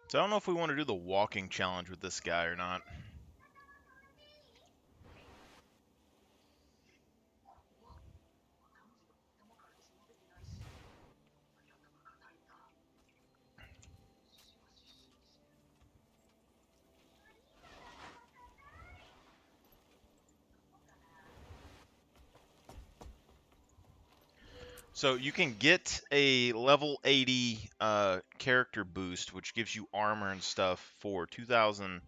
So I don't know if we want to do the walking challenge with this guy or not. So you can get a level 80 character boost, which gives you armor and stuff for 2,000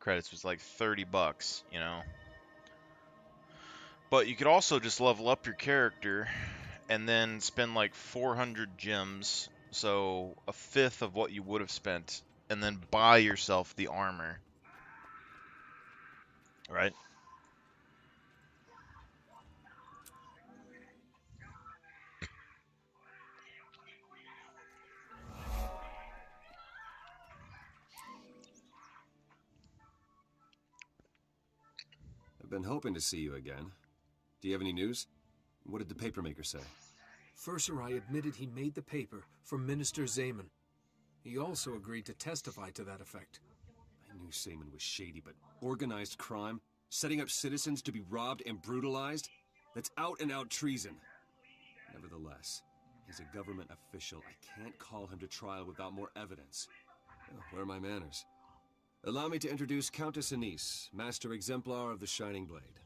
credits, which is like 30 bucks, you know. But you could also just level up your character and then spend like 400 gems, so a fifth of what you would have spent, and then buy yourself the armor, right? I've been hoping to see you again. Do you have any news? What did the papermaker say? Furserai admitted he made the paper for Minister Zayman. He also agreed to testify to that effect. I knew Seaman was shady, but organized crime? Setting up citizens to be robbed and brutalized? That's out-and-out treason. Nevertheless, he's a government official. I can't call him to trial without more evidence. Oh, where are my manners? Allow me to introduce Countess Anise, Master Exemplar of the Shining Blade.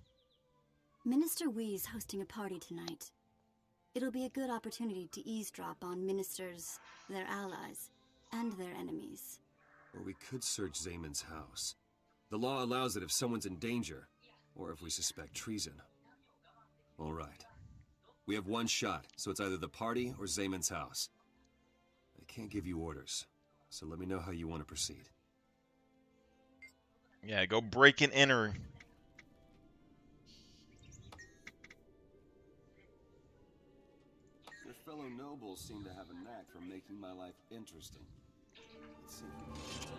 Minister Wee's hosting a party tonight. It'll be a good opportunity to eavesdrop on ministers, their allies, and their enemies. Or we could search Zayman's house. The law allows it if someone's in danger, or if we suspect treason. All right. We have one shot, so it's either the party or Zayman's house. I can't give you orders, so let me know how you want to proceed. Yeah, go break and enter. Your fellow nobles seem to have a knack for making my life interesting. Let's see if we can get that.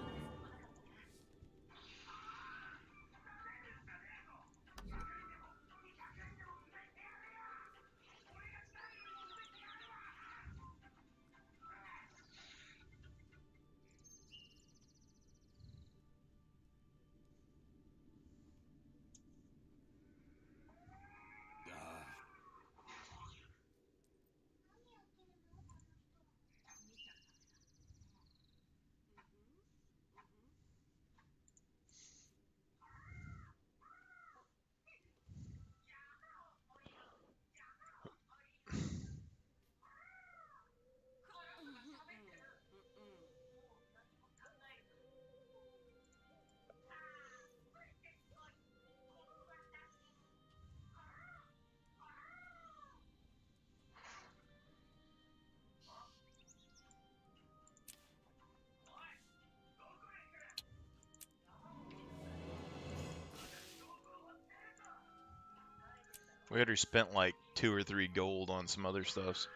We already spent like 2 or 3 gold on some other stuffs.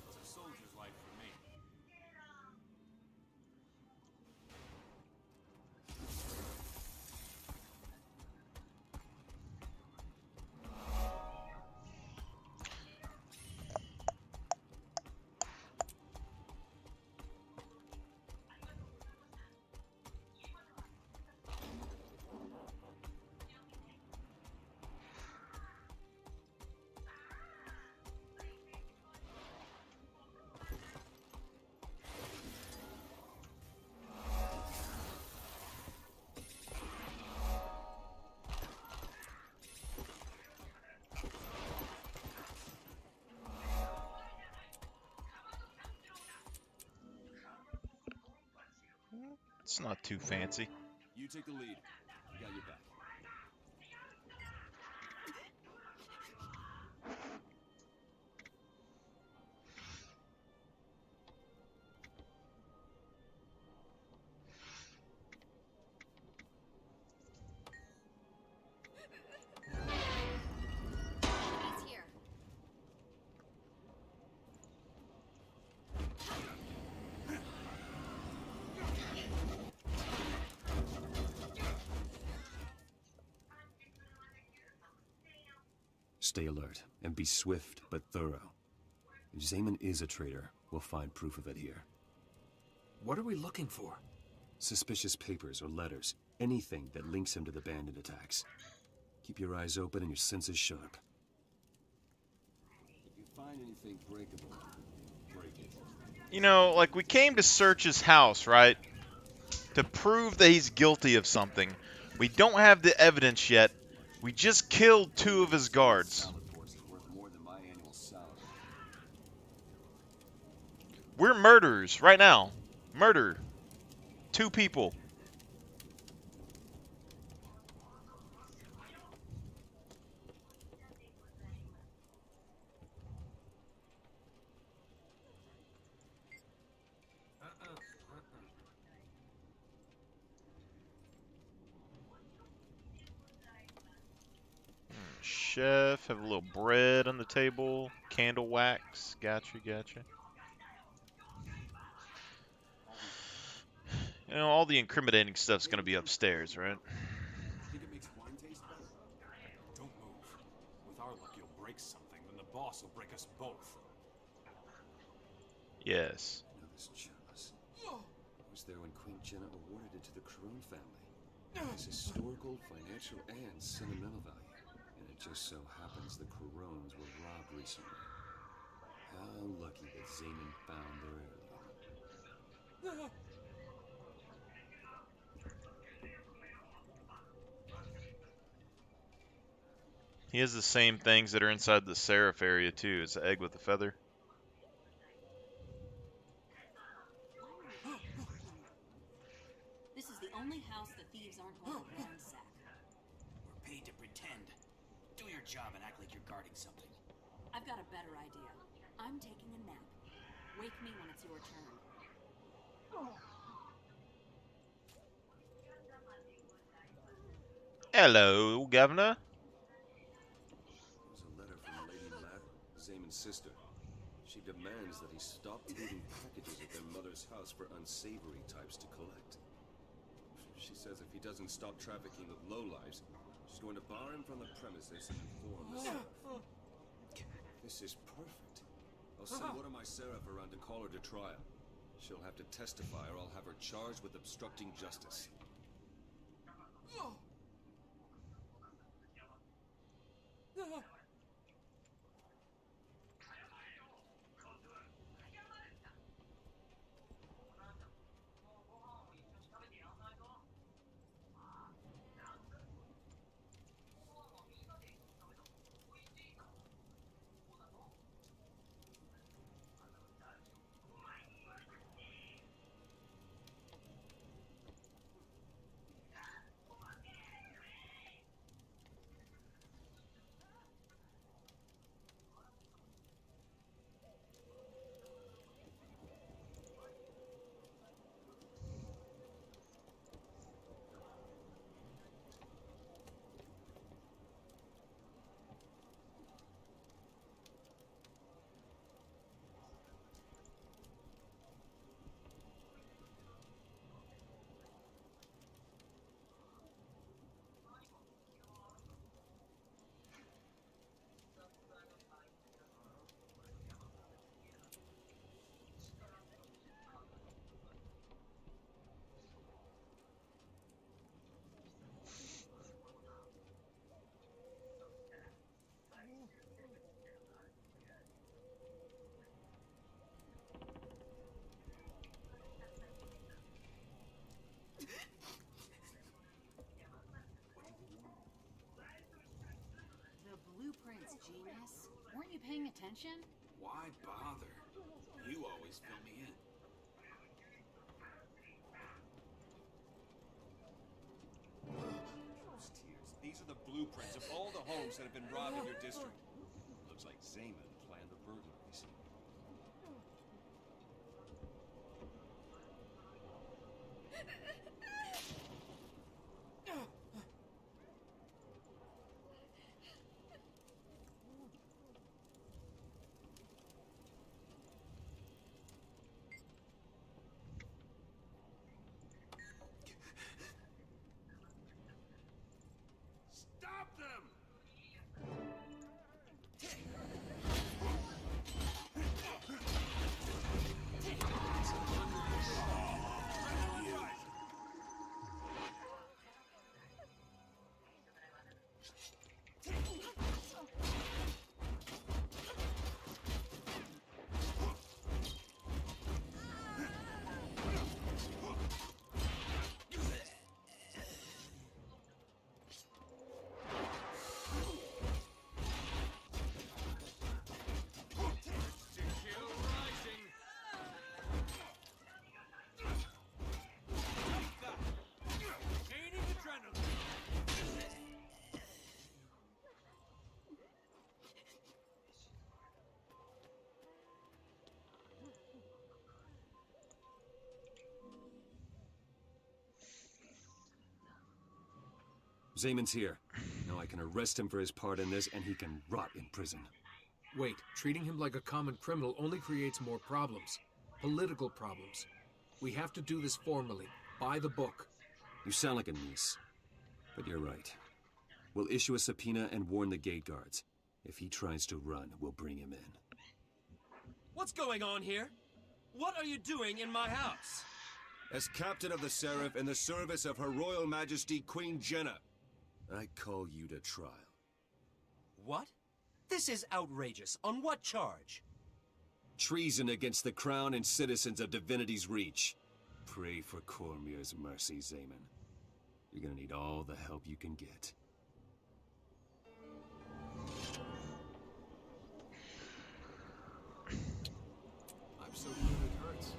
It's a soldier's life for me. It's not too fancy. You take the lead. Got your back. He's here. Stay alert and be swift but thorough. If Zayman is a traitor, we'll find proof of it here. What are we looking for? Suspicious papers or letters, anything that links him to the bandit attacks. Keep your eyes open and your senses sharp. If you find anything breakable, break it. You know, like, we came to search his house, right? To prove that he's guilty of something. We don't have the evidence yet. We just killed 2 of his guards. Salad force is worth more than my annual salary. We're murderers right now. Murder. 2 people. Chef, have a little bread on the table. Candle wax. Gotcha, gotcha. You know, all the incriminating stuff's gonna be upstairs, right? Think it makes wine taste better? Don't move. With our luck, you'll break something, then the boss will break us both. Yes. I know this chalice. I was there when Queen Jenna awarded it to the Corone family. It has historical, financial, and sentimental value. And it just so happens the Corones were robbed recently. How lucky that Zayman found their heirloom. He has the same things that are inside the Seraph area, too. It's an egg with a feather. This is the only house the thieves aren't going to ransack. We're paid to pretend. Do your job and act like you're guarding something. I've got a better idea. I'm taking a nap. Wake me when it's your turn. Hello, Governor. There's a letter from Lady Lapp, Zayman's sister. She demands that he stop leaving packages at their mother's house for unsavory types to collect. She says if he doesn't stop trafficking with lowlives, she's going to bar him from the premises and inform the Seraph. This is perfect. I'll send one of my Seraph around to call her to trial. She'll have to testify or I'll have her charged with obstructing justice. The blueprints, genius. Weren't you paying attention? Why bother? You always fill me in. blueprints of all the homes that have been robbed in your district. Looks like Zayman planned the burglaries. Stop them! Zayman's here. Now I can arrest him for his part in this, and he can rot in prison. Wait, treating him like a common criminal only creates more problems. Political problems. We have to do this formally, by the book. You sound like a niece. But you're right. We'll issue a subpoena and warn the gate guards. If he tries to run, we'll bring him in. What's going on here? What are you doing in my house? As captain of the Seraph in the service of Her Royal Majesty Queen Jenna, I call you to trial. What? This is outrageous. On what charge? Treason against the crown and citizens of Divinity's Reach. Pray for Cormier's mercy, Zayman. You're gonna need all the help you can get. I'm so good it hurts.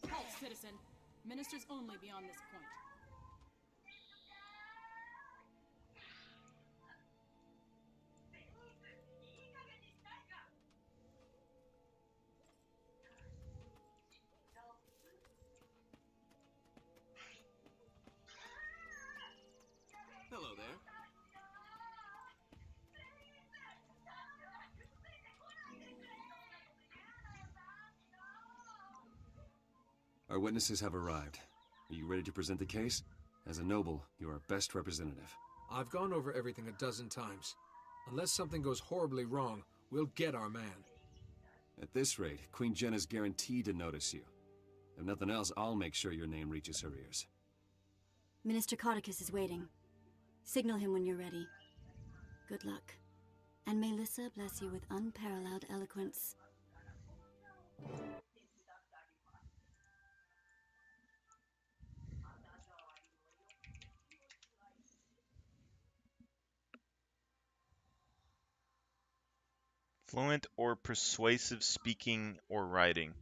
Halt, citizen. Ministers only beyond this point. Hello there. Our witnesses have arrived. Are you ready to present the case? As a noble, you are our best representative. I've gone over everything a dozen times. Unless something goes horribly wrong, we'll get our man. At this rate, Queen Jenna's guaranteed to notice you. If nothing else, I'll make sure your name reaches her ears. Minister Codicus is waiting. Signal him when you're ready. Good luck. And may Lissa bless you with unparalleled eloquence. Fluent or persuasive speaking or writing.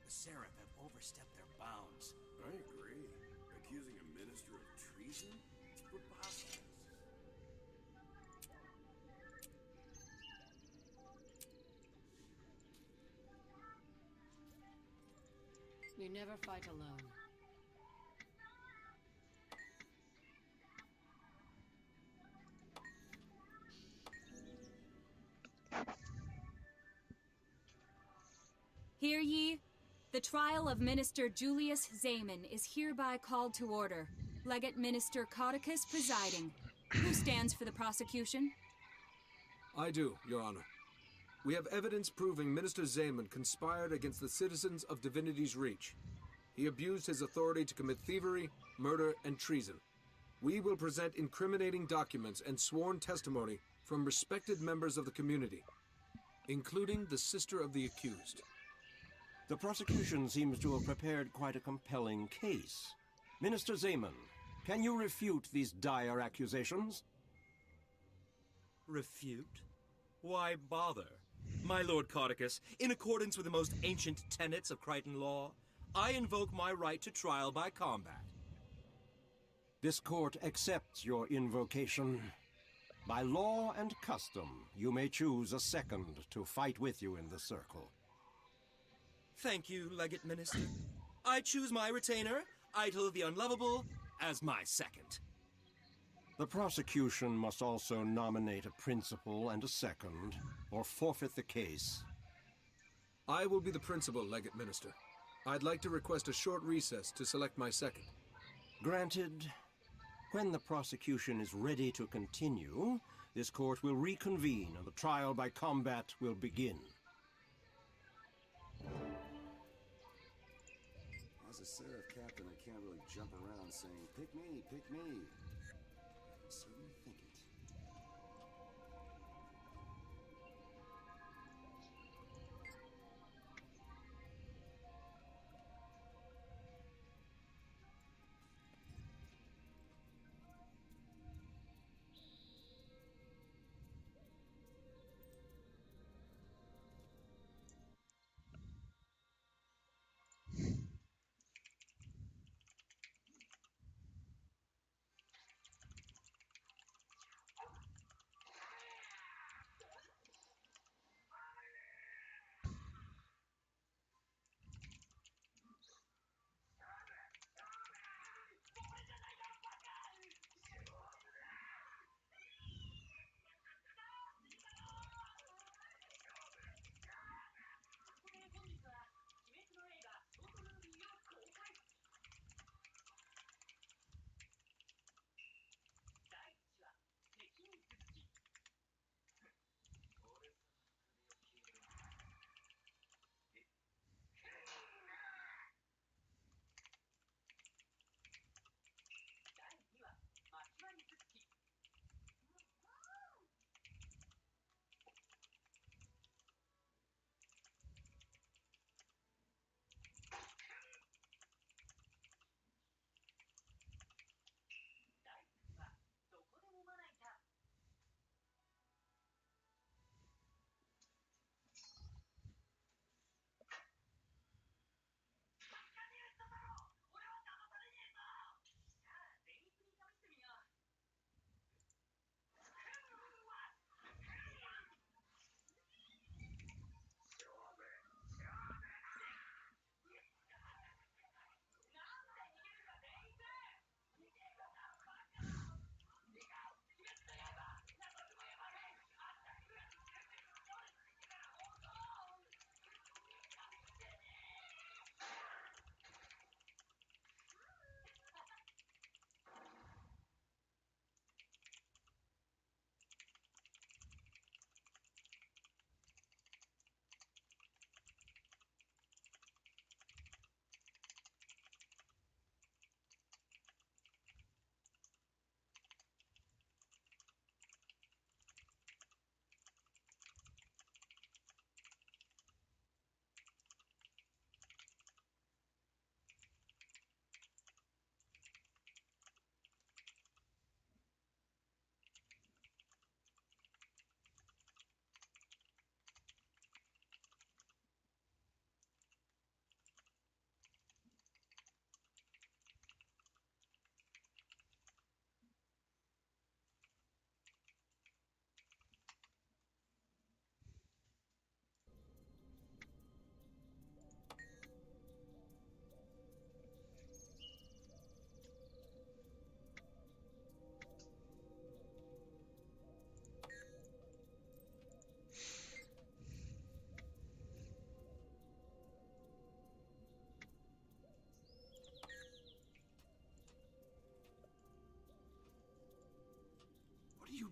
The Seraph have overstepped their bounds. I agree. Accusing a minister of treason? It's preposterous. You never fight alone. Hear ye? The trial of Minister Julius Zamen is hereby called to order. Legate Minister Codicus presiding. Who stands for the prosecution? I do, Your Honor. We have evidence proving Minister Zamen conspired against the citizens of Divinity's Reach. He abused his authority to commit thievery, murder, and treason. We will present incriminating documents and sworn testimony from respected members of the community, including the sister of the accused. The prosecution seems to have prepared quite a compelling case. Minister Zamen, can you refute these dire accusations? Refute? Why bother? My Lord Codicus, in accordance with the most ancient tenets of Crichton law, I invoke my right to trial by combat. This court accepts your invocation. By law and custom, you may choose a second to fight with you in the circle. Thank you, Legate Minister. I choose my retainer, Idol the Unlovable, as my second. The prosecution must also nominate a principal and a second, or forfeit the case. I will be the principal, Legate Minister. I'd like to request a short recess to select my second. Granted. When the prosecution is ready to continue, this court will reconvene and the trial by combat will begin. As a Seraph captain, I can't really jump around saying, pick me, pick me. I can certainly think it.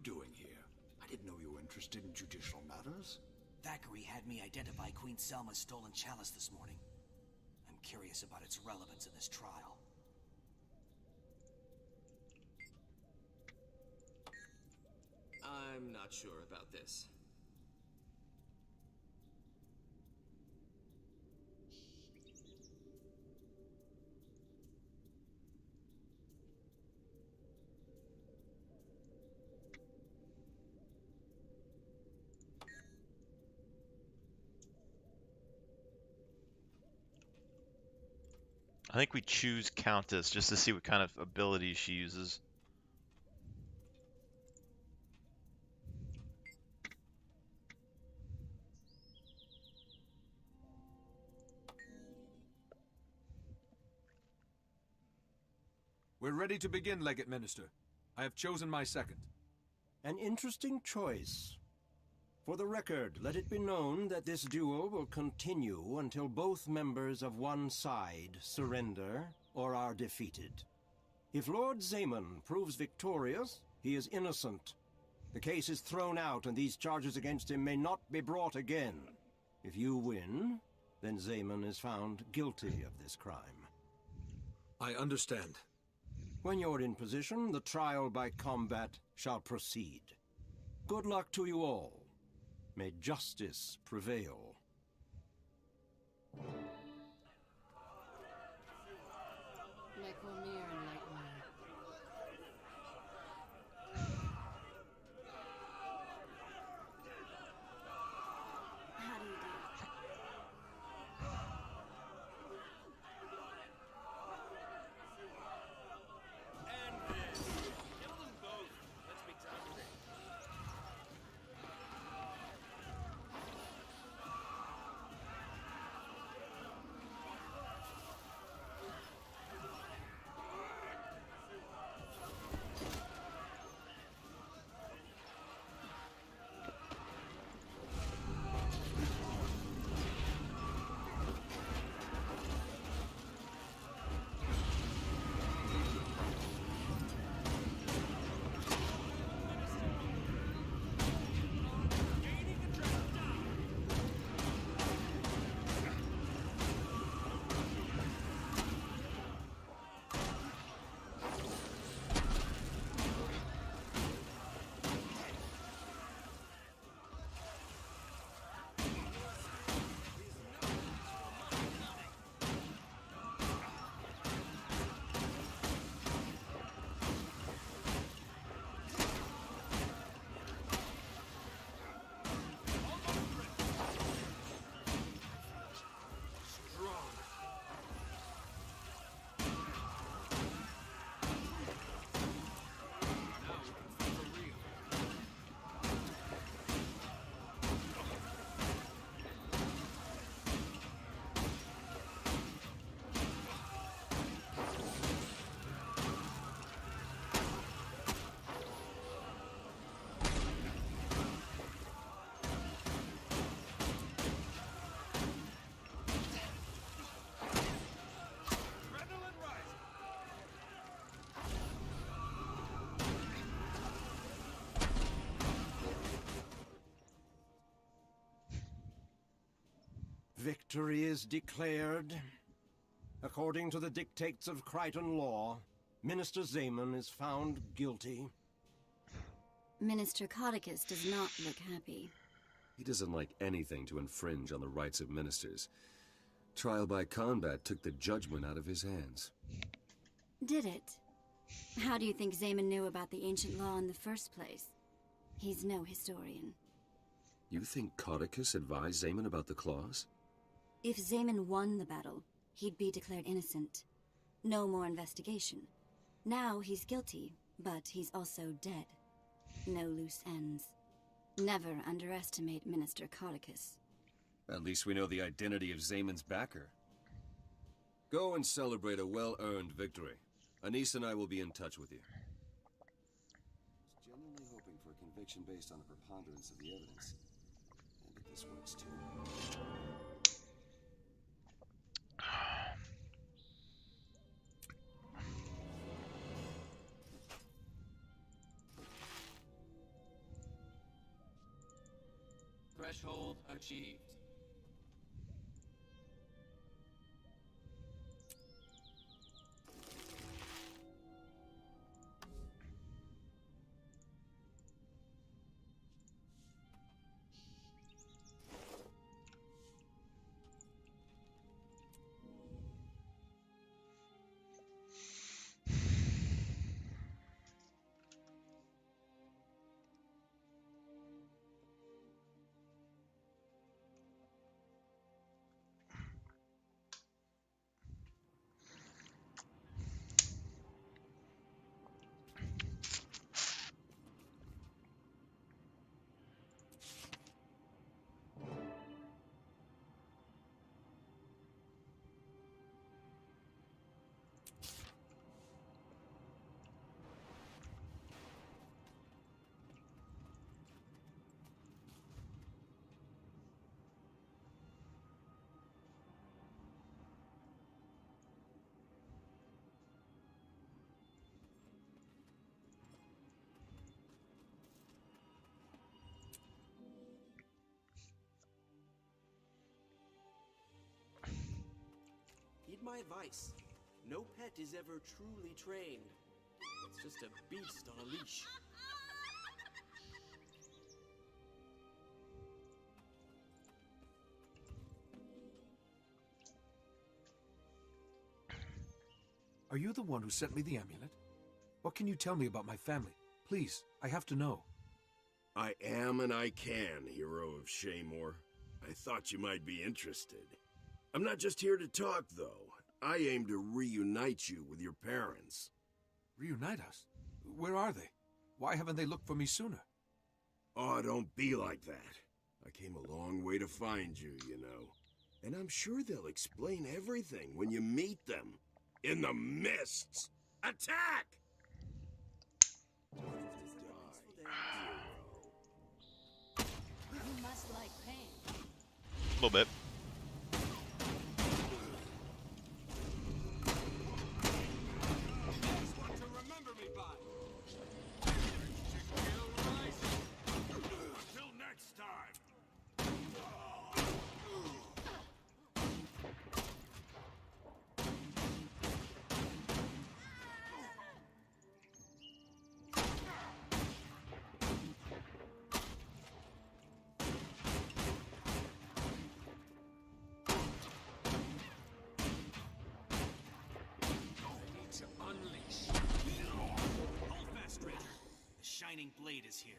doing here? I didn't know you were interested in judicial matters. Thackeray had me identify Queen Selma's stolen chalice this morning. I'm curious about its relevance in this trial. I'm not sure about this. I think we choose Countess just to see what kind of abilities she uses. We're ready to begin, Legate Minister. I have chosen my second. An interesting choice. For the record, let it be known that this duel will continue until both members of one side surrender or are defeated. If Lord Zaman proves victorious, he is innocent. The case is thrown out and these charges against him may not be brought again. If you win, then Zaman is found guilty of this crime. I understand. When you're in position, the trial by combat shall proceed. Good luck to you all. May justice prevail. How do you do? Victory is declared. According to the dictates of Crichton law, Minister Zaman is found guilty. Minister Codicus does not look happy. He doesn't like anything to infringe on the rights of ministers. Trial by combat took the judgment out of his hands. Did it? How do you think Zaman knew about the ancient law in the first place? He's no historian. You think Codicus advised Zaman about the clause? If Zaman won the battle, he'd be declared innocent. No more investigation. Now he's guilty, but he's also dead. No loose ends. Never underestimate Minister Codicus. At least we know the identity of Zaman's backer. Go and celebrate a well-earned victory. Anise and I will be in touch with you. I was genuinely hoping for a conviction based on the preponderance of the evidence. And if this works too. Threshold achieved. Heed my advice. No pet is ever truly trained. It's just a beast on a leash. Are you the one who sent me the amulet? What can you tell me about my family? Please, I have to know. I am and I can, hero of Shaymore. I thought you might be interested. I'm not just here to talk, though. I aim to reunite you with your parents. Reunite us? Where are they? Why haven't they looked for me sooner? Oh, don't be like that. I came a long way to find you, you know. And I'm sure they'll explain everything when you meet them. In the mists! Attack! You must like pain. A little bit. That's what to remember me by. Until next time. The Shining Blade is here.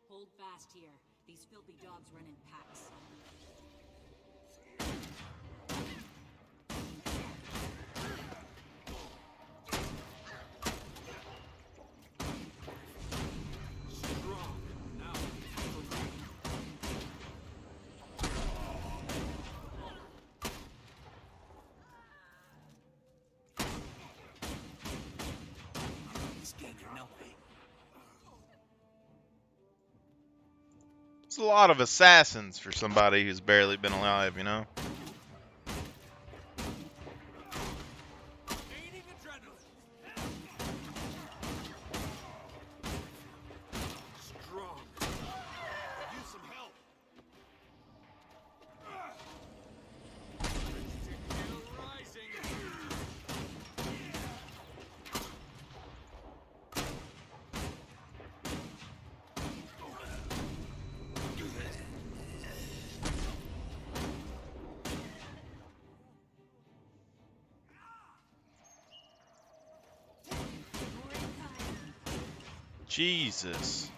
Hold fast here. These filthy dogs run in packs. It's a lot of assassins for somebody who's barely been alive, you know? Jesus.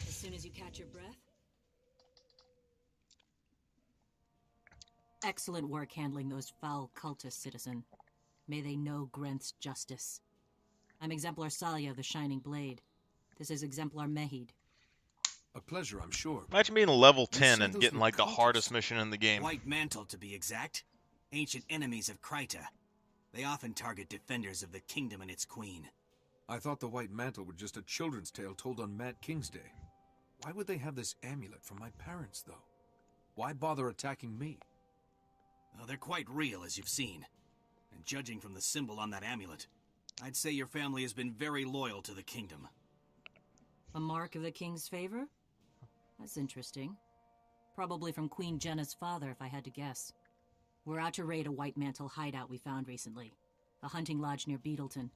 As soon as you catch your breath. Excellent work handling those foul cultists, citizen. May they know Grenth's justice. I'm Exemplar Salia of the Shining Blade. This is Exemplar Mehid. A pleasure, I'm sure. Imagine being level 10 said and those getting were like the cultists. hardest mission in the game. White Mantle, to be exact. Ancient enemies of Kryta. They often target defenders of the kingdom and its queen. I thought the White Mantle were just a children's tale told on Mad King's Day. Why would they have this amulet from my parents, though? Why bother attacking me? Well, they're quite real, as you've seen. And judging from the symbol on that amulet, I'd say your family has been very loyal to the kingdom. A mark of the king's favor? That's interesting. Probably from Queen Jenna's father, if I had to guess. We're out to raid a White Mantle hideout we found recently. A hunting lodge near Beetleton.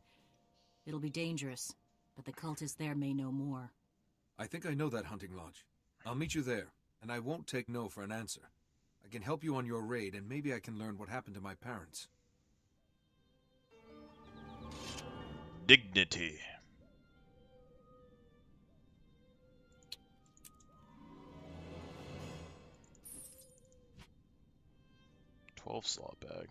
It'll be dangerous, but the cultists there may know more. I think I know that hunting lodge. I'll meet you there, and I won't take no for an answer. I can help you on your raid, and maybe I can learn what happened to my parents. Dignity. $12 slot bag.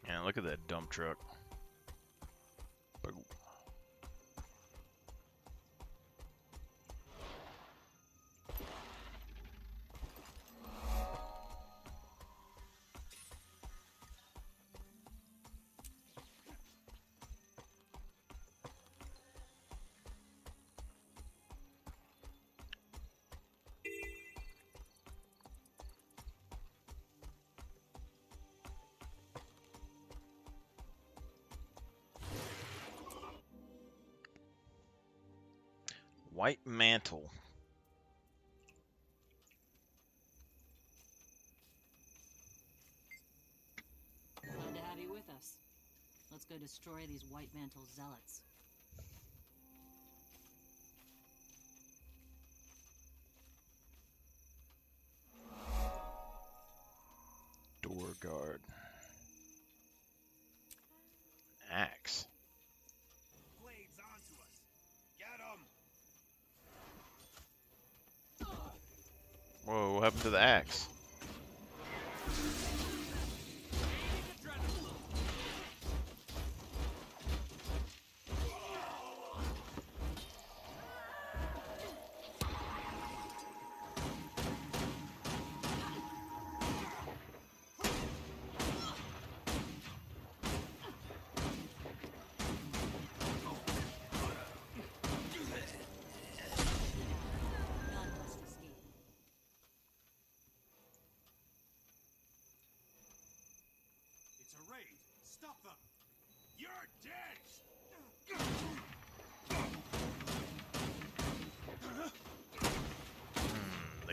Man, look at that dump truck. Boom. White Mantle. Glad to have you with us. Let's go destroy these White Mantle zealots. Door guard. Axe. Blades onto us. Get 'em. Whoa, what happened to the axe?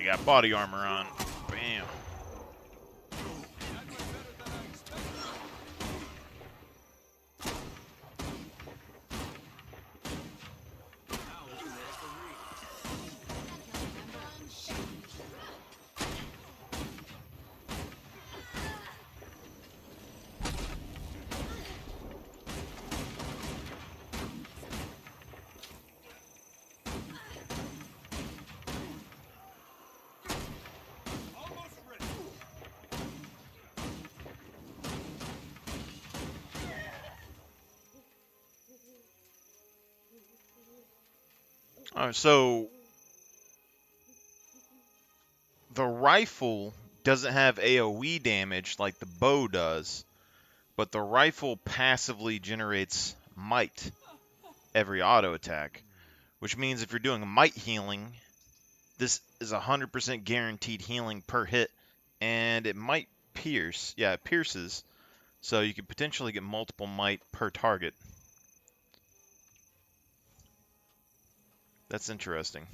got body armor on. Bam. Alright, so the rifle doesn't have AoE damage like the bow does, but the rifle passively generates might every auto attack, which means if you're doing might healing, this is 100% guaranteed healing per hit, and it might pierce. Yeah, it pierces, so you could potentially get multiple might per target. That's interesting.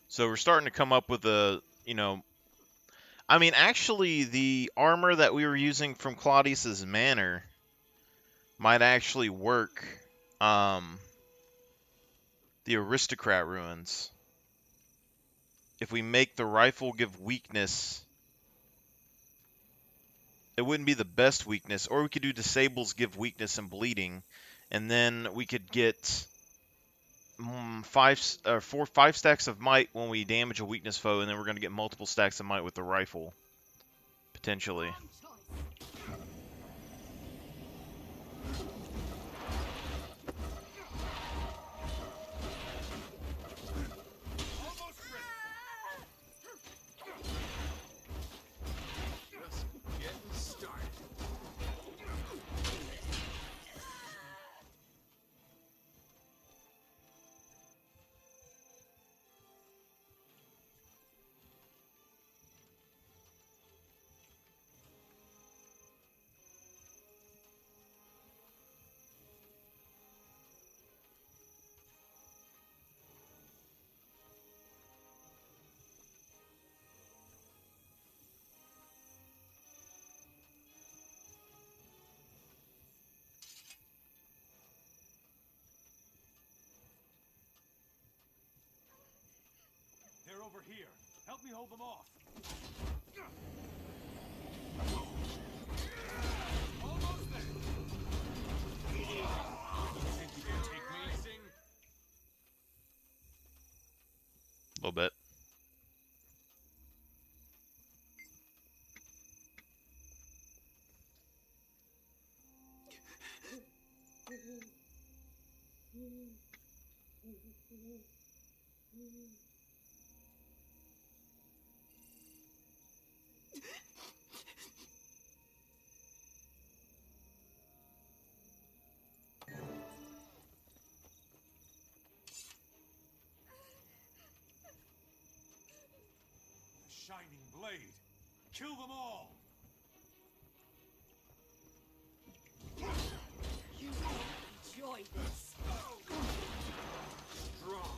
So we're starting to come up with a, I mean, actually, the armor that we were using from Claudius's Manor might actually work. The Aristocrat Ruins. If we make the rifle give weakness, it wouldn't be the best weakness, or we could do disables give weakness and bleeding, and then we could get 5 stacks of might when we damage a weakness foe, and then we're going to get multiple stacks of might with the rifle, potentially. They're over here. Help me hold them off. Almost there. Think you can take me, Sing? A little bit. The shining blade. Kill them all. You will enjoy this. Strong.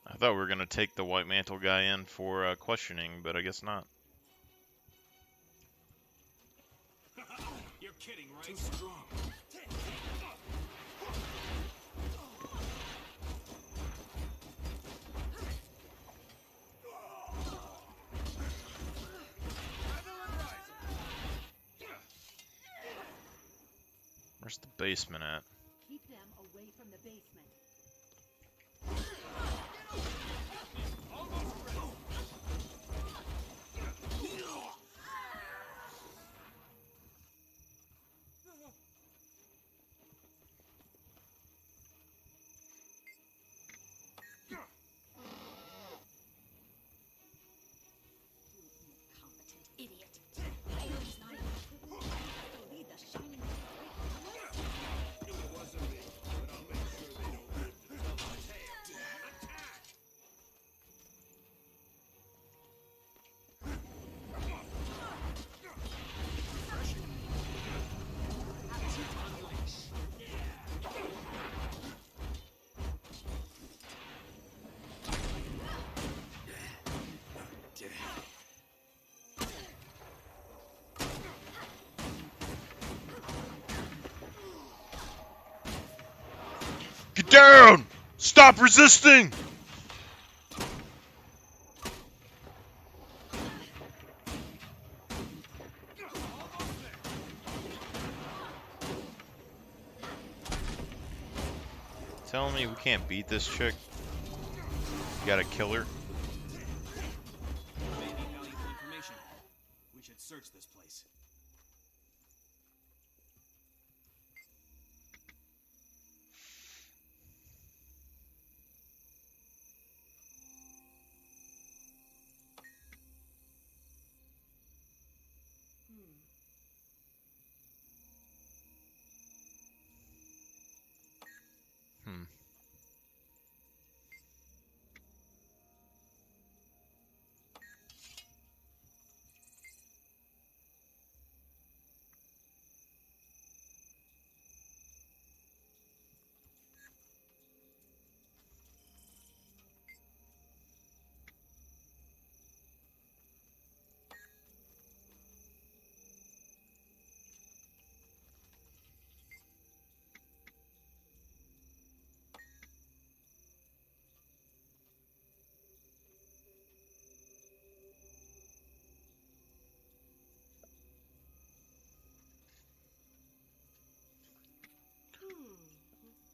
I thought we were going to take the White Mantle guy in for questioning, but I guess not. You're kidding, right? Too strong. Where's the basement at? Keep them away from the basement. Incompetent idiot. Iron's not enough to lead the shining. down! Stop resisting! Telling me we can't beat this chick? You gotta kill her? Maybe valuable information. We should search this place. Hmm.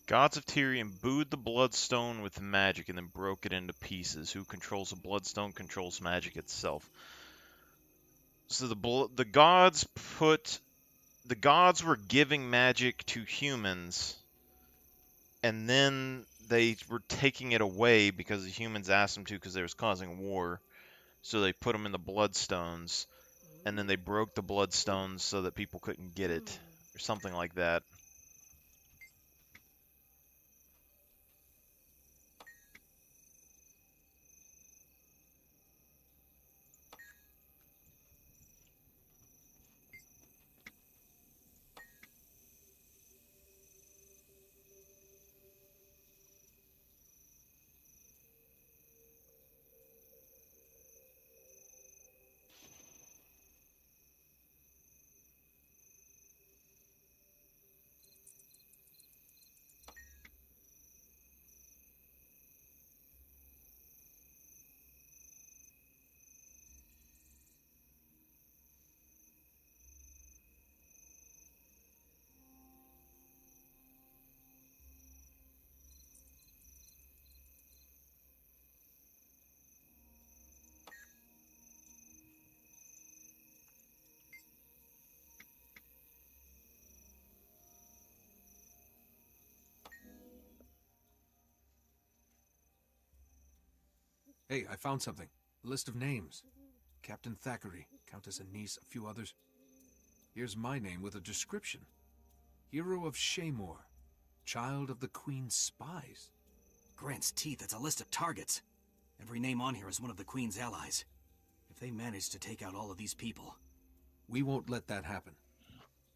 Gods of Tyr imbued the Bloodstone with magic and then broke it into pieces. Who controls the Bloodstone controls magic itself. So the gods were giving magic to humans, and then they were taking it away because the humans asked them to because they was causing war. So they put them in the Bloodstones, and then they broke the Bloodstones so that people couldn't get it, or something like that. Hey, I found something. A list of names. Captain Thackeray, Countess Anise, a few others. Here's my name with a description. Hero of Shaymore. Child of the Queen's spies. Grant's teeth, it's a list of targets. Every name on here is one of the Queen's allies. If they manage to take out all of these people... We won't let that happen.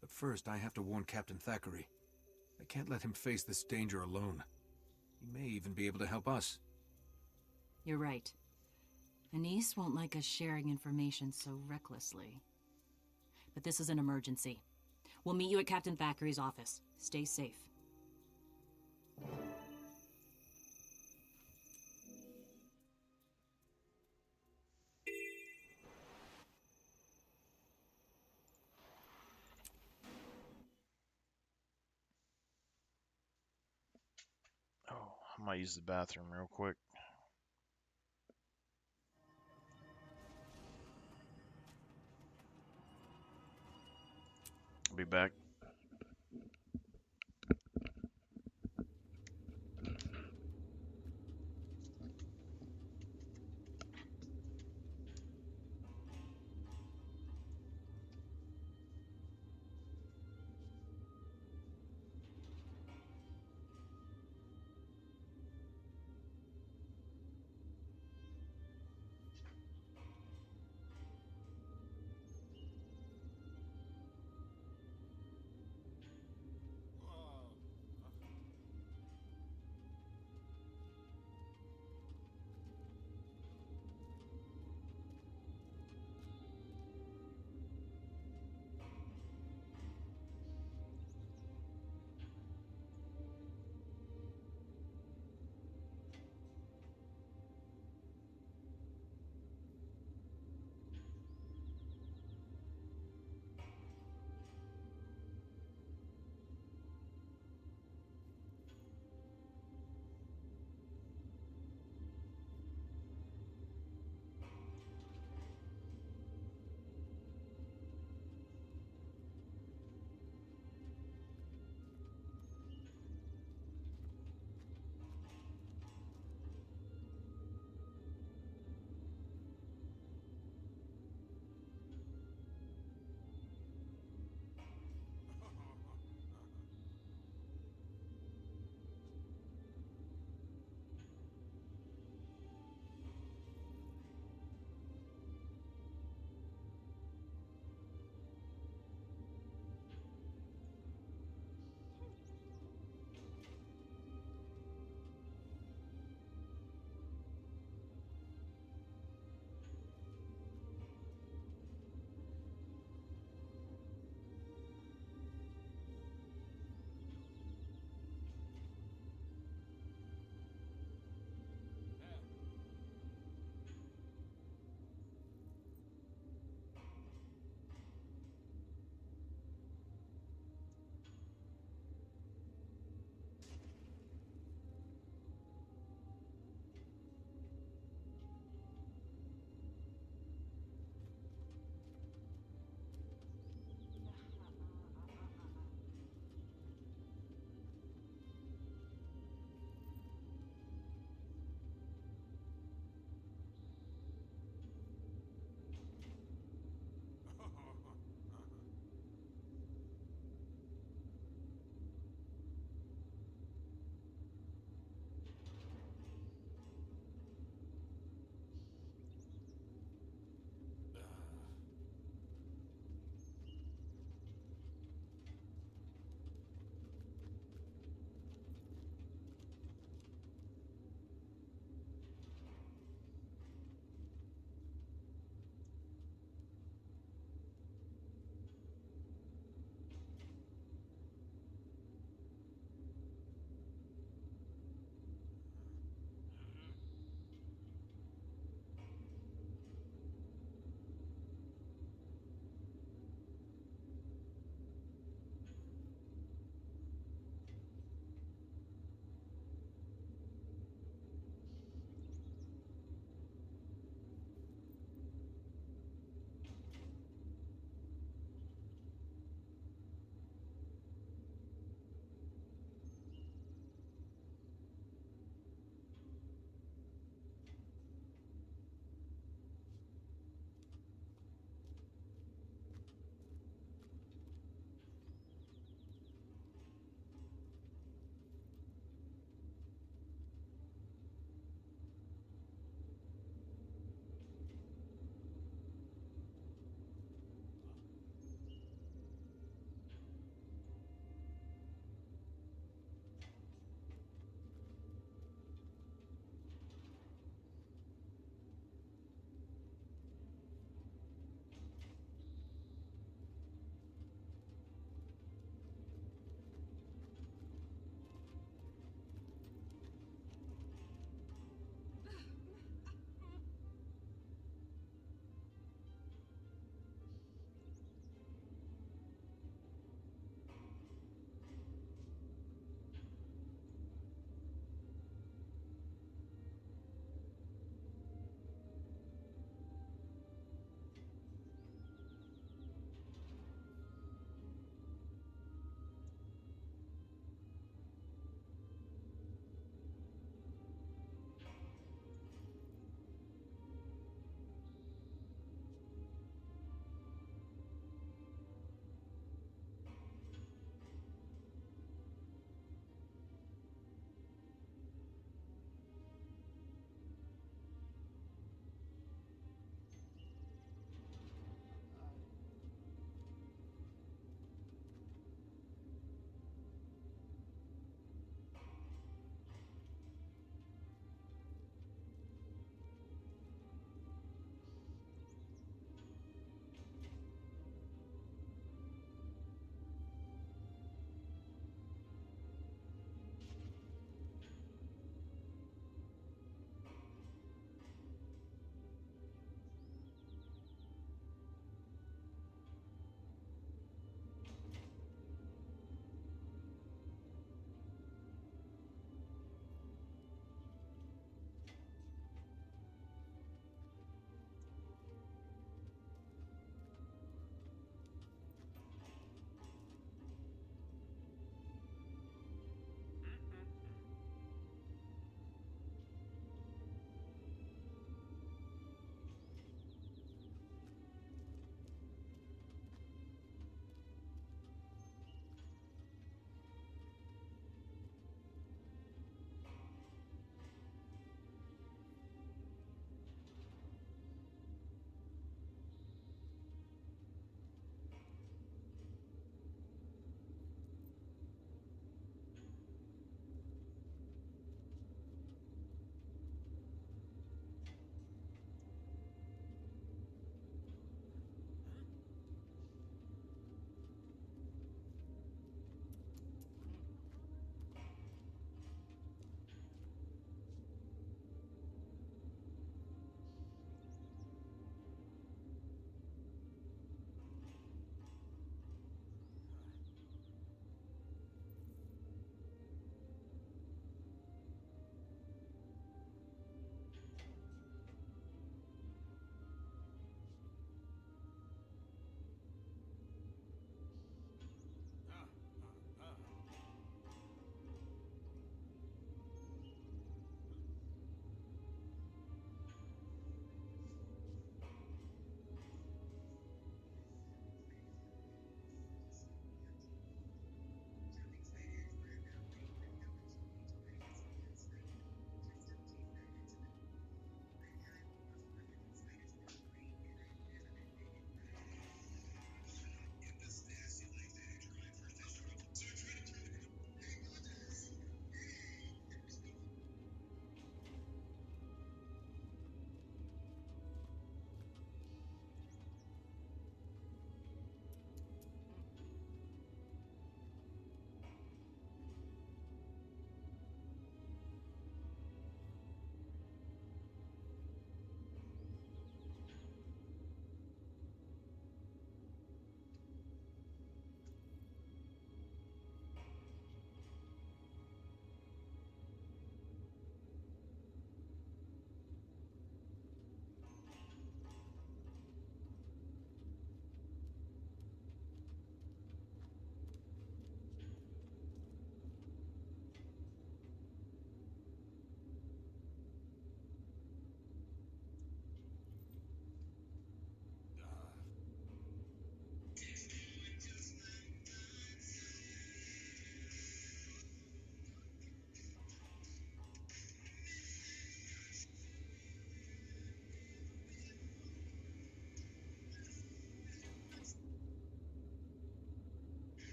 But first, I have to warn Captain Thackeray. I can't let him face this danger alone. He may even be able to help us. You're right. Anise won't like us sharing information so recklessly. But this is an emergency. We'll meet you at Captain Thackeray's office. Stay safe. Oh, I might use the bathroom real quick. I'll be back.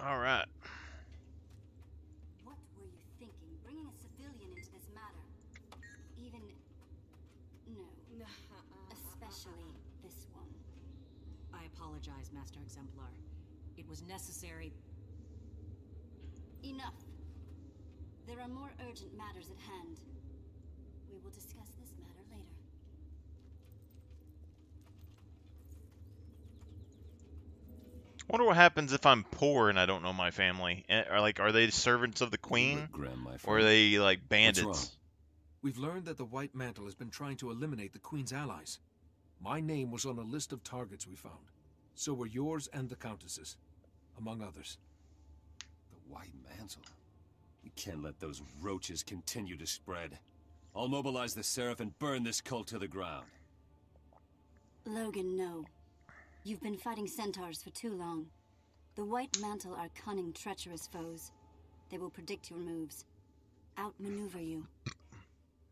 All right. What were you thinking, bringing a civilian into this matter? Even... no. Especially this one. I apologize, Master Exemplar. It was necessary. Enough. There are more urgent matters at hand. We will discuss this matter later. Wonder what happens if I'm poor and I don't know my family. Are they servants of the queen, Grim, my or are friend. they like What's wrong? bandits? We've learned that the White Mantle has been trying to eliminate the Queen's allies. My name was on a list of targets we found. So were yours and the Countess's, among others. The White Mantle? We can't let those roaches continue to spread. I'll mobilize the Seraph and burn this cult to the ground. Logan, no. You've been fighting centaurs for too long. The White Mantle are cunning, treacherous foes. They will predict your moves, outmaneuver you.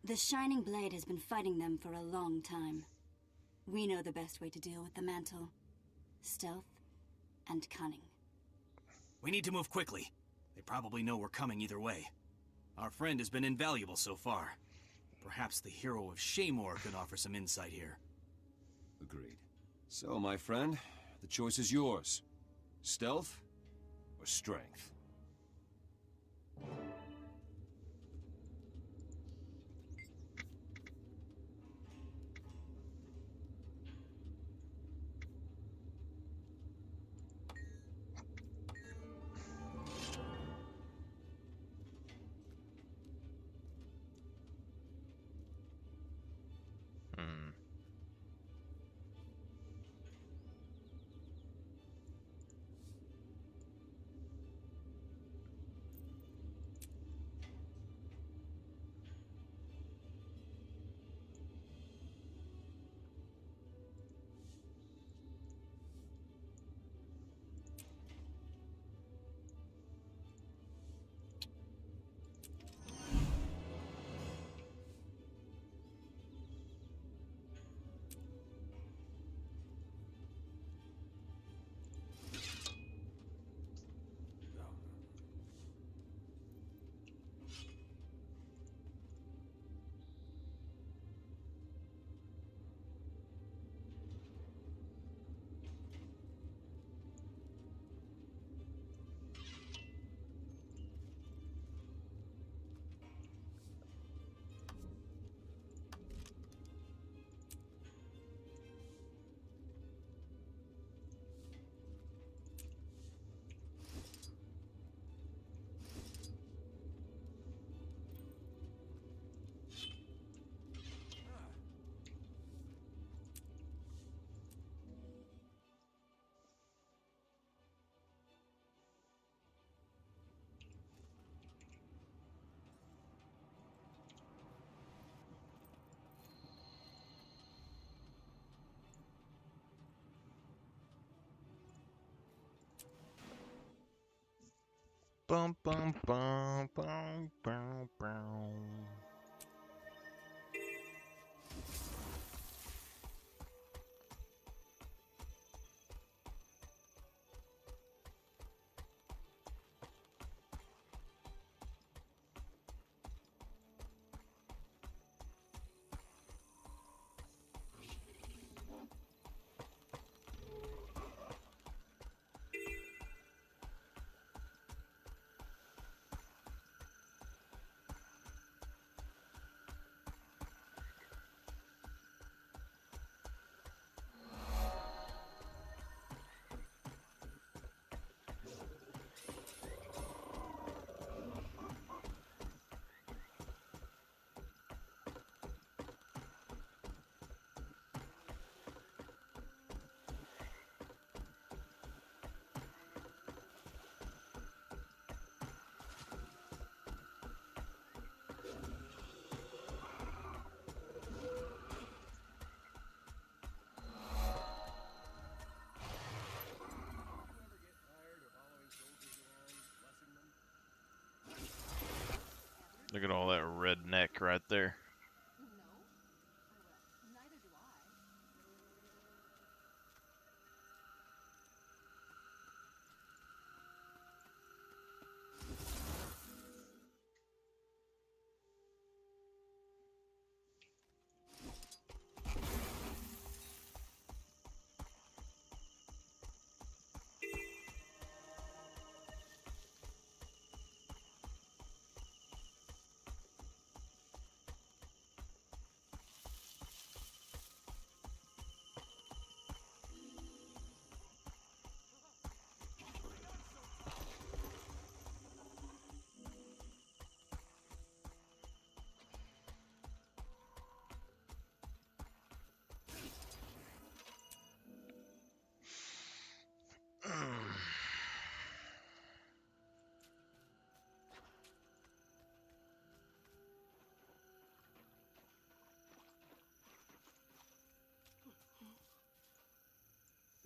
The Shining Blade has been fighting them for a long time. We know the best way to deal with the Mantle. Stealth and cunning. We need to move quickly. They probably know we're coming either way. Our friend has been invaluable so far. Perhaps the hero of Shaymore could offer some insight here. Agreed. So, my friend, the choice is yours. Stealth or strength? Hmm. Bum bum bum bum bum bum. Look at all that redneck right there.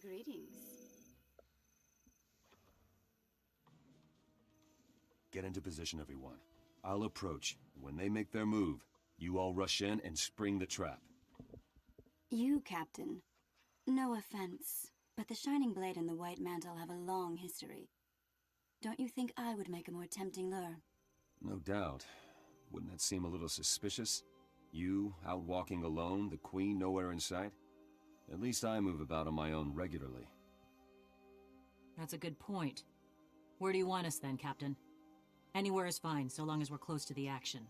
Greetings. Get into position, everyone. I'll approach. When they make their move, you all rush in and spring the trap. You, Captain. No offense, but the Shining Blade and the White Mantle have a long history. Don't you think I would make a more tempting lure? No doubt. Wouldn't that seem a little suspicious? You, out walking alone, the Queen nowhere in sight? At least I move about on my own regularly. That's a good point. Where do you want us then, Captain? Anywhere is fine, so long as we're close to the action.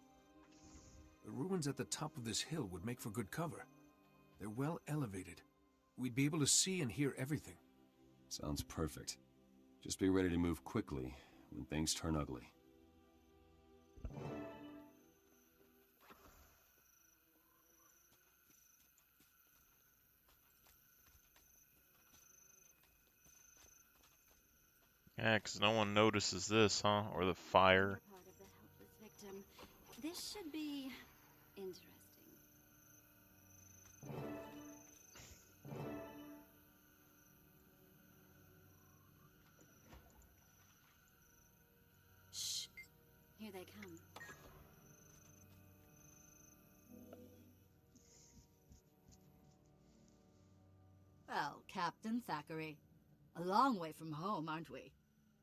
The ruins at the top of this hill would make for good cover. They're well elevated. We'd be able to see and hear everything. Sounds perfect. Just be ready to move quickly when things turn ugly. Yeah, 'cause no one notices this, huh? Or the fire. Part of the helpless victim. This should be interesting. Shh. Here they come. Well, Captain Thackeray, a long way from home, aren't we?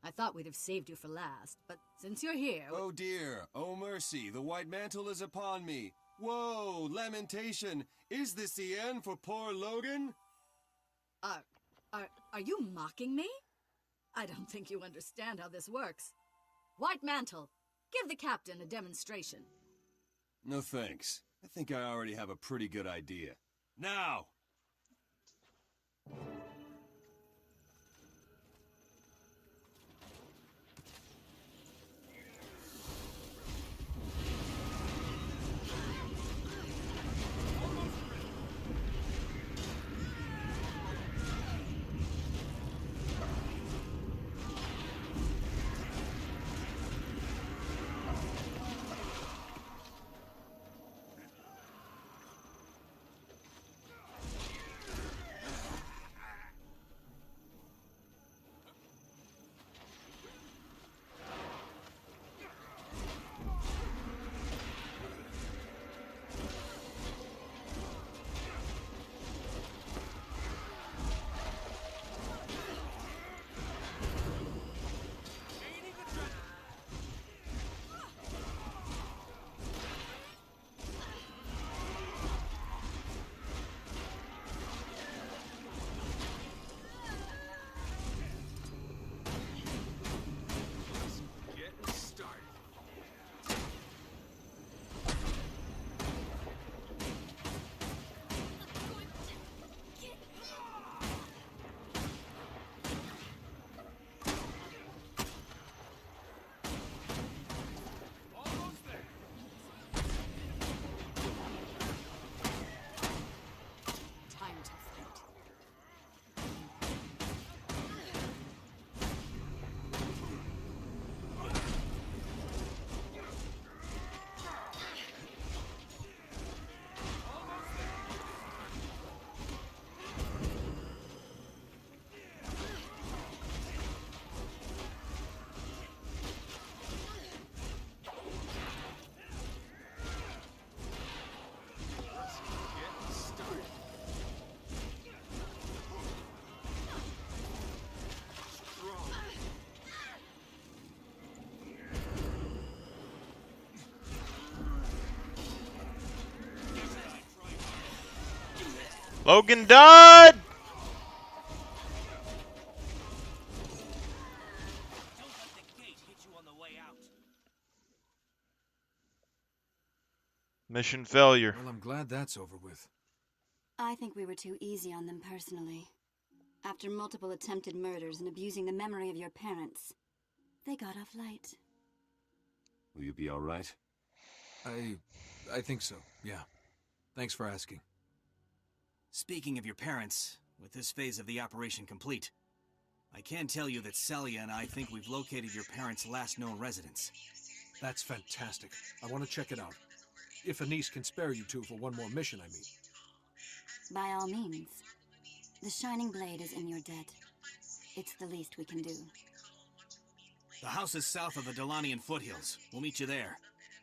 I thought we'd have saved you for last, but since you're here... Oh dear, oh mercy, the white mantle is upon me. Whoa, lamentation, is this the end for poor Logan? Are you mocking me? I don't think you understand how this works. White Mantle, give the captain a demonstration. No thanks. I think I already have a pretty good idea. Now! Logan died! Don't let the gate hit you on the way out. Mission failure. Well, I'm glad that's over with. I think we were too easy on them personally. After multiple attempted murders and abusing the memory of your parents, they got off light. Will you be all right? I think so, yeah. Thanks for asking. Speaking of your parents, with this phase of the operation complete, I can tell you that Celia and I think we've located your parents' last known residence. That's fantastic. I want to check it out. If Anise can spare you two for one more mission, I mean. By all means. The Shining Blade is in your debt. It's the least we can do. The house is south of the Delanian foothills. We'll meet you there.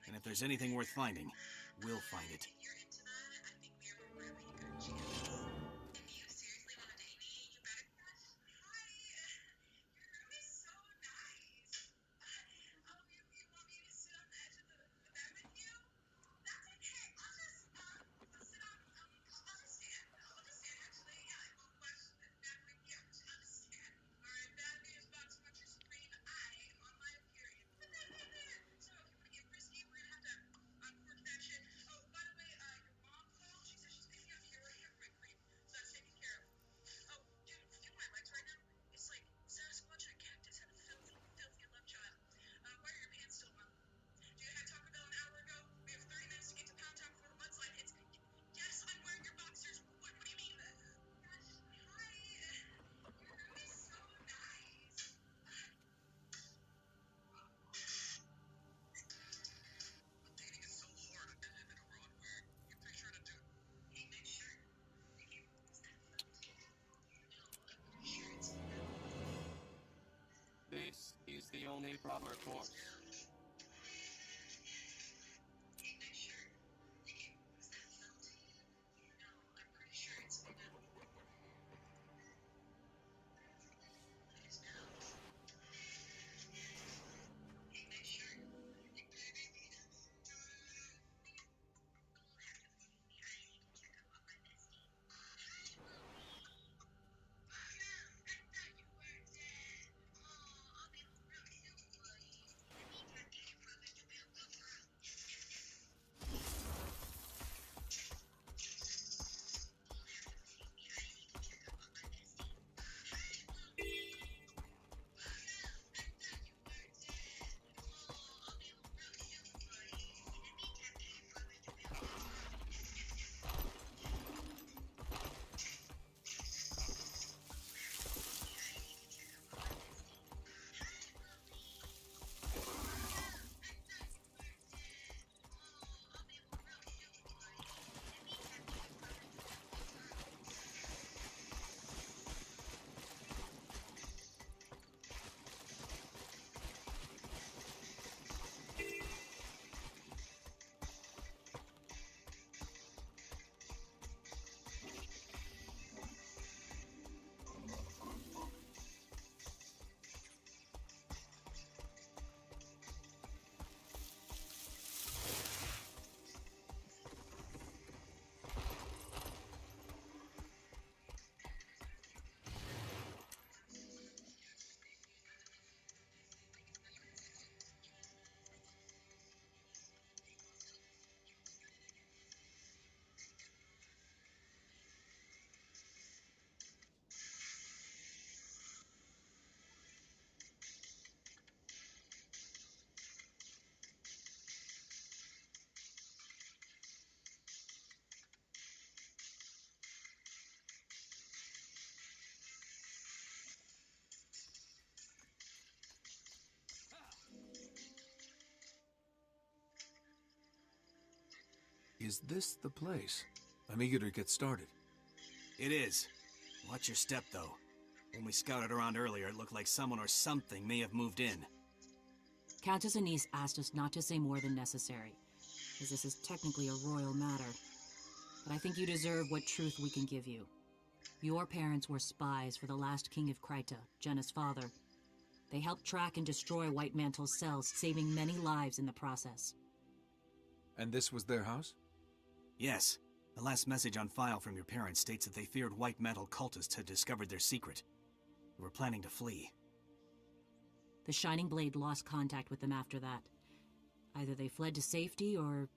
And if there's anything worth finding, we'll find it. This is the only proper course. Is this the place? I'm eager to get started. It is. Watch your step, though. When we scouted around earlier, it looked like someone or something may have moved in. Countess Anise asked us not to say more than necessary, as this is technically a royal matter. But I think you deserve what truth we can give you. Your parents were spies for the last king of Kryta, Jenna's father. They helped track and destroy White Mantle's cells, saving many lives in the process. And this was their house? Yes. The last message on file from your parents states that they feared White Mantle cultists had discovered their secret. They were planning to flee. The Shining Blade lost contact with them after that. Either they fled to safety, or...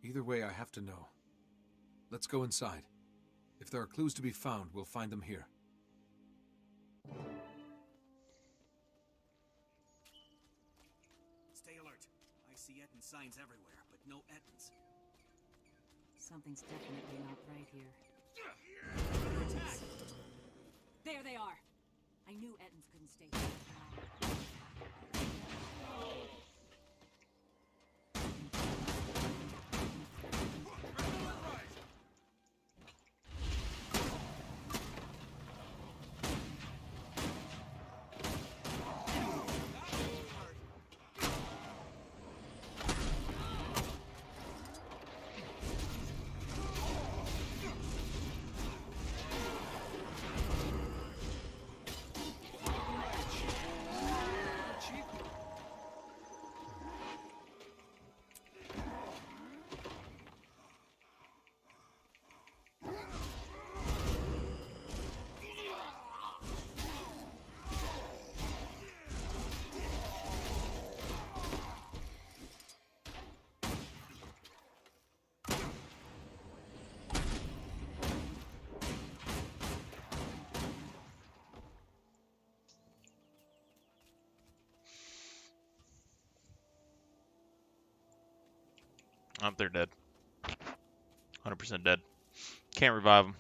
Either way, I have to know. Let's go inside. If there are clues to be found, we'll find them here. Stay alert. I see Etten signs everywhere, but no Ettins. Something's definitely not right here. Under attack! There they are! I knew Ettins couldn't stay here. Oh, they're dead. 100% dead. Can't revive them.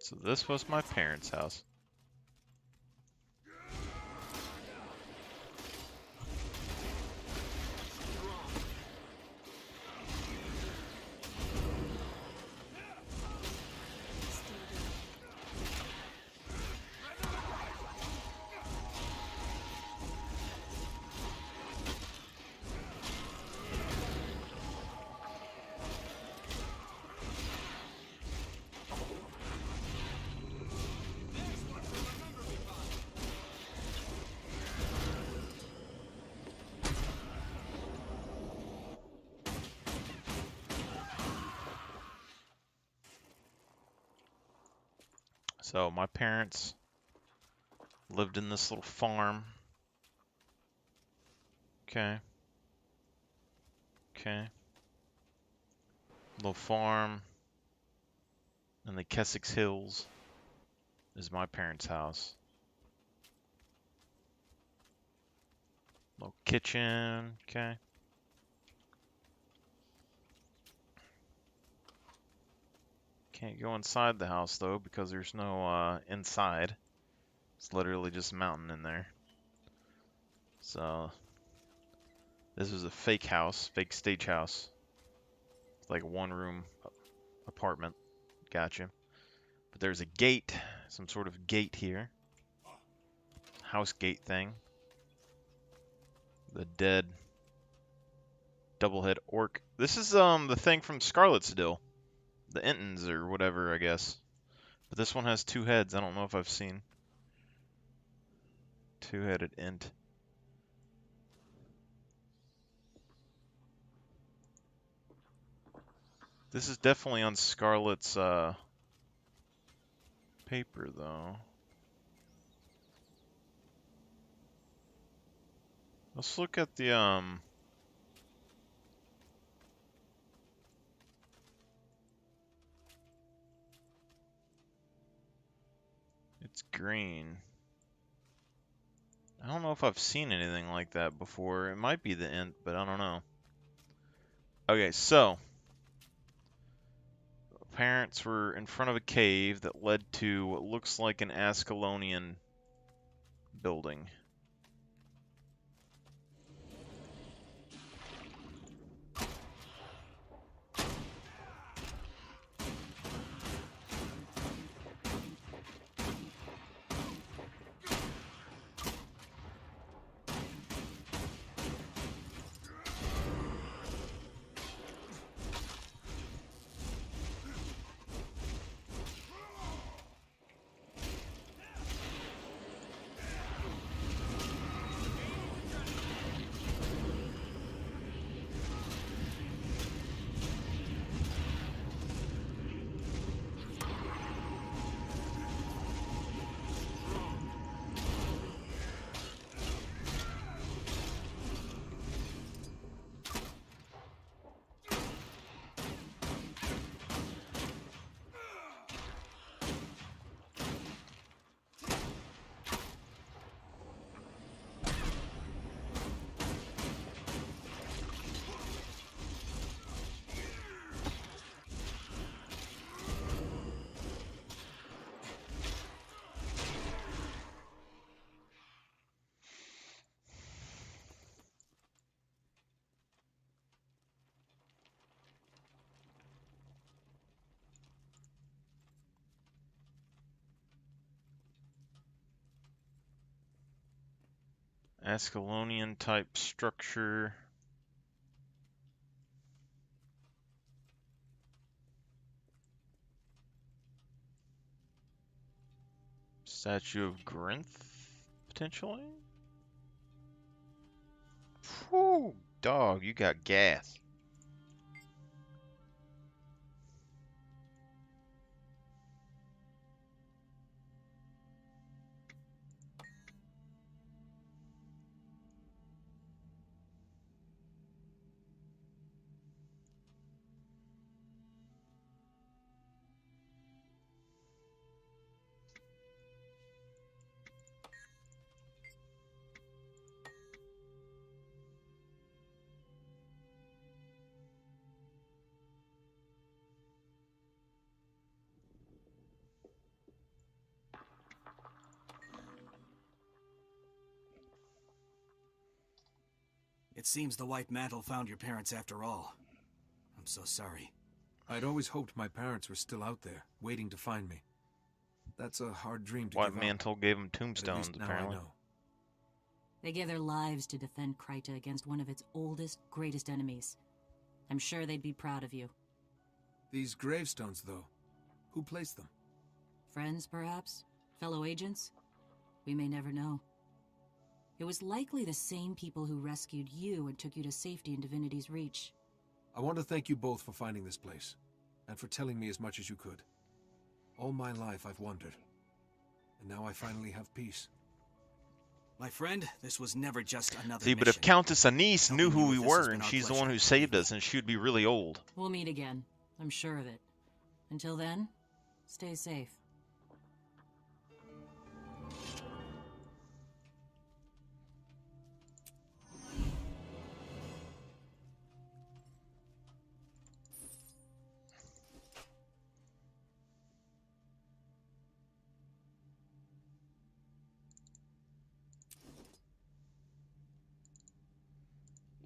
So this was my parents' house. So my parents lived in this little farm. Okay. Okay. Little farm in the Kessex Hills is my parents' house. Little kitchen. Okay. Can't go inside the house though because there's no inside. It's literally just a mountain in there. So this is a fake house, fake stage house. It's like a one-room apartment. Gotcha. But there's a gate, some sort of gate here. House gate thing. The dead doublehead orc. This is the thing from Scarlettsdale. The Entons or whatever, I guess. But this one has two heads. I don't know if I've seen two-headed Ent. This is definitely on Scarlet's paper though. Let's look at the it's green. I don't know if I've seen anything like that before. It might be the Ent, but I don't know. Okay, so parents were in front of a cave that led to what looks like an Ascalonian building. Ascalonian type structure. Statue of Grinth, potentially? Whew, dog, you got gas. It seems the White Mantle found your parents after all. I'm so sorry. I'd always hoped my parents were still out there, waiting to find me. That's a hard dream to White give up. Mantle gave him But at tombstones, least now apparently. I know. They gave their lives to defend Kryta against one of its oldest, greatest enemies. I'm sure they'd be proud of you. These gravestones, though, who placed them? Friends, perhaps? Fellow agents? We may never know. It was likely the same people who rescued you and took you to safety in Divinity's Reach. I want to thank you both for finding this place, and for telling me as much as you could. All my life I've wondered, and now I finally have peace. My friend, this was never just another See, but if mission. Countess Anise knew Helping you who we with this has were, been and our she's the pleasure. one who saved us, and she would be really old. We'll meet again. I'm sure of it. Until then, stay safe.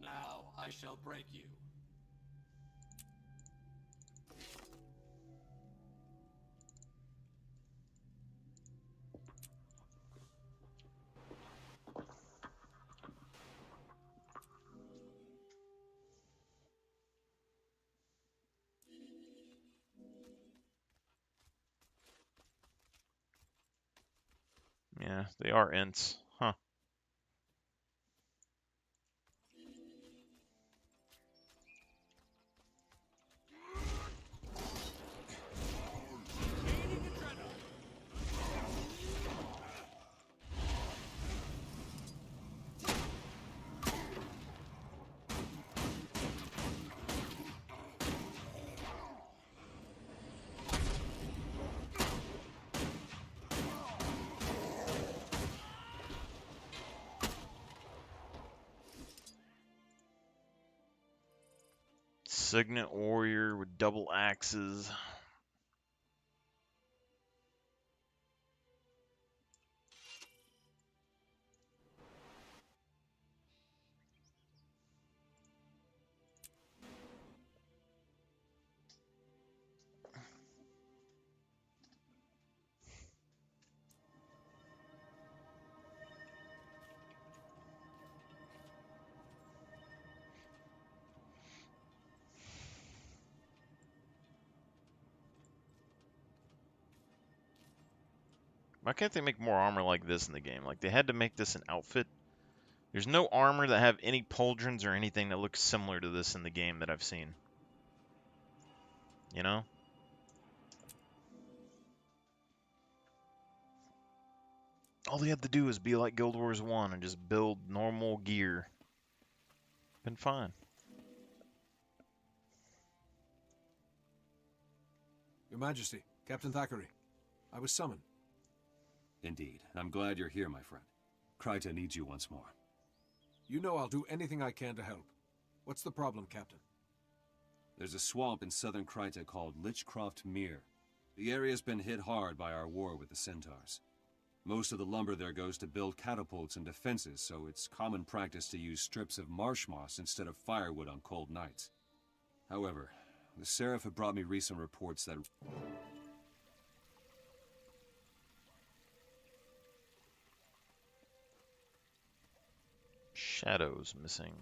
Now I shall break you. Yeah, they are Ents. Huh. Signet warrior with double axes. Why can't they make more armor like this in the game? Like, they had to make this an outfit. There's no armor that have any pauldrons or anything that looks similar to this in the game that I've seen. You know? All they had to do is be like Guild Wars 1 and just build normal gear. Been fine. Your Majesty, Captain Thackeray, I was summoned. Indeed. I'm glad you're here, my friend. Kryta needs you once more. You know I'll do anything I can to help. What's the problem, Captain? There's a swamp in southern Kryta called Lichcroft Mere. The area's been hit hard by our war with the Centaurs. Most of the lumber there goes to build catapults and defenses, so it's common practice to use strips of marsh moss instead of firewood on cold nights. However, the Seraph have brought me recent reports that... Shadows missing.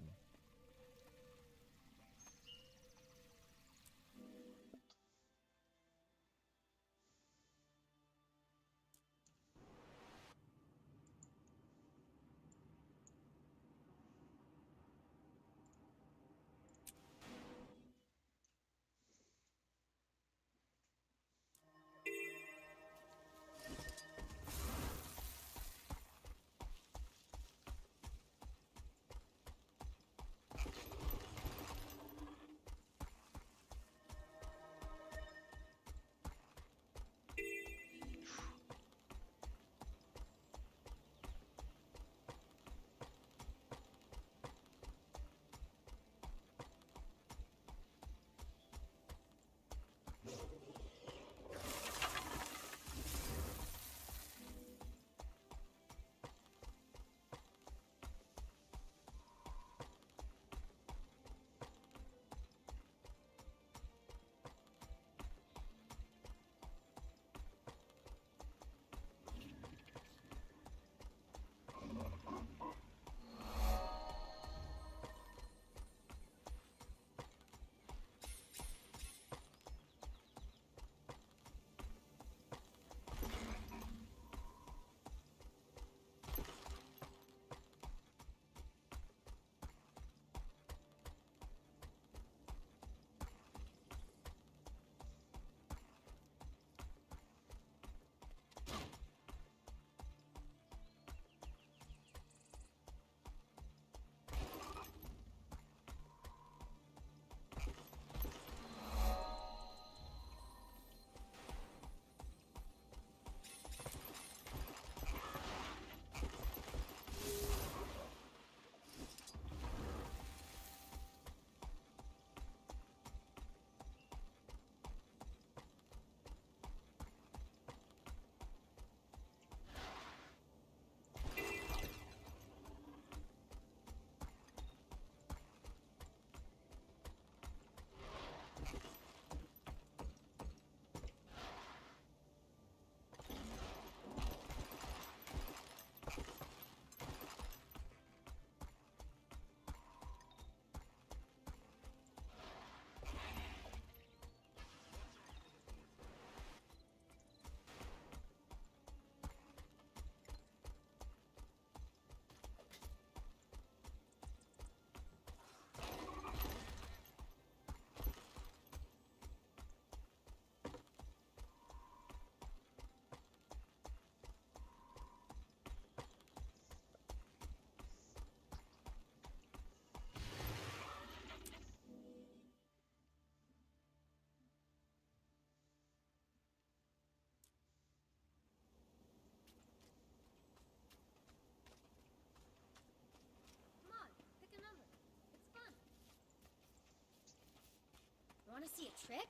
Want to see a trick?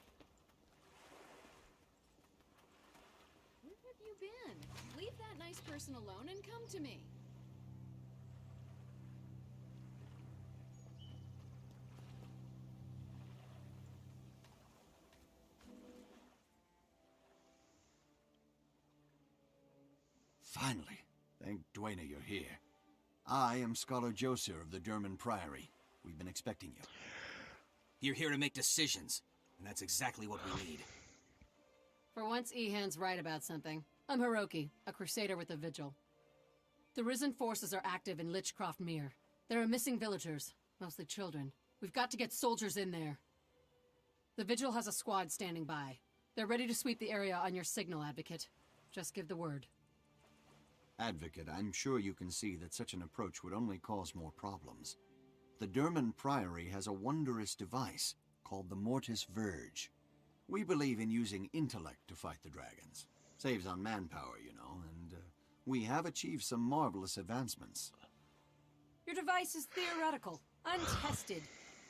Where have you been? Leave that nice person alone and come to me. Finally. Thank Dwayne you're here. I am Scholar Joser of the Derman Priory. We've been expecting you. You're here to make decisions, and that's exactly what we need. For once, Ehan's right about something. I'm Hiroki, a crusader with the Vigil. The Risen forces are active in Lichcroft Mere. There are missing villagers, mostly children. We've got to get soldiers in there. The Vigil has a squad standing by. They're ready to sweep the area on your signal, Advocate. Just give the word. Advocate, I'm sure you can see that such an approach would only cause more problems. The Derman Priory has a wondrous device called the Mortis Verge. We believe in using intellect to fight the dragons. Saves on manpower, you know, and we have achieved some marvelous advancements. Your device is theoretical, untested.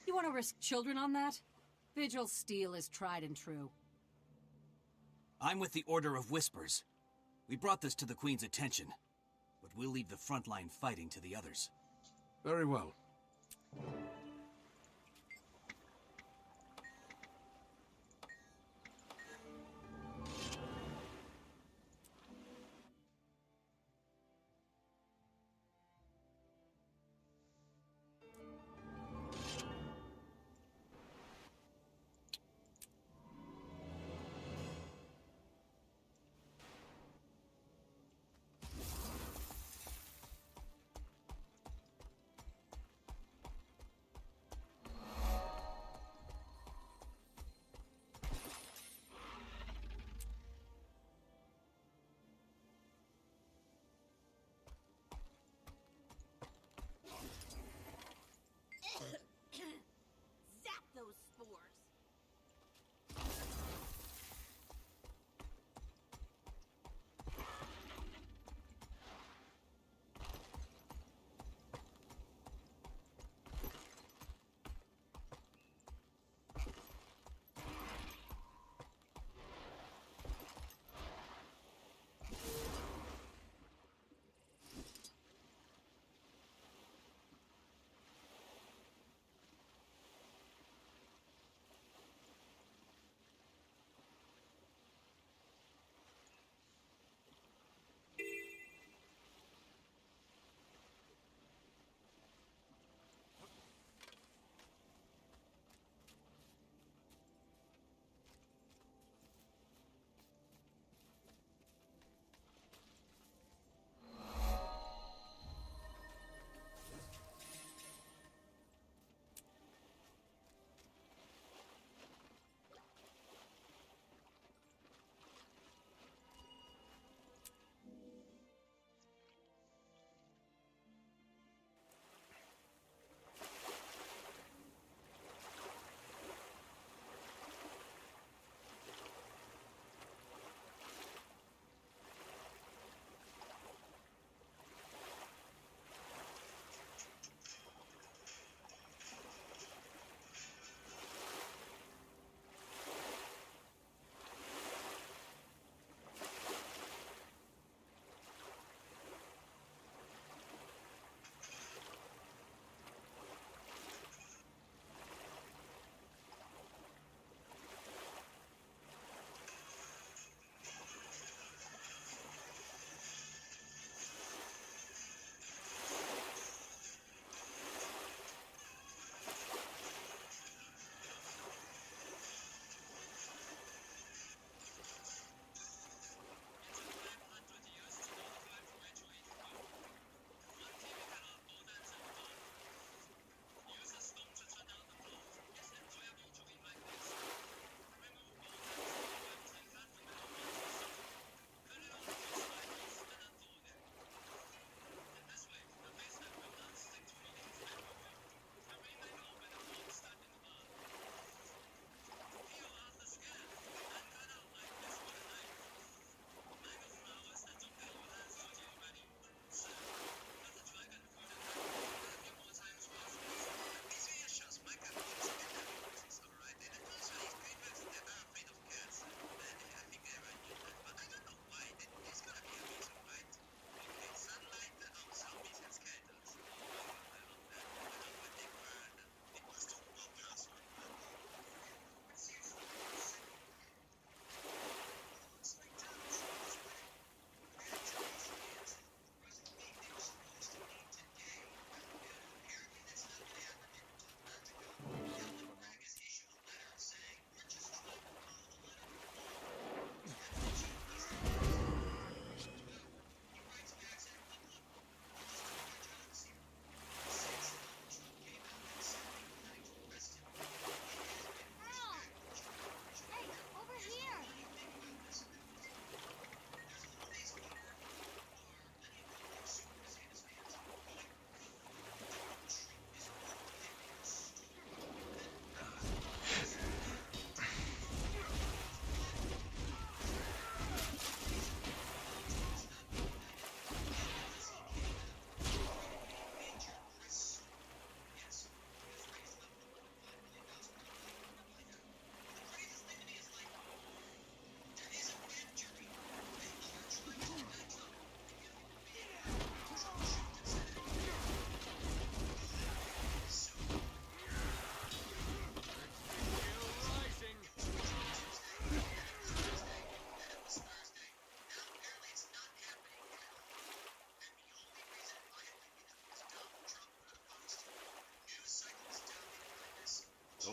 You want to risk children on that? Vigil steel is tried and true. I'm with the Order of Whispers. We brought this to the Queen's attention, but we'll leave the frontline fighting to the others. Very well.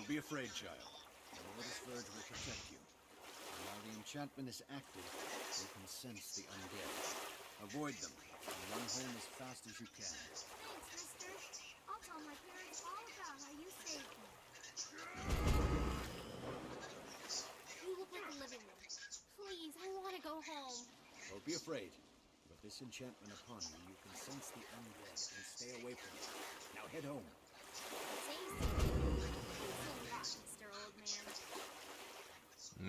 Don't be afraid, child. The Mortis Verge will protect you. And while the enchantment is active, you can sense the undead. Avoid them, and run home as fast as you can. Thanks, mister. I'll tell my parents all about how you saved me. You look like a living room. Please, I want to go home. Don't be afraid. With this enchantment upon you, you can sense the undead and stay away from them. Now head home. Say something. Thanks a lot, Mr. Old Man.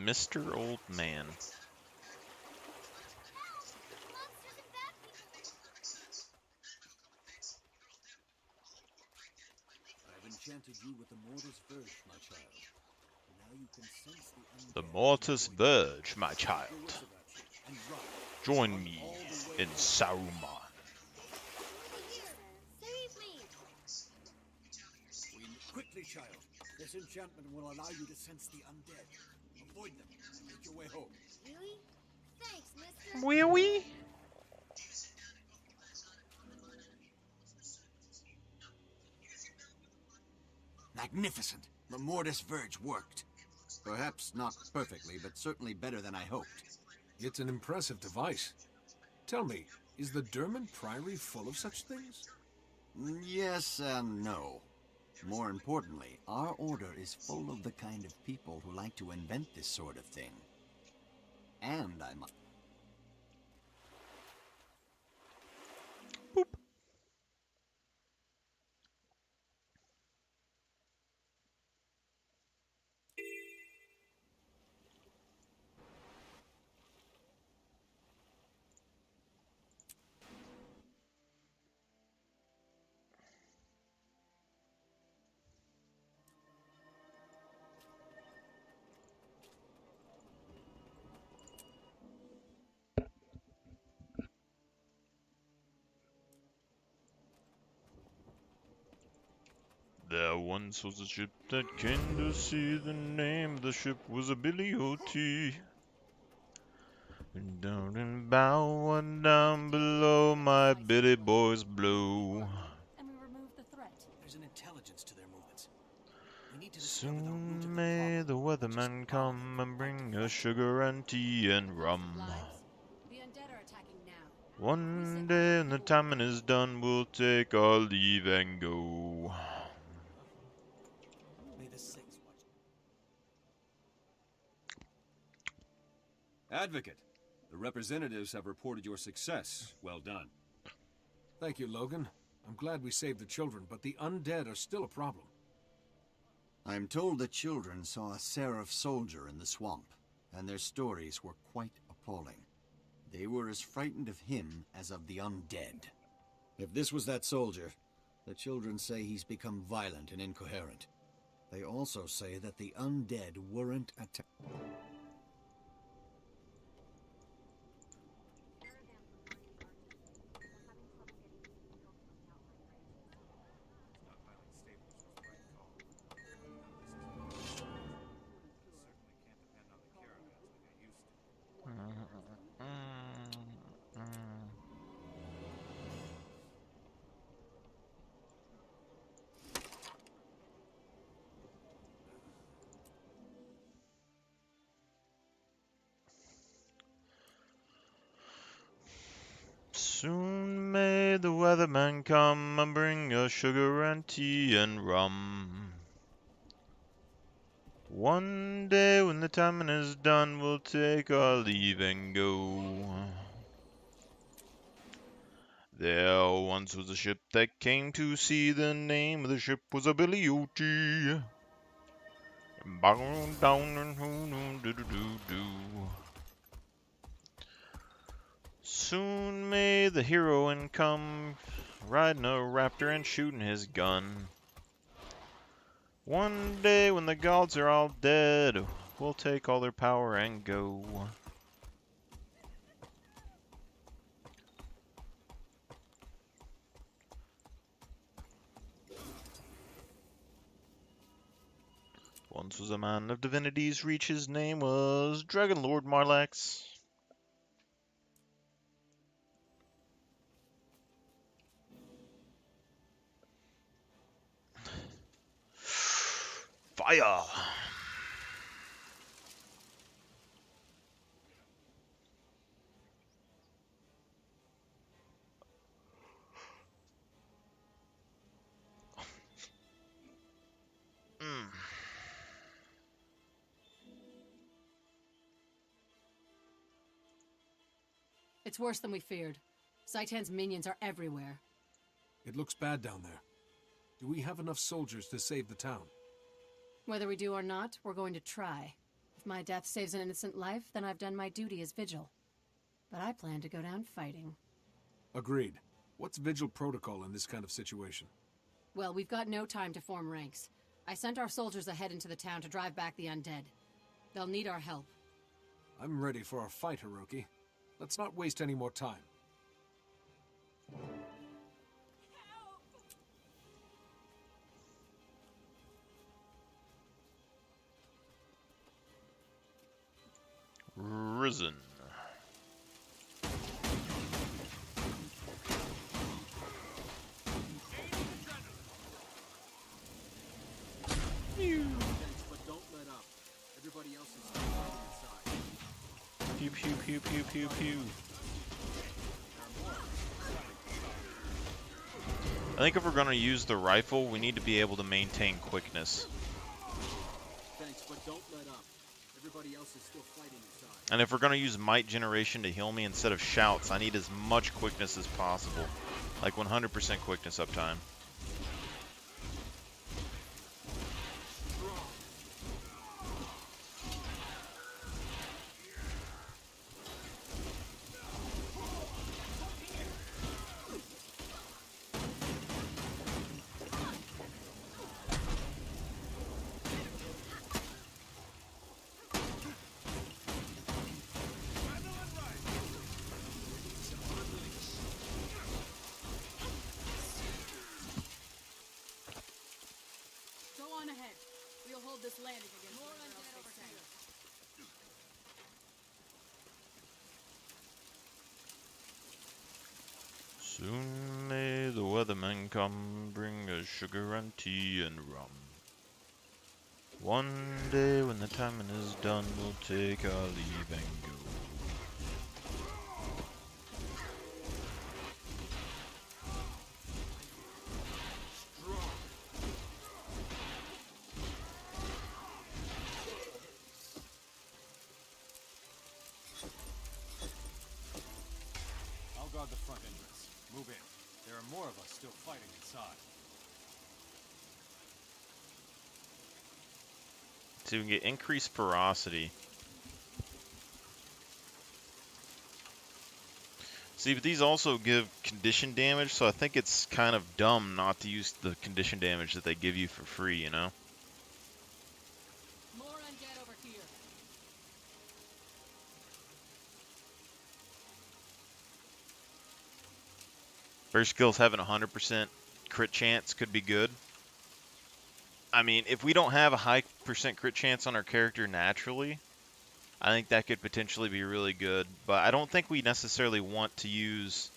Mr. Old Man. I've enchanted you with the Mortis Verge, my child. Now you can sense the undead. The Mortis Verge, my child. And run. Join me in Saruman. Save me! Quickly, child. This enchantment will allow you to sense the undead. Avoid them and make your way home. Really? Thanks, mister. Wee wee. Magnificent. The Mortis Verge worked. Perhaps not perfectly, but certainly better than I hoped. It's an impressive device. Tell me, is the Durman Priory full of such things? Yes and no. More importantly, our order is full of the kind of people who like to invent this sort of thing. And I must... Boop. There once was a ship that came to sea. The name of the ship was a Billy O.T. And down and bow and down below, my Billy boys blow. And we remove the threat. There's an intelligence to their movements. We need to discover the root Soon of the may problem. the weatherman come and bring us sugar and tea and rum. The undead are attacking now. One day when the timing is done, we'll take our leave and go. May the six watch. Advocate, the representatives have reported your success. Well done. Thank you, Logan. I'm glad we saved the children, but the undead are still a problem. I'm told the children saw a Seraph soldier in the swamp, and their stories were quite appalling. They were as frightened of him as of the undead. If this was that soldier, the children say he's become violent and incoherent. They also say that the undead weren't attacked. Soon may the weatherman come and bring us sugar and tea and rum. One day when the timing is done, we'll take our leave and go. There once was a ship that came to sea. The name of the ship was a Billy O.T. Bow down and do do do do. Soon may the heroine come, riding a raptor and shooting his gun. One day when the gods are all dead, we'll take all their power and go. Once was a man of divinity's reach. His name was Dragon Lord Marlax. Fire! It's worse than we feared. Zaitan's minions are everywhere. It looks bad down there. Do we have enough soldiers to save the town? Whether we do or not, we're going to try. If my death saves an innocent life, then I've done my duty as Vigil. But I plan to go down fighting. Agreed. What's Vigil protocol in this kind of situation? Well, we've got no time to form ranks. I sent our soldiers ahead into the town to drive back the undead. They'll need our help. I'm ready for a fight, Hiroki. Let's not waste any more time. Risen. But don't let up. Everybody else is fighting inside. Pew pew pew pew pew pew. I think if we're going to use the rifle, we need to be able to maintain quickness. Thanks, but don't let up. Everybody else is still fighting inside. And if we're going to use might generation to heal me instead of shouts, I need as much quickness as possible. Like 100% quickness uptime. Go on ahead. We'll hold this landing against more undead over here. Soon may the weathermen come, bring us sugar and tea and rum. One day when the timing is done, we'll take our leave and go. I'll guard the front entrance. Move in. There are more of us still fighting inside. So we can get increased ferocity. See, but these also give condition damage, so I think it's kind of dumb not to use the condition damage that they give you for free, you know? More undead over here. First skills having 100% crit chance could be good. I mean, if we don't have a high percent crit chance on our character naturally, I think that could potentially be really good. But I don't think we necessarily want to use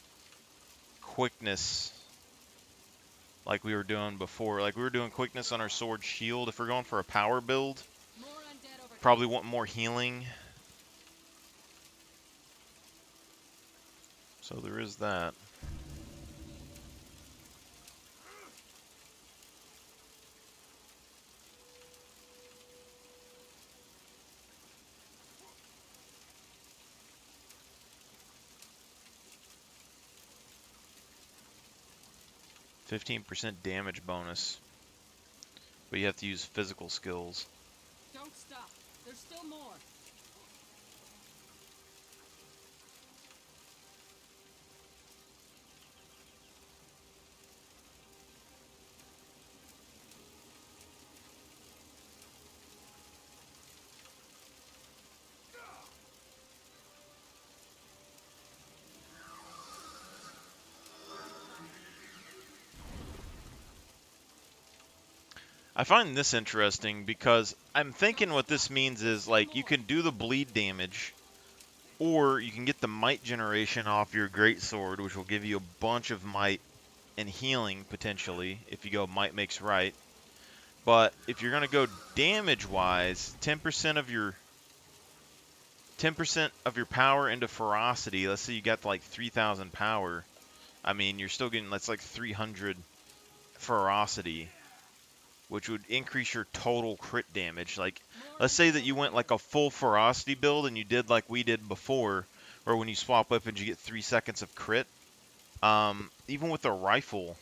quickness like we were doing before. Like we were doing quickness on our sword shield. If we're going for a power build, probably want more healing. So there is that. %15 damage bonus, but you have to use physical skills. Don't stop. There's still more. I find this interesting because I'm thinking what this means is like you can do the bleed damage, or you can get the might generation off your greatsword, which will give you a bunch of might and healing potentially if you go might makes right. But if you're going to go damage-wise, 10% of your power into ferocity. Let's say you got like 3,000 power. I mean, you're still getting, that's like 300 ferocity, which would increase your total crit damage. Like, let's say that you went like a full ferocity build and you did like we did before, or when you swap weapons you get 3 seconds of crit. Even with a rifle,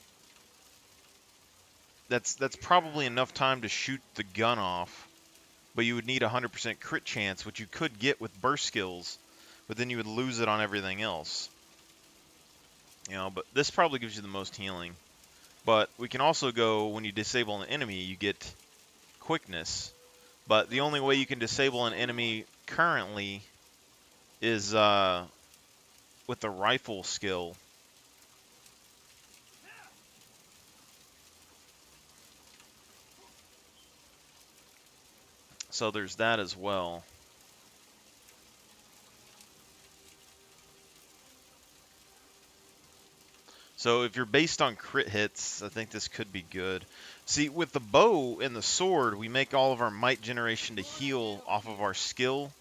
that's probably enough time to shoot the gun off, but you would need 100% crit chance, which you could get with burst skills, but then you would lose it on everything else. You know, but this probably gives you the most healing. But we can also go, when you disable an enemy, you get quickness. But the only way you can disable an enemy currently is with the rifle skill. So there's that as well. So if you're based on crit hits, I think this could be good. See, with the bow and the sword, we make all of our might generation to heal off of our skill,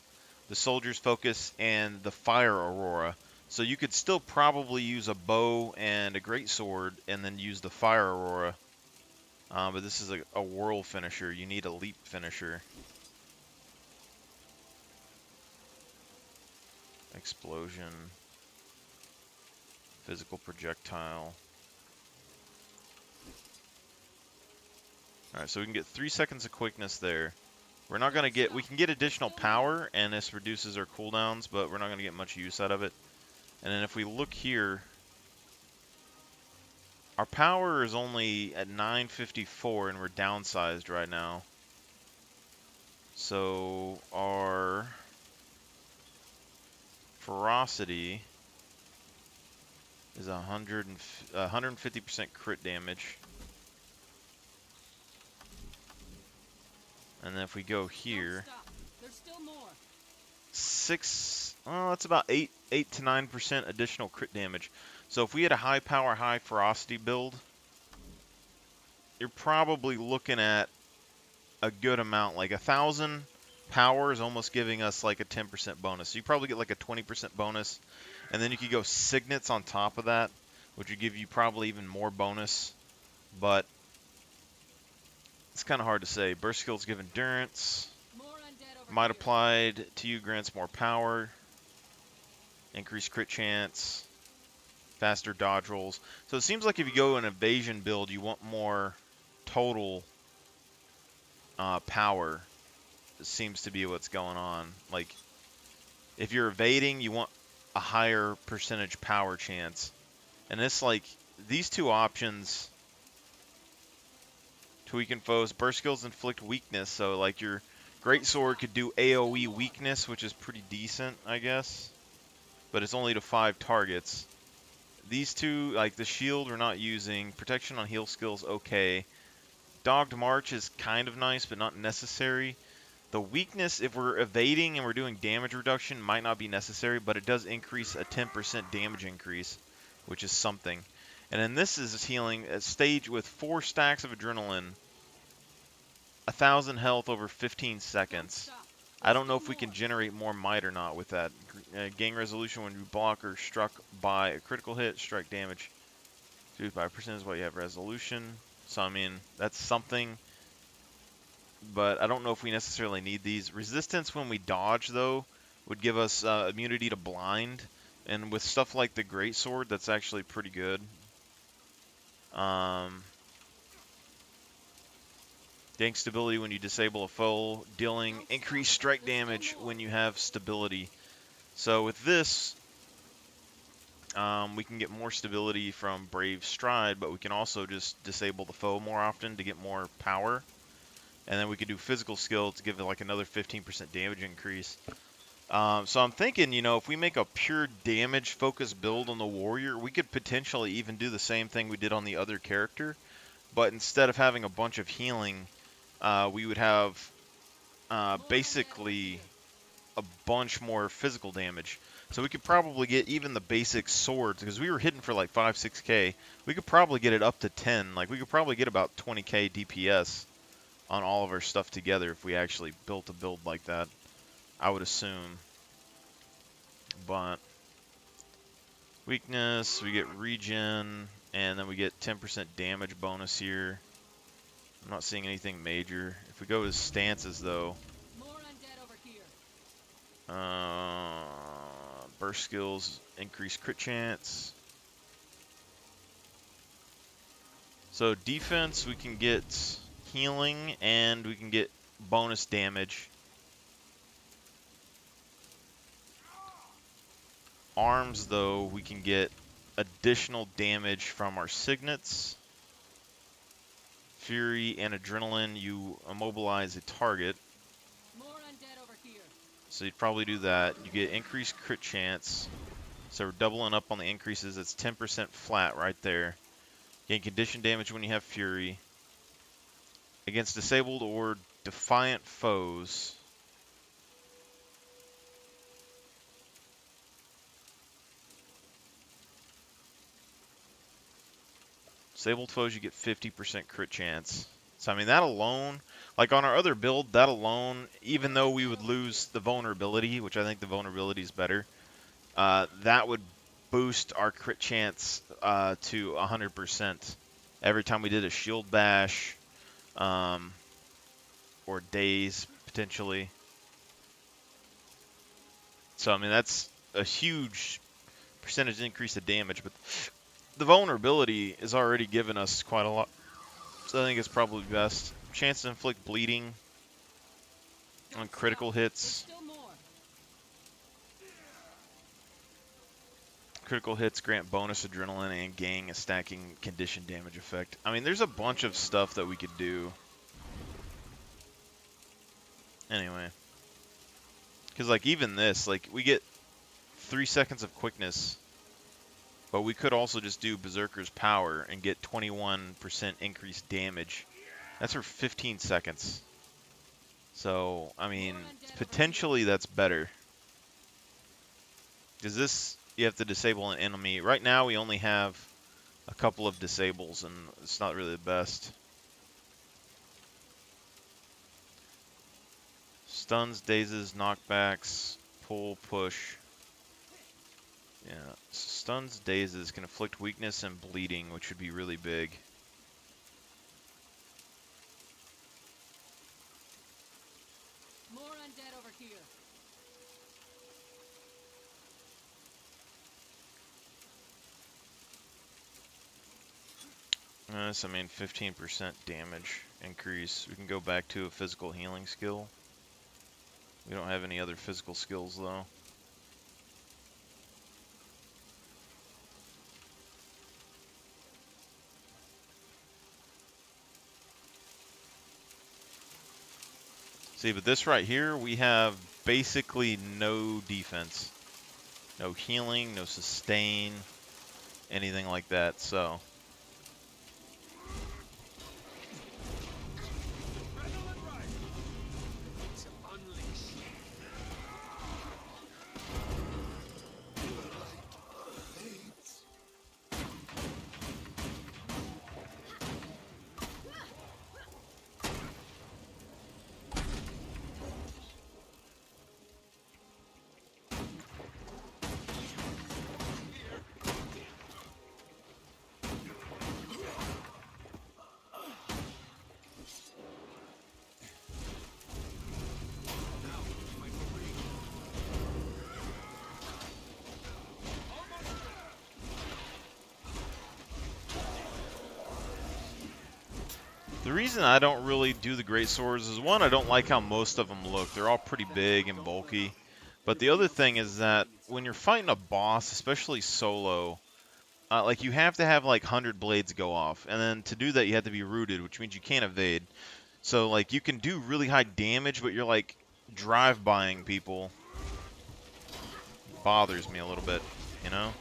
the soldier's focus, and the fire aurora. So you could still probably use a bow and a great sword and then use the fire aurora. But this is a whirl finisher. You need a leap finisher. Explosion. Physical projectile. Alright, so we can get 3 seconds of quickness there. We're not going to get, we can get additional power, and this reduces our cooldowns, but we're not going to get much use out of it. And then if we look here, our power is only at 954, and we're downsized right now. So our ferocity is 150% crit damage. And then if we go here, that's about 8 to 9% additional crit damage. So if we had a high power, high ferocity build, you're probably looking at a good amount. Like 1,000 power is almost giving us like a 10% bonus. So you probably get like a 20% bonus. And then you could go signets on top of that, which would give you probably even more bonus. But it's kind of hard to say. Burst skills give endurance. Might applied to you grants more power. Increased crit chance. Faster dodge rolls. So it seems like if you go an evasion build, you want more total power. It seems to be what's going on. Like, if you're evading, you want a higher percentage power chance. And this, like, these two options to weaken foes. Burst skills inflict weakness, so like your greatsword could do AoE weakness, which is pretty decent, I guess. But it's only to 5 targets. These two, like the shield, we're not using. Protection on heal skills, okay. Dogged march is kind of nice, but not necessary. The weakness, if we're evading and we're doing damage reduction, might not be necessary, but it does increase a 10% damage increase, which is something. And then this is healing a stage with 4 stacks of adrenaline, 1,000 health over 15 seconds. I don't know if we can generate more might or not with that. Gain resolution when you block or struck by a critical hit, strike damage. 2% is what you have resolution. So, I mean, that's something. But I don't know if we necessarily need these. Resistance when we dodge, though, would give us immunity to blind. And with stuff like the greatsword, that's actually pretty good. Gain stability when you disable a foe. Dealing increased strike damage when you have stability. So with this, we can get more stability from Brave Stride, but we can also just disable the foe more often to get more power. And then we could do physical skill to give it like another 15% damage increase. So I'm thinking, you know, if we make a pure damage focused build on the warrior, we could potentially even do the same thing we did on the other character. But instead of having a bunch of healing, we would have basically a bunch more physical damage. So we could probably get even the basic swords, because we were hitting for like 5-6k. We could probably get it up to 10. Like, we could probably get about 20k DPS on all of our stuff together if we actually built a build like that, I would assume. But weakness, we get regen, and then we get 10% damage bonus here. I'm not seeing anything major. If we go to stances, though, burst skills increase crit chance. So defense, we can get healing, and we can get bonus damage. Arms, though, we can get additional damage from our signets. Fury and adrenaline, you immobilize a target. So you'd probably do that. You get increased crit chance. So we're doubling up on the increases. It's 10% flat right there. Gain condition damage when you have Fury. Against disabled or defiant foes. Disabled foes, you get 50% crit chance. So, I mean, that alone, like on our other build, that alone, even though we would lose the vulnerability, which I think the vulnerability is better, that would boost our crit chance to 100% every time we did a shield bash or daze, potentially. So, I mean, that's a huge percentage increase of damage, but the vulnerability is already giving us quite a lot. So I think it's probably best. Chance to inflict bleeding on critical hits. Critical hits grant bonus adrenaline and gain a stacking condition damage effect. I mean, there's a bunch of stuff that we could do. Anyway. Because, like, even this, like, we get 3 seconds of quickness. But we could also just do Berserker's Power and get 21% increased damage. That's for 15 seconds. So, I mean, potentially that's better. Because this, you have to disable an enemy. Right now we only have a couple of disables, and it's not really the best. Stuns, dazes, knockbacks, pull, push. Yeah, stuns, dazes can inflict weakness and bleeding, which would be really big. More undead over here. So I mean, 15% damage increase. We can go back to a physical healing skill. We don't have any other physical skills, though. See, but this right here, we have basically no defense. No healing, no sustain, anything like that, so. The reason I don't really do the great swords is, one, I don't like how most of them look. They're all pretty big and bulky. But the other thing is that when you're fighting a boss, especially solo, like you have to have like 100 blades go off. And then to do that, you have to be rooted, which means you can't evade. So like you can do really high damage, but you're like drive-bying people. It bothers me a little bit, you know?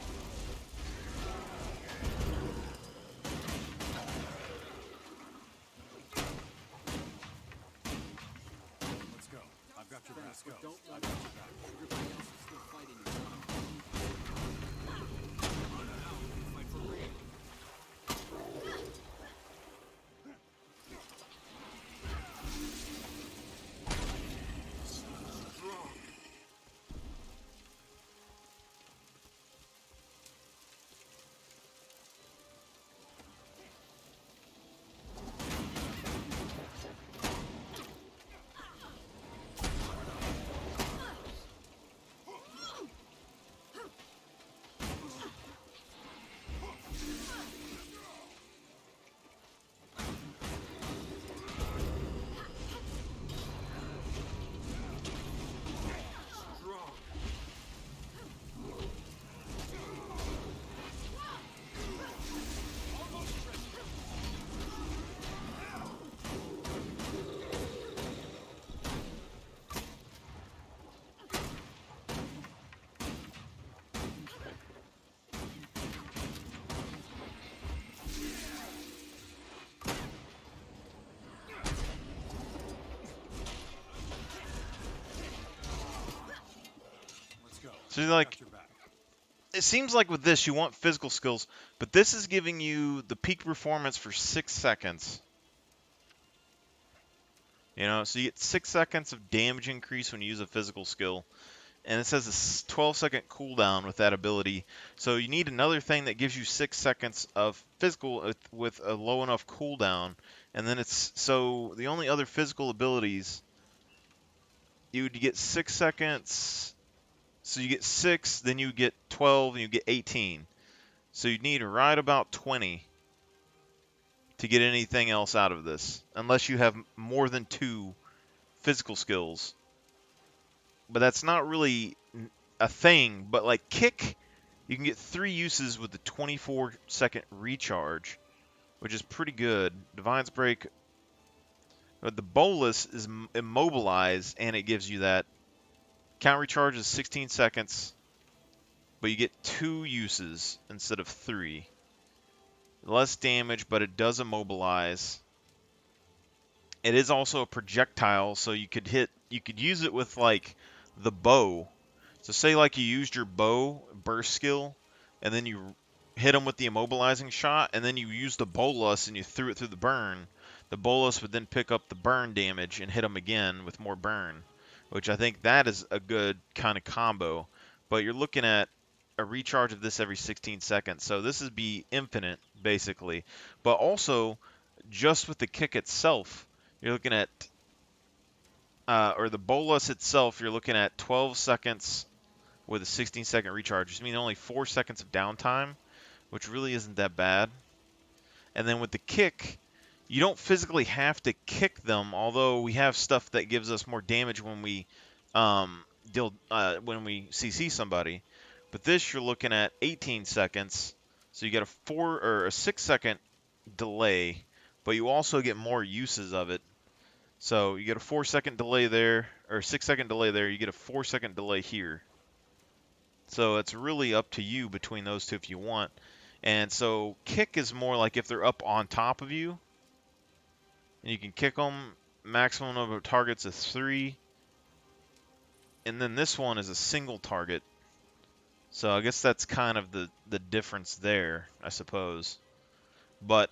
So like, it seems like with this you want physical skills, but this is giving you the peak performance for 6 seconds. You know, so you get 6 seconds of damage increase when you use a physical skill. And it says a 12-second cooldown with that ability. So you need another thing that gives you 6 seconds of physical with a low enough cooldown. And then it's, so the only other physical abilities, you would get 6 seconds. So you get 6, then you get 12, and you get 18. So you need right about 20 to get anything else out of this. Unless you have more than 2 physical skills. But that's not really a thing. But like kick, you can get 3 uses with the 24-second recharge, which is pretty good. Divine's Break, but the bolus is immobilized, and it gives you that. Count recharge is 16 seconds, but you get 2 uses instead of 3. Less damage, but it does immobilize. It is also a projectile, so you could use it with like the bow. So say like you used your bow burst skill, and then you hit them with the immobilizing shot, and then you used the bolus and you threw it through the burn. The bolus would then pick up the burn damage and hit them again with more burn, which I think that is a good kind of combo. But you're looking at a recharge of this every 16 seconds, so this is be infinite basically. But also, just with the kick itself, you're looking at, or the bolus itself, you're looking at 12 seconds with a 16-second recharge, which means only 4 seconds of downtime, which really isn't that bad. And then with the kick, you don't physically have to kick them, although we have stuff that gives us more damage when we when we CC somebody. But this, you're looking at 18 seconds, so you get a 6-second delay, but you also get more uses of it. So you get a 4-second delay there, or 6-second delay there. You get a 4-second delay here. So it's really up to you between those two if you want. And so kick is more like if they're up on top of you, and you can kick them. Maximum number of targets is 3. And then this one is a single target. So I guess that's kind of the difference there, I suppose. But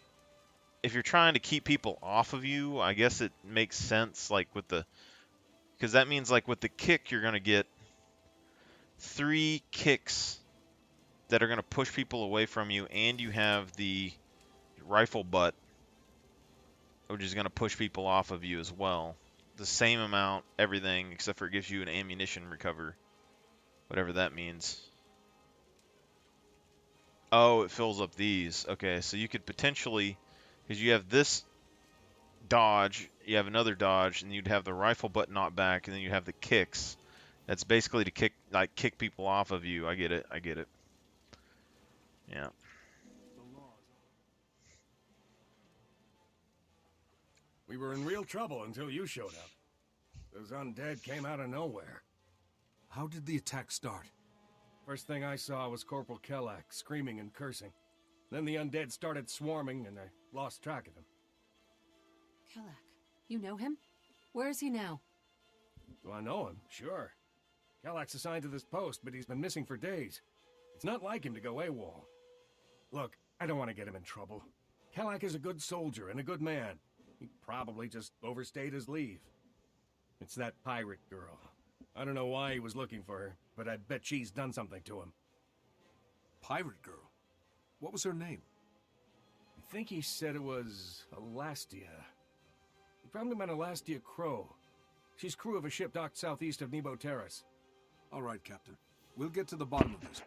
if you're trying to keep people off of you, I guess it makes sense, like with the, because that means like with the kick, you're going to get 3 kicks that are going to push people away from you, and you have the rifle butt, which is going to push people off of you as well. The same amount, everything, except for it gives you an ammunition recover, whatever that means. Oh, it fills up these. Okay, so you could potentially, because you have this dodge, you have another dodge, and you'd have the rifle butt knocked back, and then you have the kicks. That's basically to kick people off of you. I get it. I get it. Yeah. We were in real trouble until you showed up. Those undead came out of nowhere. How did the attack start? First thing I saw was Corporal Kellak screaming and cursing. Then the undead started swarming, and I lost track of him. Kellak, you know him? Where is he now? Do I know him? Sure. Kellak's assigned to this post, but he's been missing for days. It's not like him to go AWOL. Look, I don't want to get him in trouble. Kellak is a good soldier and a good man. He probably just overstayed his leave. It's that pirate girl. I don't know why he was looking for her, but I bet she's done something to him. Pirate girl? What was her name? I think he said it was Elastia. He probably meant Elastia Crow. She's crew of a ship docked southeast of Nebo Terrace. All right, Captain. We'll get to the bottom of this.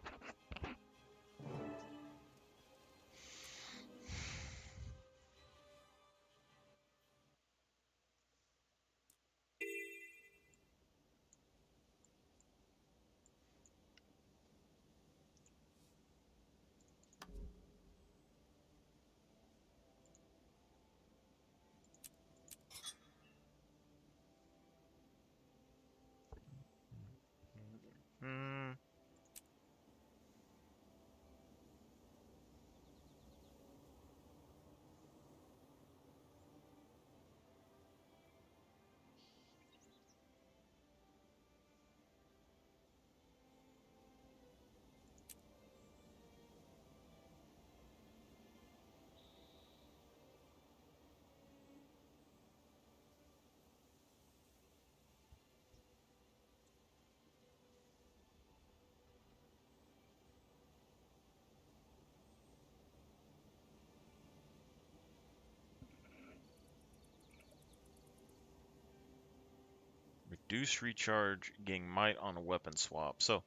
Reduce recharge, gain might on a weapon swap. So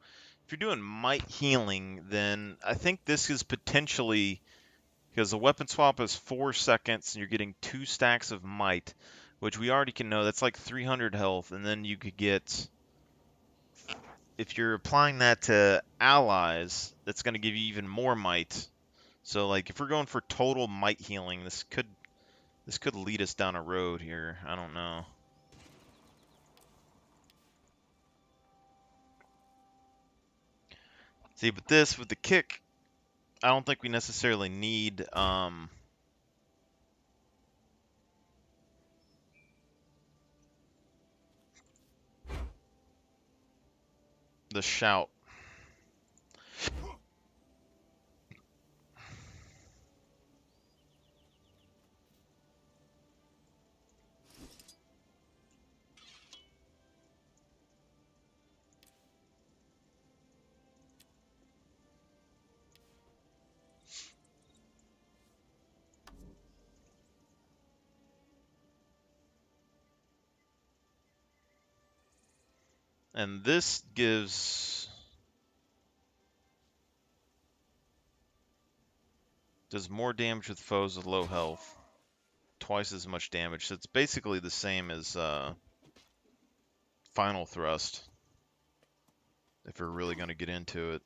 if you're doing might healing, then I think this is potentially, because the weapon swap is 4 seconds and you're getting 2 stacks of might, which we already can know that's like 300 health, and then you could get, if you're applying that to allies, that's going to give you even more might. So like if we're going for total might healing, this could lead us down a road here. I don't know. See, but this with the kick, I don't think we necessarily need the shout. And this does more damage with foes with low health. Twice as much damage. So it's basically the same as Final Thrust, if we're really going to get into it.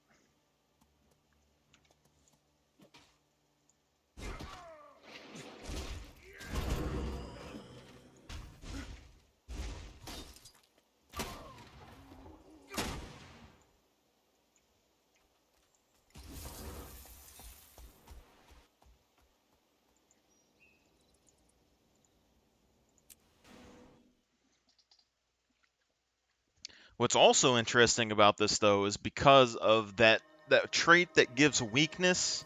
What's also interesting about this, though, is because of that trait that gives weakness.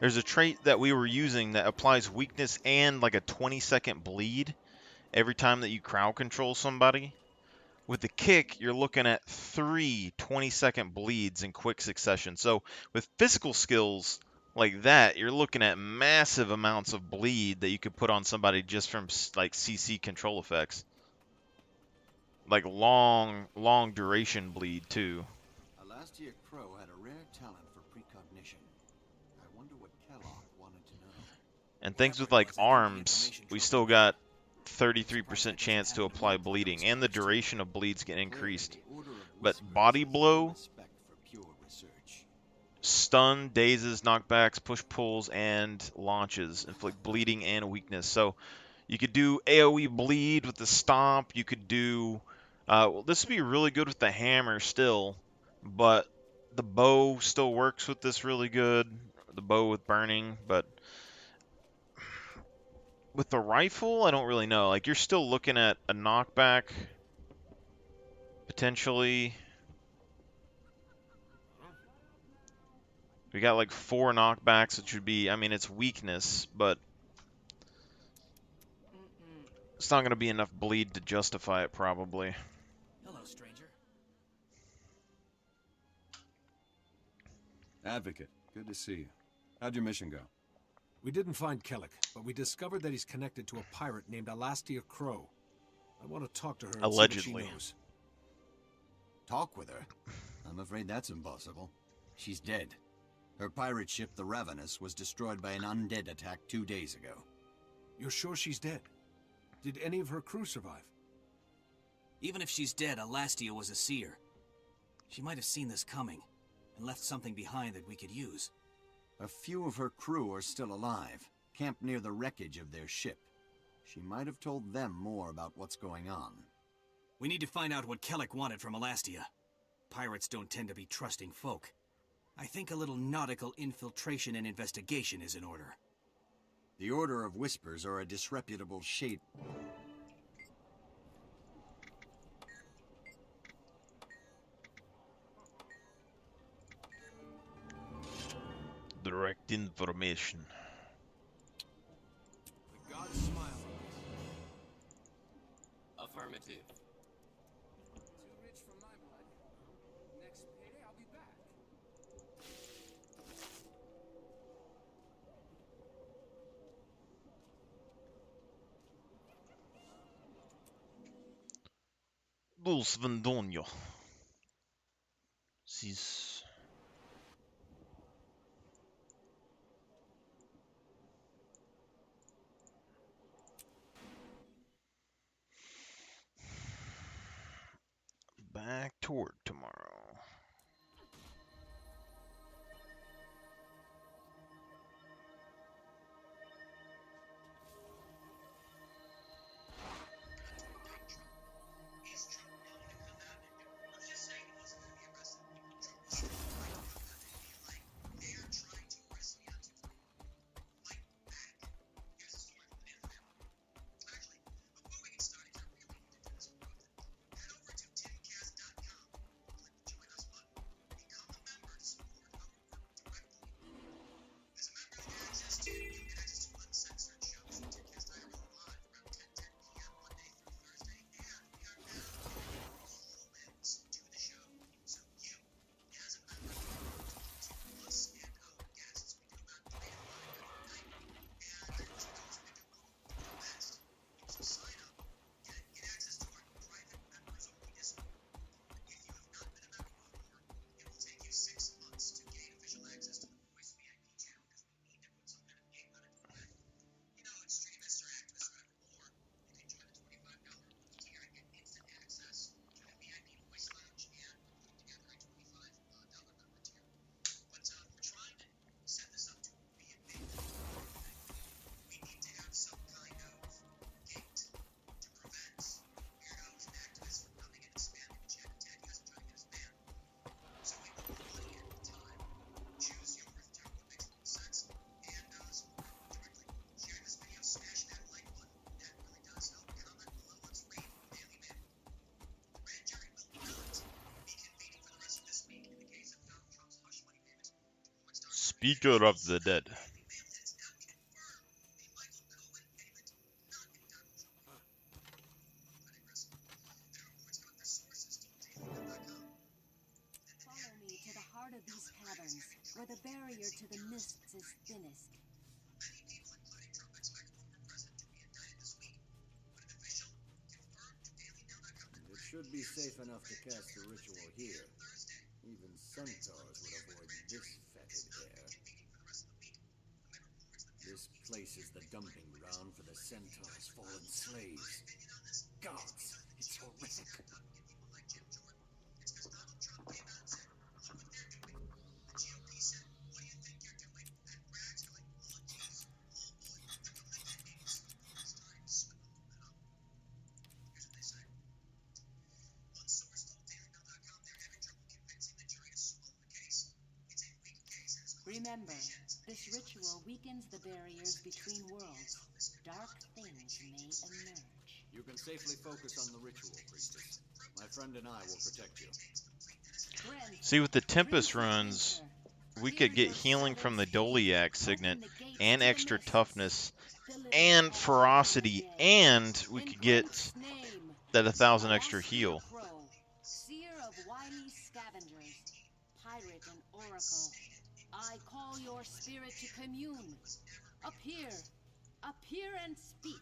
There's a trait that we were using that applies weakness and like a 20-second bleed every time that you crowd control somebody. With the kick, you're looking at 3 20-second bleeds in quick succession. So with physical skills like that, you're looking at massive amounts of bleed that you could put on somebody just from like CC control effects. Like long duration bleed too. Alastia Crow had a rare talent for precognition. I wonder what Kellogg wanted to know. And things with like arms, we still got 33% chance to apply bleeding, and the duration of bleeds get increased. But body blow, stun, dazes, knockbacks, push-pulls, and launches inflict bleeding and weakness. So you could do AoE bleed with the stomp. You could do, well, this would be really good with the hammer still, but the bow still works with this really good. The bow with burning, but with the rifle, I don't really know. Like, you're still looking at a knockback, potentially. We got like 4 knockbacks, which would be, I mean, it's weakness, but it's not going to be enough bleed to justify it, probably. Hello, stranger. Advocate, good to see you. How'd your mission go? We didn't find Kellic, but we discovered that he's connected to a pirate named Alastia Crow. I want to talk to her and Allegedly. see what she knows. Talk with her? I'm afraid that's impossible. She's dead. Her pirate ship, the Ravenous, was destroyed by an undead attack 2 days ago. You're sure she's dead? Did any of her crew survive? Even if she's dead, Alastia was a seer. She might have seen this coming, and left something behind that we could use. A few of her crew are still alive, camped near the wreckage of their ship. She might have told them more about what's going on. We need to find out what Kellic wanted from Alastia. Pirates don't tend to be trusting folk. I think a little nautical infiltration and investigation is in order. The Order of Whispers are a disreputable shade. Direct information. The gods smile. Affirmative. Too rich for my blood. Next payday, I'll be back. Dos Vendonio. She's back to work tomorrow. Speaker of the Dead. Follow me to the heart of these caverns, where the barrier to the mists is thinnest. It should be safe enough to cast the ritual here. Even centaurs would avoid this fetid air. This place is the dumping ground for the centaurs' fallen slaves. Gods, it's horrific. Remember, this ritual weakens the barriers between worlds. Dark things may emerge. You can safely focus on the ritual, priestess. My friend and I will protect you. See, with the Tempest runs, we could get healing from the Doliac Signet, and extra toughness, and ferocity, and we could get that 1,000 extra heal. Seer of wily scavengers, pirate and oracle, I call your spirit to commune. Appear, appear and speak.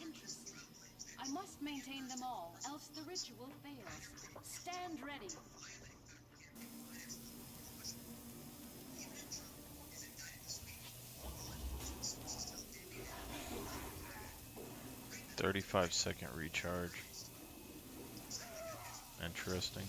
Interesting. I must maintain them all, else the ritual fails. Stand ready. "35-second recharge." Interesting.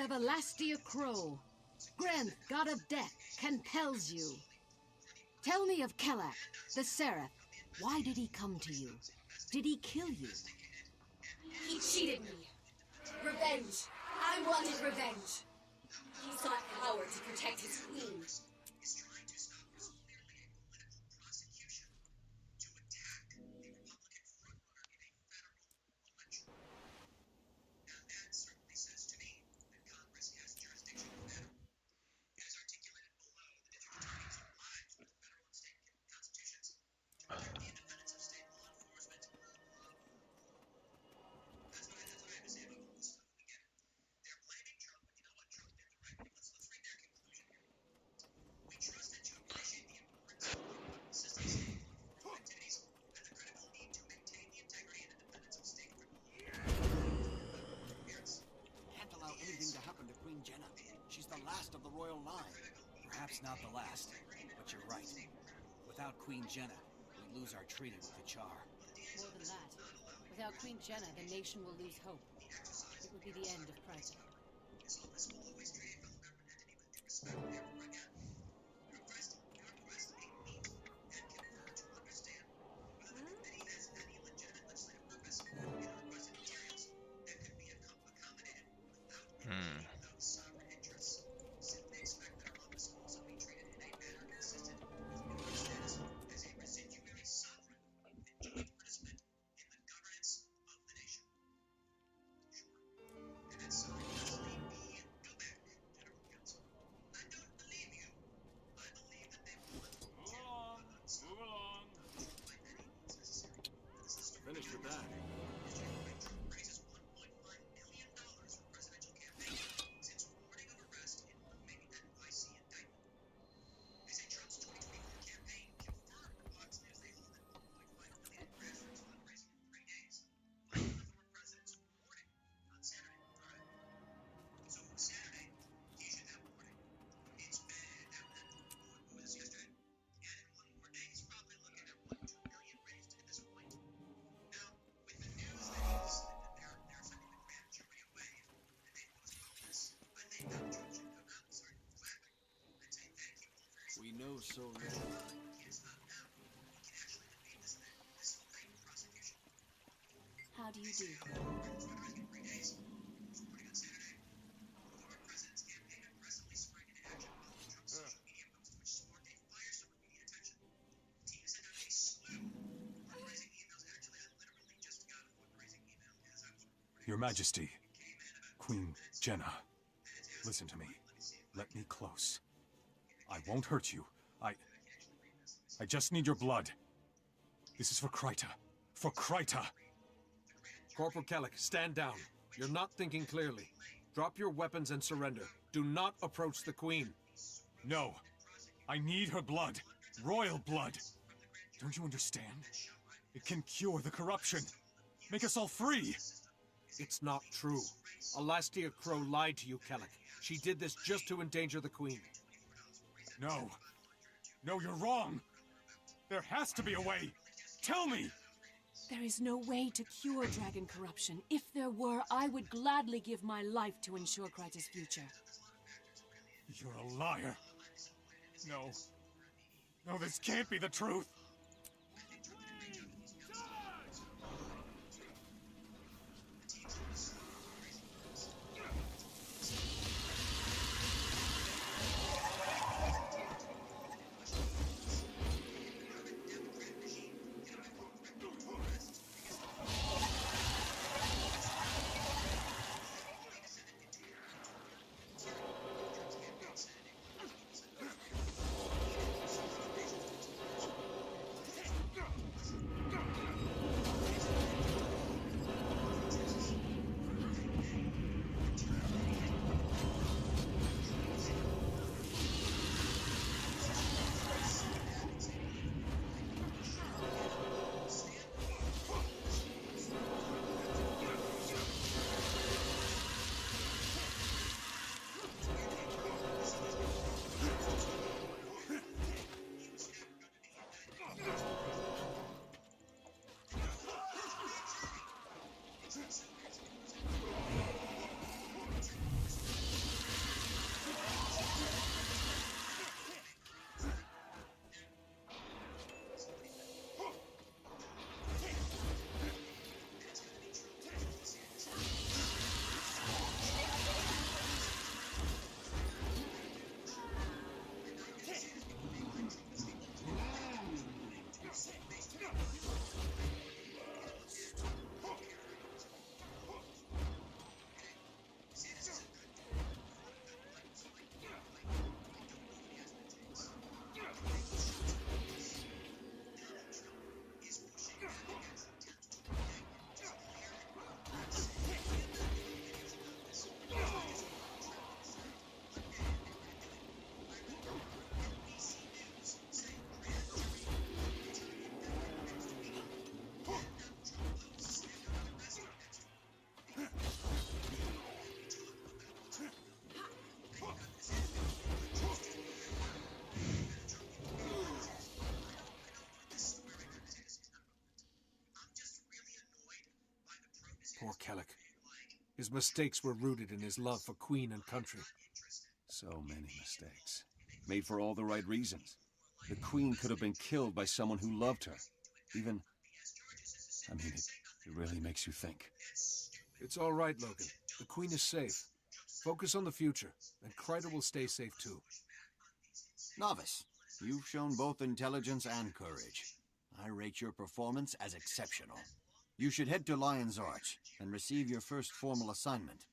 of Elastia Crow, Grenth, god of death, compels you. Tell me of Kelak, the Seraph. Why did he come to you? Did he kill you? He cheated me. Revenge. I wanted revenge. He sought power to protect his queen. Can't allow anything to happen to Queen Jenna. She's the last of the royal line. Perhaps not the last, but you're right. Without Queen Jenna, we lose our treaty with the Char. More than that, without Queen Jenna, the nation will lose hope. It would be the end of Kryta. Finished with that. We know so little. How do you do? Your Majesty, Queen Jenna, listen to me. Let me close. I won't hurt you. I just need your blood. This is for Kryta. For Kryta! Corporal Kellic, stand down. You're not thinking clearly. Drop your weapons and surrender. Do not approach the Queen. No. I need her blood. Royal blood. Don't you understand? It can cure the corruption. Make us all free. It's not true. Elastia Crow lied to you, Kellic. She did this just to endanger the Queen. No. No, you're wrong. There has to be a way. Tell me! There is no way to cure dragon corruption. If there were, I would gladly give my life to ensure Kryta's future. You're a liar. No. No, this can't be the truth. poor Kellic. His mistakes were rooted in his love for Queen and country. So many mistakes. Made for all the right reasons. The Queen could have been killed by someone who loved her. Even... I mean, it really makes you think. It's all right, Logan. The Queen is safe. Focus on the future, and Kreider will stay safe too. Novice, you've shown both intelligence and courage. I rate your performance as exceptional. You should head to Lion's Arch and receive your first formal assignment.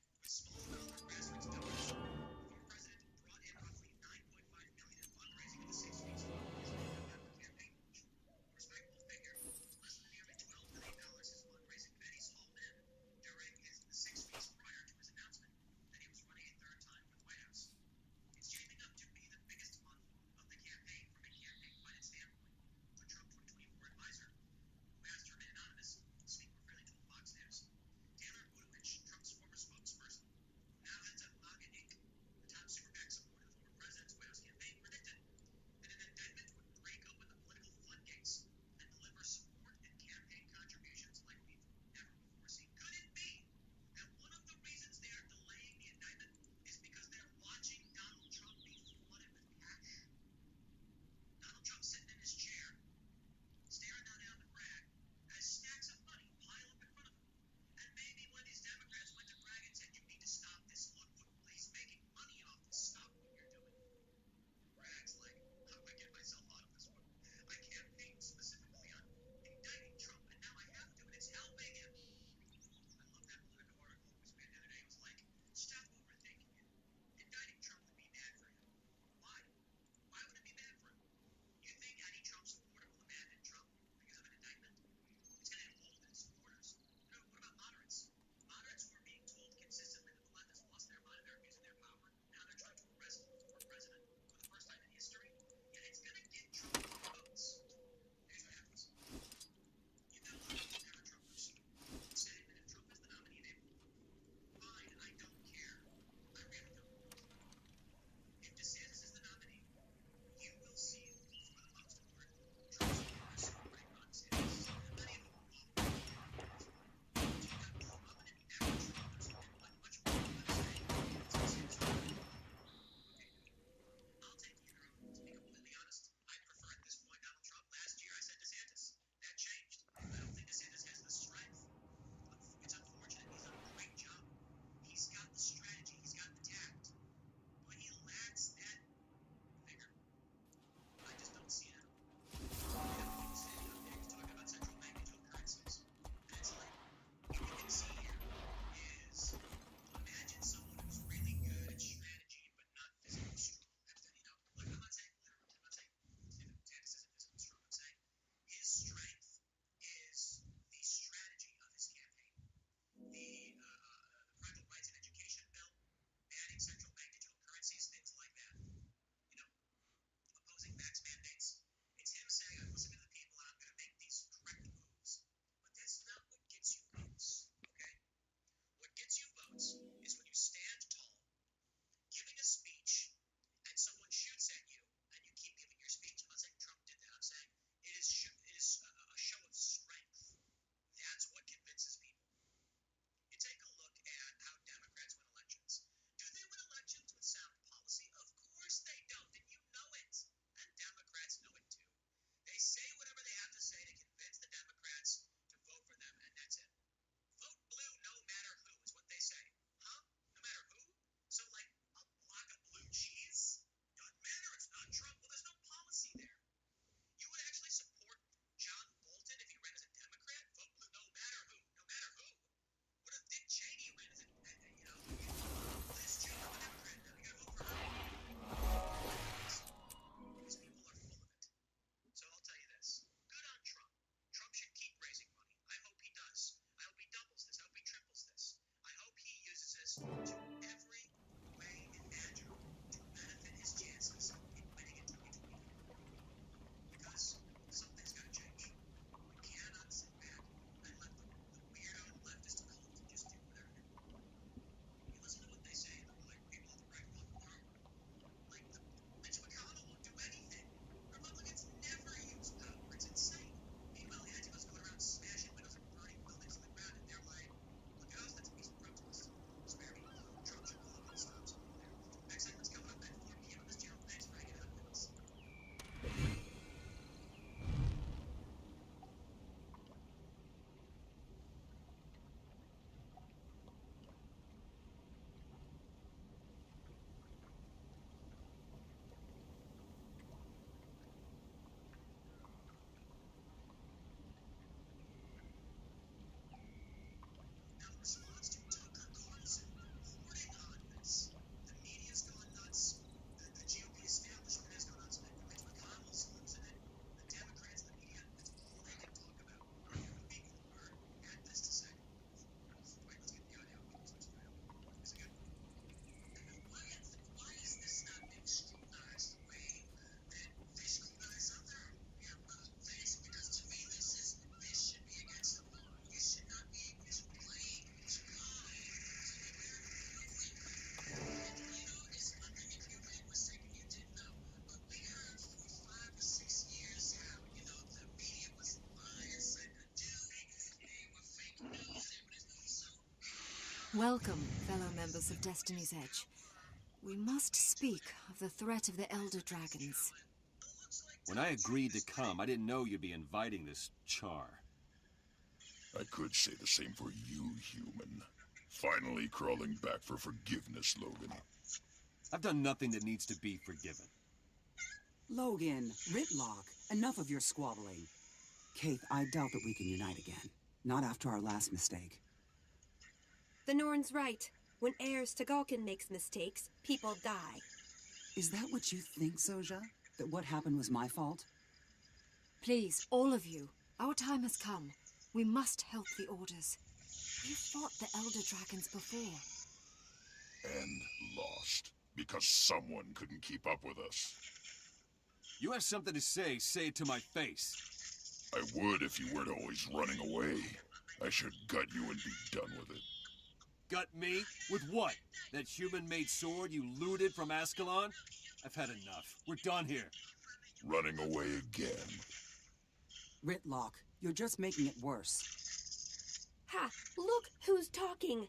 Welcome, fellow members of Destiny's Edge. We must speak of the threat of the Elder Dragons. When I agreed to come, I didn't know you'd be inviting this char. I could say the same for you, human. Finally crawling back for forgiveness, Logan. I've done nothing that needs to be forgiven. Logan, Ritlock, enough of your squabbling. Kaith, I doubt that we can unite again. Not after our last mistake. The Norn's right. When heirs to Galkin makes mistakes, people die. Is that what you think, Soja? That what happened was my fault? Please, all of you, our time has come. We must help the Orders. We fought the Elder Dragons before. And lost. Because someone couldn't keep up with us. You have something to say it to my face. I would if you weren't always running away. I should gut you and be done with it. Gut me? With what? That human-made sword you looted from Ascalon? I've had enough. We're done here. Running away again. Ritlock, you're just making it worse. Ha! Look who's talking!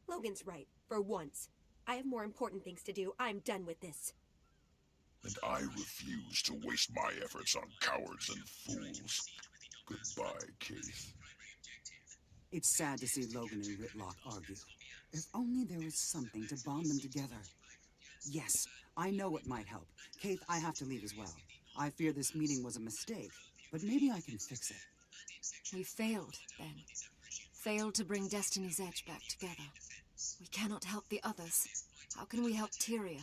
Logan's right, for once. I have more important things to do. I'm done with this. And I refuse to waste my efforts on cowards and fools. Goodbye, Kaith. It's sad to see Logan and Ritlock argue. If only there was something to bond them together. Yes, I know it might help. Kaith, I have to leave as well. I fear this meeting was a mistake, but maybe I can fix it. We failed, then. Failed to bring Destiny's Edge back together. We cannot help the others. How can we help Tyria?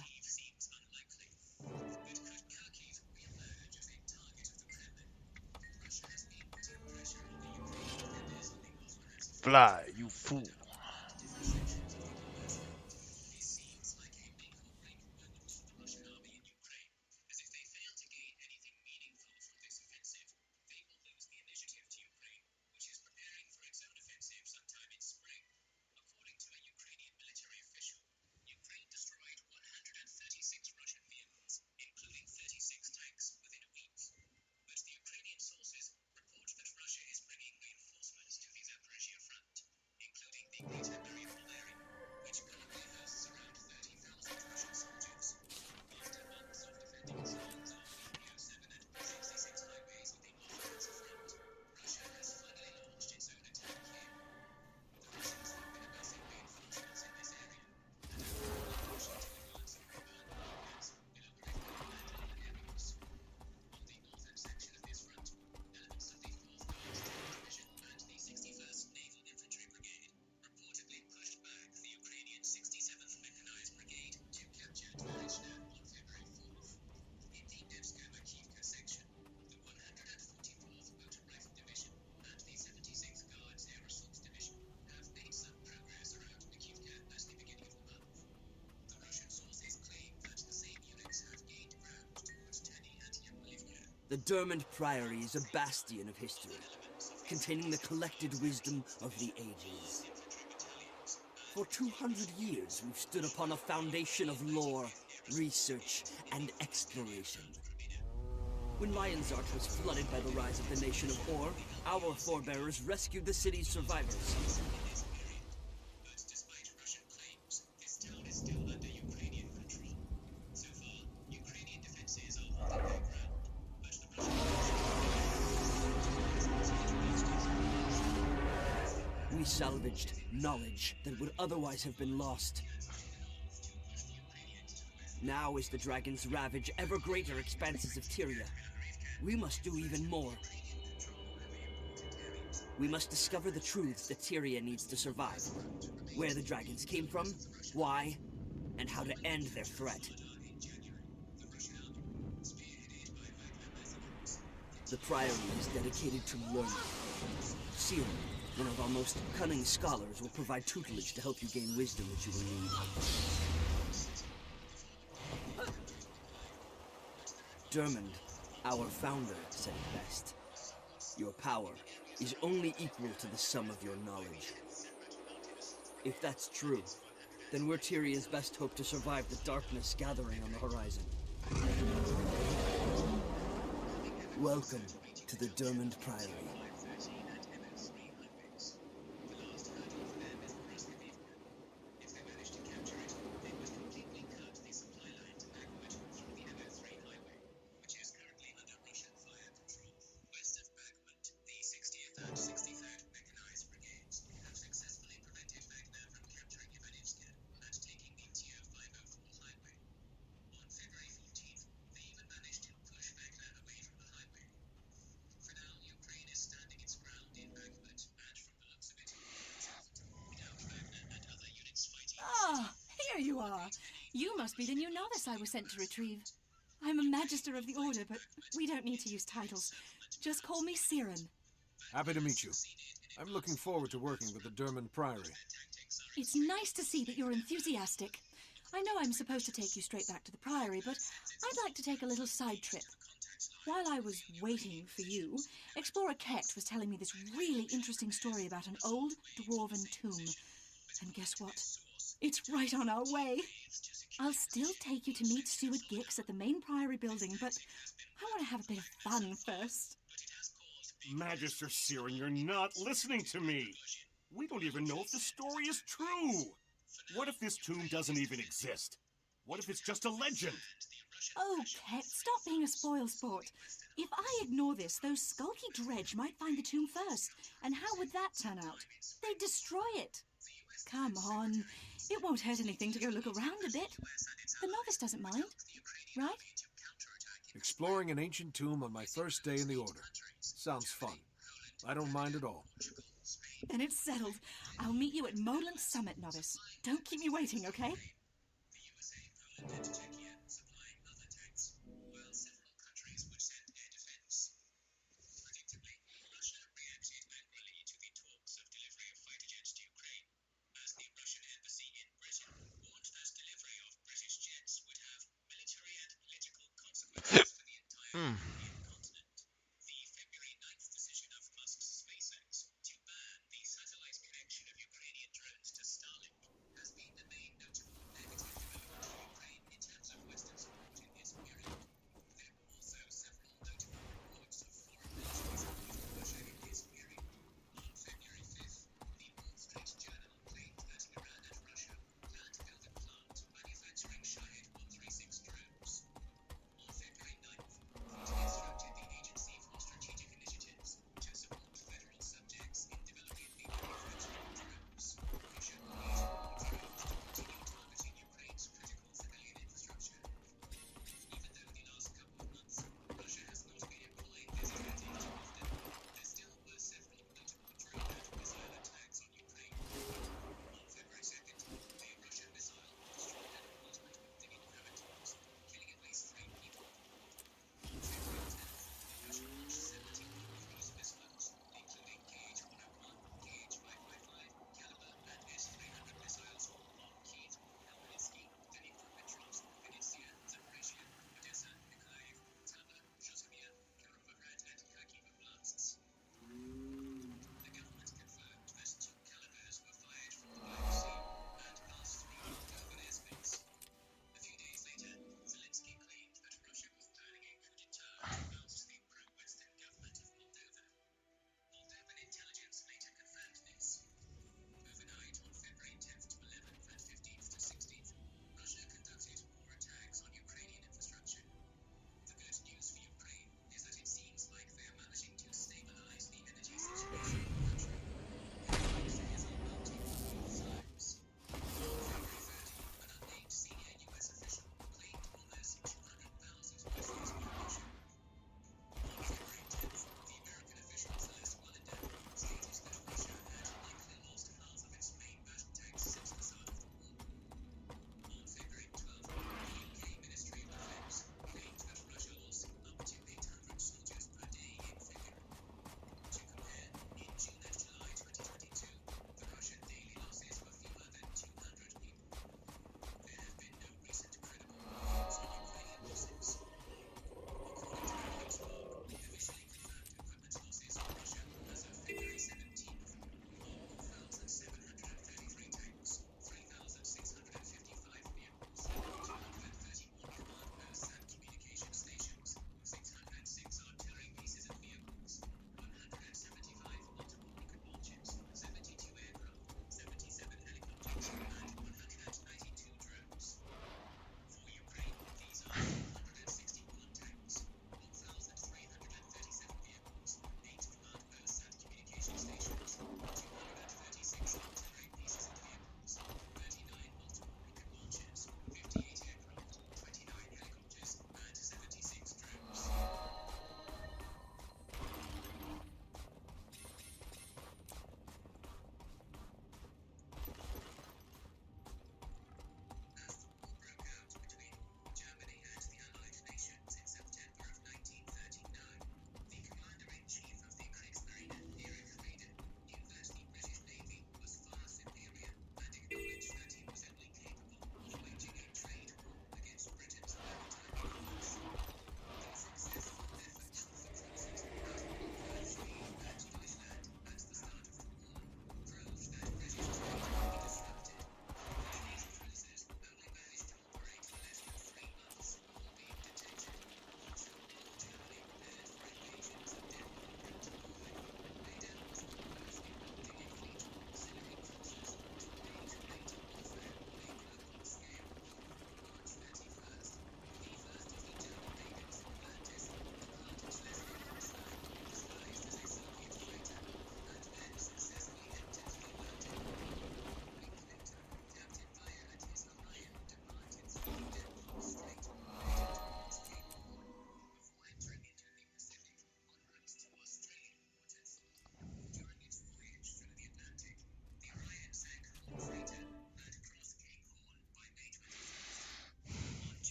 Fly, you fool. The Dermond Priory is a bastion of history, containing the collected wisdom of the ages. For 200 years, we've stood upon a foundation of lore, research, and exploration. When Lionzart was flooded by the rise of the nation of Or, our forebearers rescued the city's survivors. We salvaged knowledge that would otherwise have been lost. Now, as the dragons ravage ever greater expanses of Tyria, we must do even more. We must discover the truths that Tyria needs to survive. Where the dragons came from, why, and how to end their threat. The Priory is dedicated to learning. Seal, one of our most cunning scholars, will provide tutelage to help you gain wisdom that you will need. Dermond, our founder, said it best. Your power is only equal to the sum of your knowledge. If that's true, then we're Tyria's best hope to survive the darkness gathering on the horizon. Welcome to the Dermond Priory. You must be the new novice I was sent to retrieve. I'm a Magister of the Order, but we don't need to use titles. Just call me Siren. Happy to meet you. I'm looking forward to working with the Durman Priory. It's nice to see that you're enthusiastic. I know I'm supposed to take you straight back to the Priory, but I'd like to take a little side trip. While I was waiting for you, Explorer Kecht was telling me this really interesting story about an old dwarven tomb. And guess what? It's right on our way. I'll still take you to meet Steward Gix at the main Priory building, but I want to have a bit of fun first. Magister Siren, you're not listening to me. We don't even know if the story is true. What if this tomb doesn't even exist? What if it's just a legend? Oh, Kecht, stop being a spoilsport. If I ignore this, those skulky dredge might find the tomb first. And how would that turn out? They'd destroy it. Come on. It won't hurt anything to go look around a bit. The novice doesn't mind, right? Exploring an ancient tomb on my first day in the Order. Sounds fun. I don't mind at all. Then it's settled. I'll meet you at Moland Summit, novice. Don't keep me waiting, okay?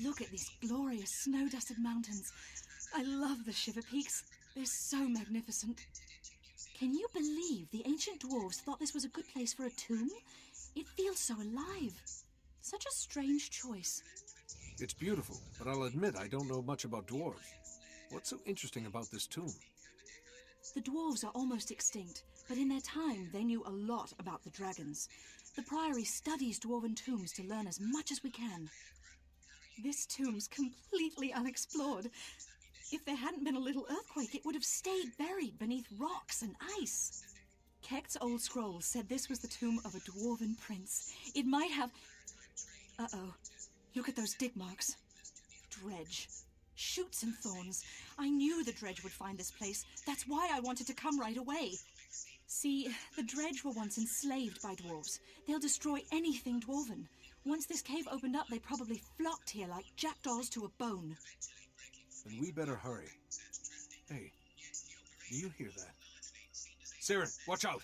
Look at these glorious snow-dusted mountains. I love the Shiver Peaks. They're so magnificent. Can you believe the ancient dwarves thought this was a good place for a tomb? It feels so alive. Such a strange choice. It's beautiful, but I'll admit I don't know much about dwarves. What's so interesting about this tomb? The dwarves are almost extinct, but in their time they knew a lot about the dragons. The Priory studies dwarven tombs to learn as much as we can. This tomb's completely unexplored. If there hadn't been a little earthquake, it would have stayed buried beneath rocks and ice. Kekt's old scroll said this was the tomb of a dwarven prince. It might have... Uh-oh. Look at those dig marks. Dredge. Shoots and thorns. I knew the dredge would find this place. That's why I wanted to come right away. See, the dredge were once enslaved by dwarves. They'll destroy anything dwarven. Once this cave opened up, they probably flocked here like jackdaws to a bone. Then we better hurry. Hey, do you hear that? Siren, watch out!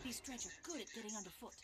These dredge are good at getting underfoot.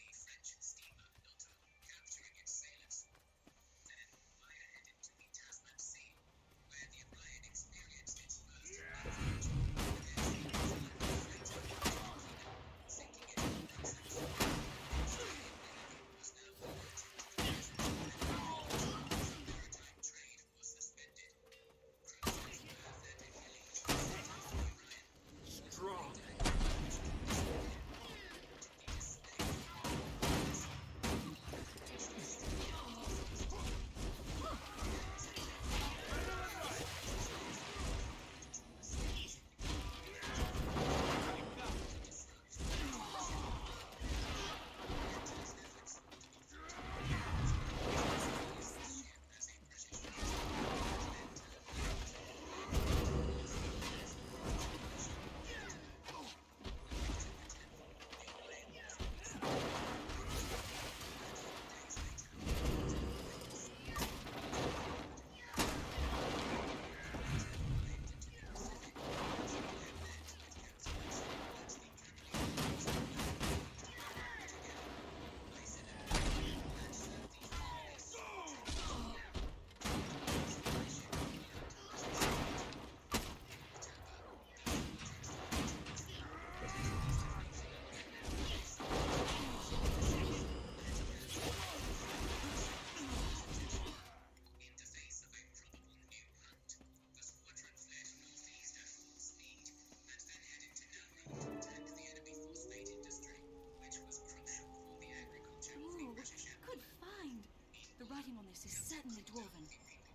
The writing on this is certainly dwarven.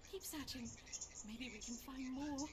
Keep searching. Maybe we can find more.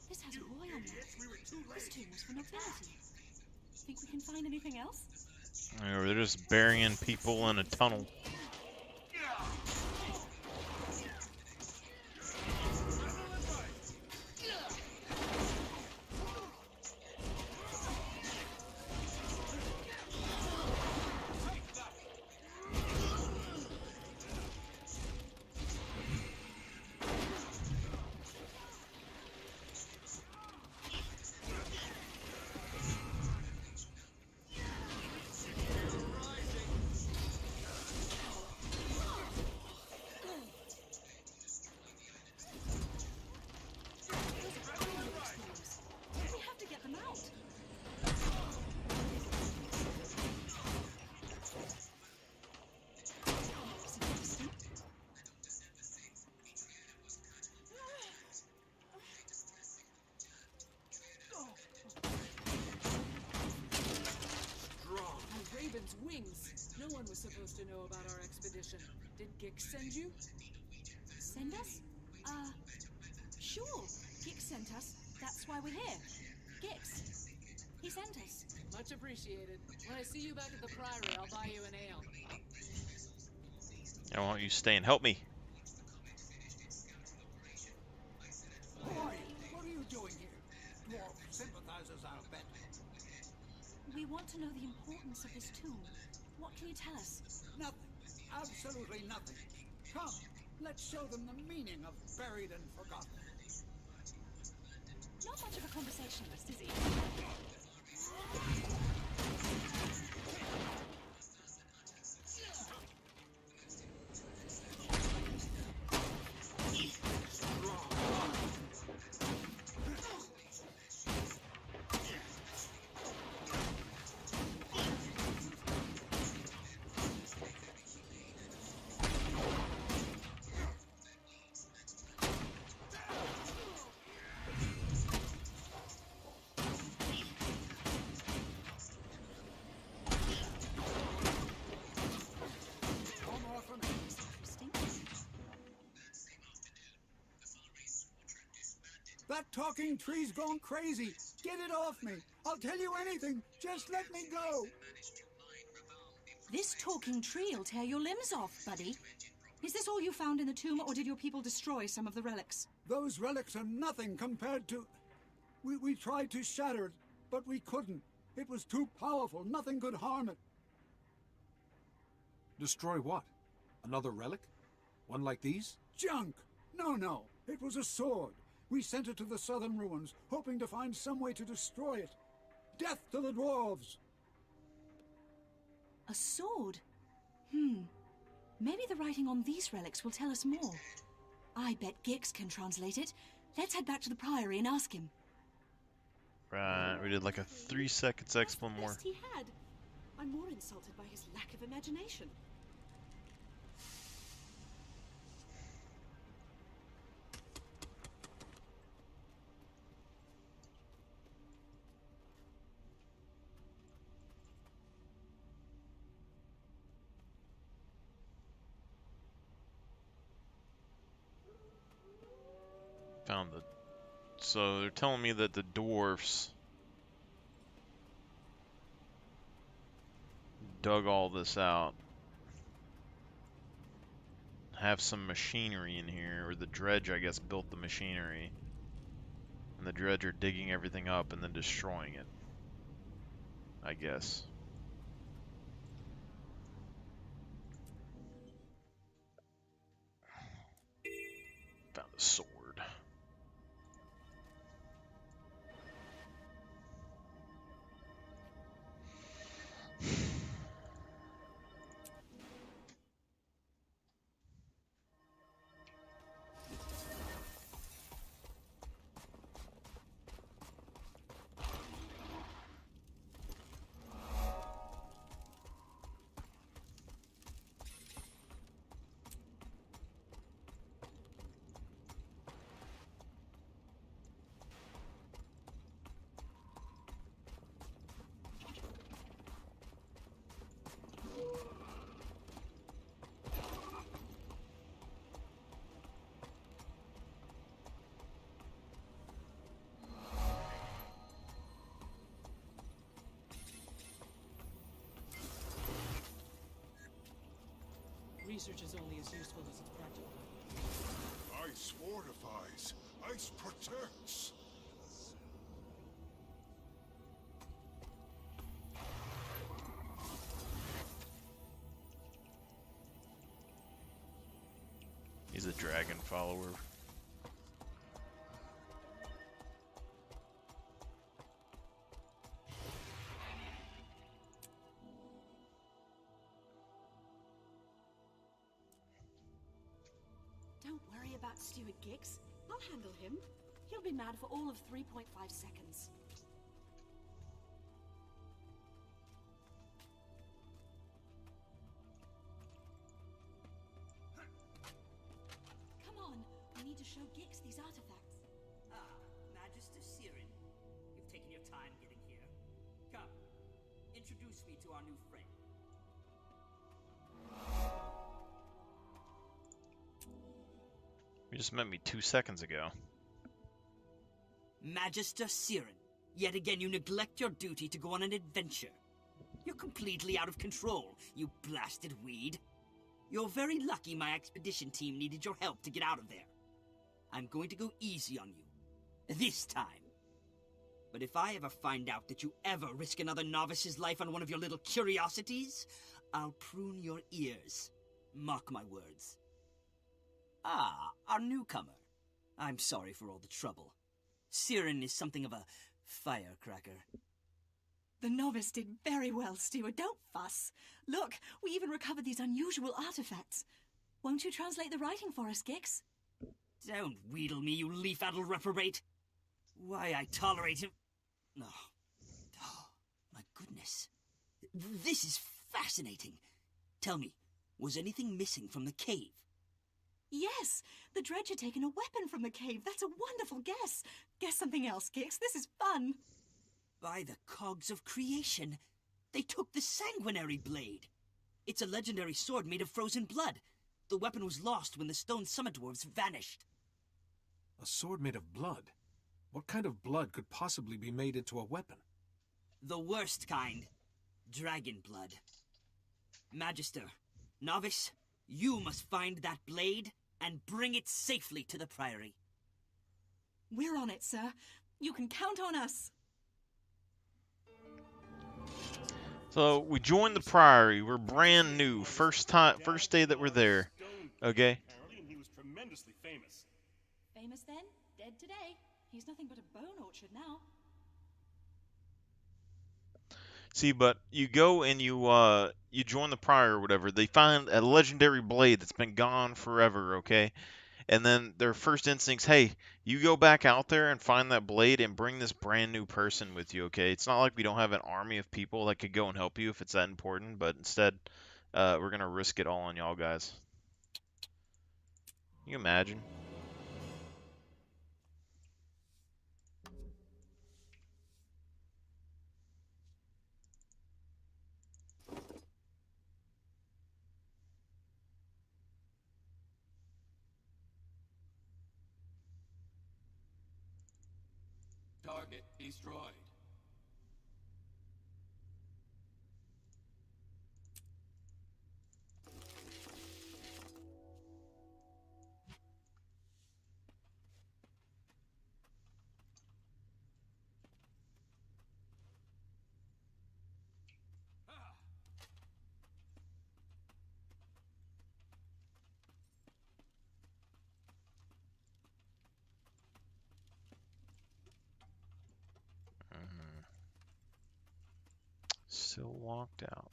This has royal marks. This tomb was for nobility. Think we can find anything else? Or they're just burying people in a tunnel. Raven's wings. No one was supposed to know about our expedition. Did Gix send you? Send us? Sure. Gix sent us. That's why we're here. Gix. He sent us. Much appreciated. When I see you back at the Priory, I'll buy you an ale. I want you to stay and help me. Who are you? What are you doing here? Dwarf sympathizers, I'll bet. We want to know the importance of this tomb. What can you tell us? Nothing. Absolutely nothing. Come, let's show them the meaning of buried and forgotten. Not much of a conversationalist, is he? That talking tree's gone crazy. Get it off me. I'll tell you anything. Just let me go. This talking tree'll tear your limbs off, buddy. Is this all you found in the tomb, or did your people destroy some of the relics? Those relics are nothing compared to... We tried to shatter it, but we couldn't. It was too powerful. Nothing could harm it. Destroy what? Another relic? One like these? Junk! No. It was a sword. We sent it to the southern ruins, hoping to find some way to destroy it. Death to the dwarves! A sword? Maybe the writing on these relics will tell us more. I bet Gix can translate it. Let's head back to the Priory and ask him. Right, we did like a 3 seconds explain more. He had. I'm more insulted by his lack of imagination. Found the... So they're telling me that the dwarfs dug all this out. Have some machinery in here, or the dredge, I guess, built the machinery. And the dredge are digging everything up and then destroying it, I guess. Found a sword. Research is only as useful as it's practical. Ice fortifies. Ice protects. He's a dragon follower. Don't worry about Steward Gix. I'll handle him. He'll be mad for all of 3.5 seconds. Come on, we need to show Gix these artifacts. Magister Sirin. You've taken your time getting here. Come, introduce me to our new friend. You just met me 2 seconds ago. Magister Siren, yet again you neglect your duty to go on an adventure. You're completely out of control, you blasted weed. You're very lucky my expedition team needed your help to get out of there. I'm going to go easy on you. This time. But if I ever find out that you ever risk another novice's life on one of your little curiosities, I'll prune your ears. Mark my words. Ah, our newcomer. I'm sorry for all the trouble. Siren is something of a firecracker. The novice did very well, Steward. Don't fuss. Look, we even recovered these unusual artifacts. Won't you translate the writing for us, Gix? Don't wheedle me, you leaf-addled reprobate. Why I tolerate him... No. Oh, my goodness. This is fascinating. Tell me, was anything missing from the cave? Yes, the dredge had taken a weapon from the cave. That's a wonderful guess. Guess something else, Gix. This is fun. By the cogs of creation, they took the sanguinary blade. It's a legendary sword made of frozen blood. The weapon was lost when the stone summit dwarves vanished. A sword made of blood? What kind of blood could possibly be made into a weapon? The worst kind. Dragon blood. Magister, novice, you must find that blade and bring it safely to the Priory. We're on it, sir. You can count on us. So we joined the Priory. We're brand new. First day that we're there. Okay. He was tremendously famous. Famous then? Dead today. He's nothing but a bone orchard now. See, but you go and you join the Priory or whatever. They find a legendary blade that's been gone forever. Okay. And then their first instinct's, hey, you go back out there and find that blade and bring this brand new person with you, okay? It's not like we don't have an army of people that could go and help you if it's that important, but instead, we're going to risk it all on y'all guys. Can you imagine? Target destroyed. Still locked out.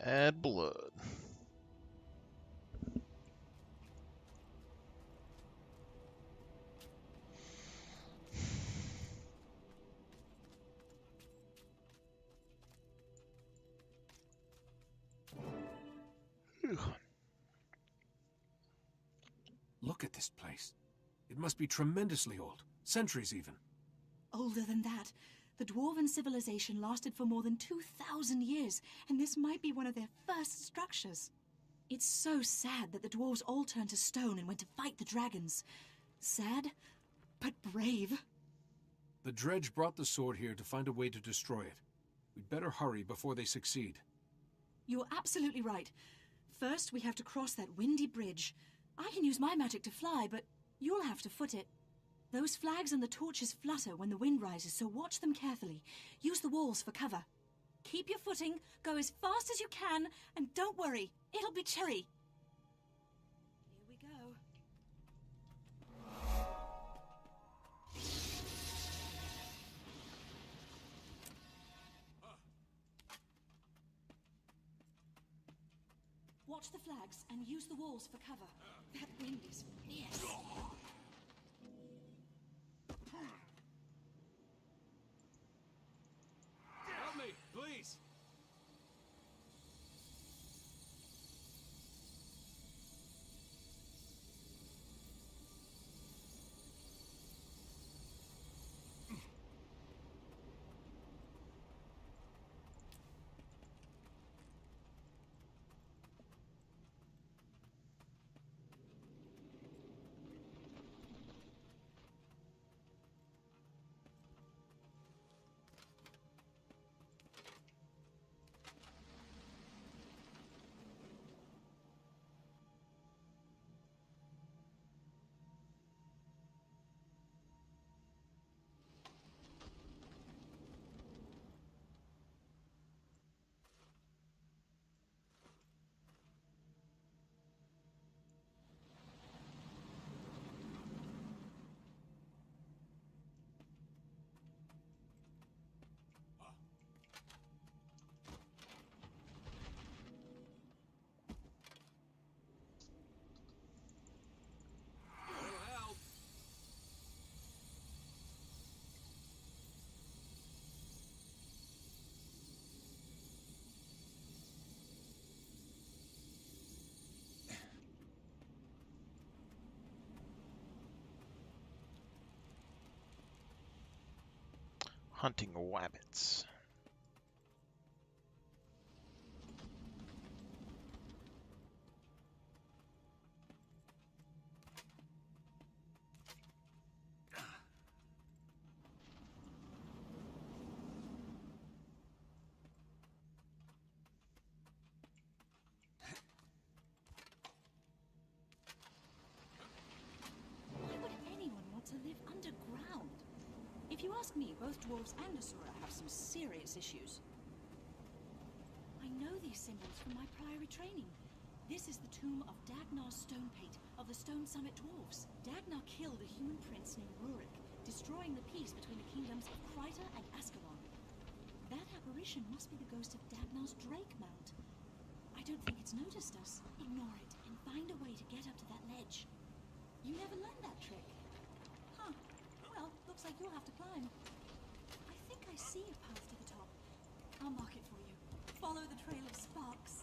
Bad blood. at this place. It must be tremendously old. Centuries even. Older than that. The Dwarven civilization lasted for more than 2,000 years, and this might be one of their first structures. It's so sad that the dwarves all turned to stone and went to fight the dragons. Sad, but brave. The dredge brought the sword here to find a way to destroy it. We'd better hurry before they succeed. You're absolutely right. First, we have to cross that windy bridge. I can use my magic to fly, but you'll have to foot it. Those flags and the torches flutter when the wind rises, so watch them carefully. Use the walls for cover. Keep your footing, go as fast as you can, and don't worry, it'll be cherry. Here we go. Watch the flags and use the walls for cover. That wind is fierce. Help me, please! Hunting wabbits. Why would anyone want to live underground? If you ask me, both dwarves and Asura have some serious issues. I know these symbols from my priory training. This is the tomb of Dagnar's Stonepate of the Stone Summit Dwarves. Dagnar killed a human prince named Rurik, destroying the peace between the kingdoms of Kryta and Ascalon. That apparition must be the ghost of Dagnar's Drake Mount. I don't think it's noticed us. Ignore it and find a way to get up to that ledge. You never learned that trick. Huh. Well, looks like you'll have to climb. I think I see a path to the top. I'll mark it for you. Follow the trail of sparks.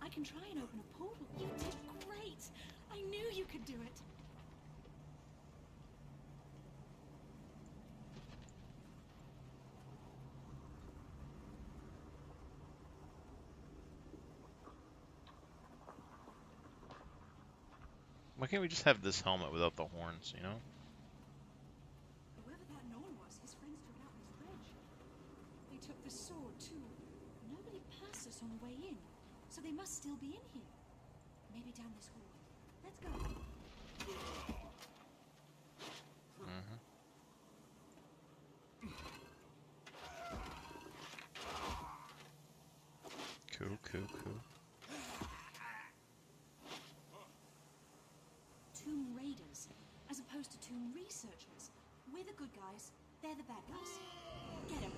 I can try and open a portal. You did great! I knew you could do it! Why can't we just have this helmet without the horns, you know? Whoever that Norn was, his friend took the sword, too. Nobody passed us on the way in, so they must still be in here. Maybe down this hallway. Let's go. Cool. Tomb Raiders, as opposed to Tomb Researchers. We're the good guys, they're the bad guys. Get 'em.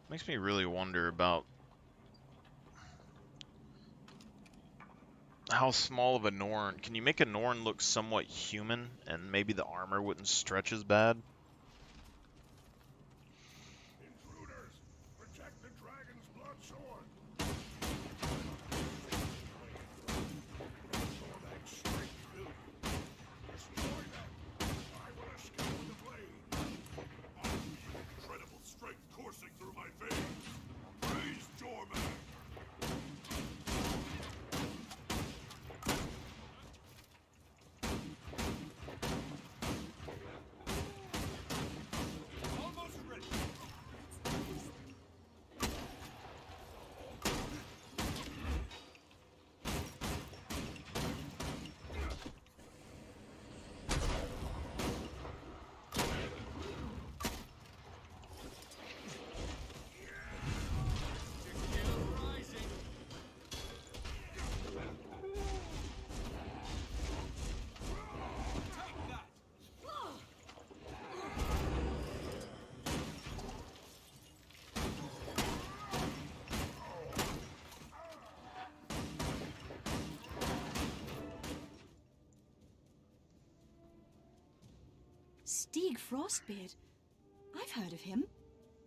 Makes me really wonder about how small of a Norn. Can you make a Norn look somewhat human and maybe the armor wouldn't stretch as bad? Intruders! Protect the dragon's blood sword! Destroy them! I will escape the blade! Incredible strength coursing through my veins! Praise Jorman! Almost ready! Stieg Frostbeard. I've heard of him.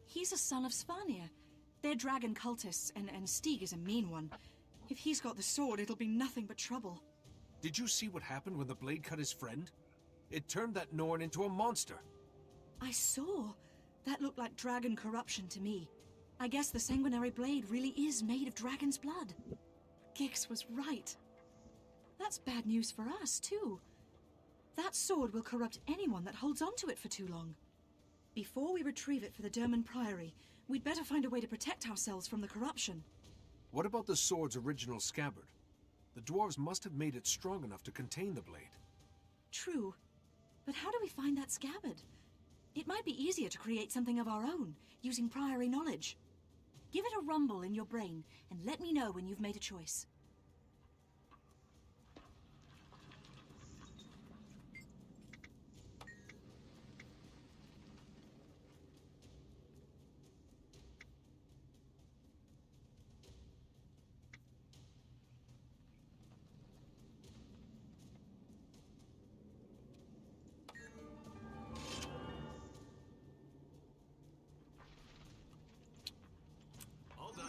He's a son of Svanir. They're dragon cultists, and Stieg is a mean one. If he's got the sword, it'll be nothing but trouble. Did you see what happened when the blade cut his friend? It turned that Norn into a monster. I saw. That looked like dragon corruption to me. I guess the sanguinary blade really is made of dragon's blood. Gix was right. That's bad news for us, too. That sword will corrupt anyone that holds onto it for too long. Before we retrieve it for the Derman Priory, we'd better find a way to protect ourselves from the corruption. What about the sword's original scabbard? The dwarves must have made it strong enough to contain the blade. True. But how do we find that scabbard? It might be easier to create something of our own, using Priory knowledge. Give it a rumble in your brain, and let me know when you've made a choice. All done.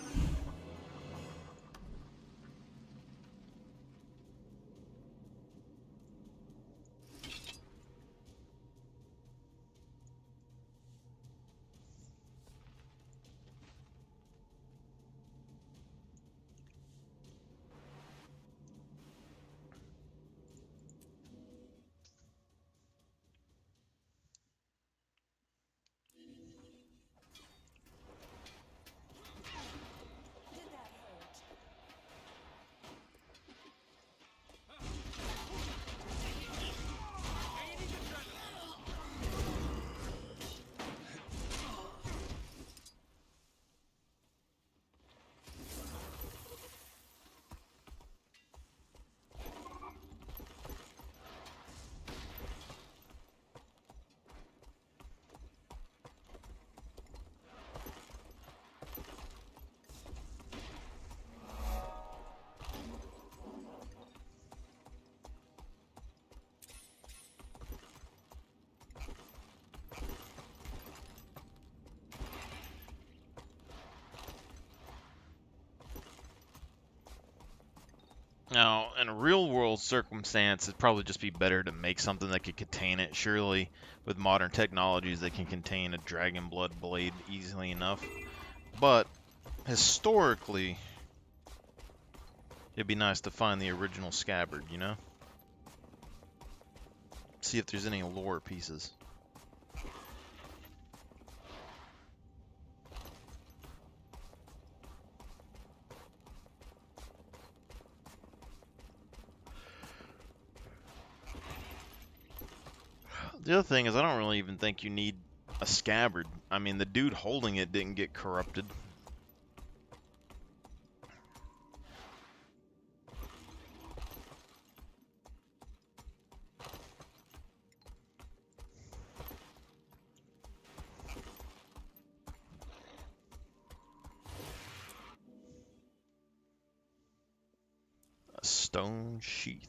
Now, in a real-world circumstance, it'd probably just be better to make something that could contain it. Surely, with modern technologies, they can contain a dragon blood blade easily enough. But, historically, it'd be nice to find the original scabbard, you know? See if there's any lore pieces. The other thing is, I don't really even think you need a scabbard. I mean, the dude holding it didn't get corrupted. A stone sheath.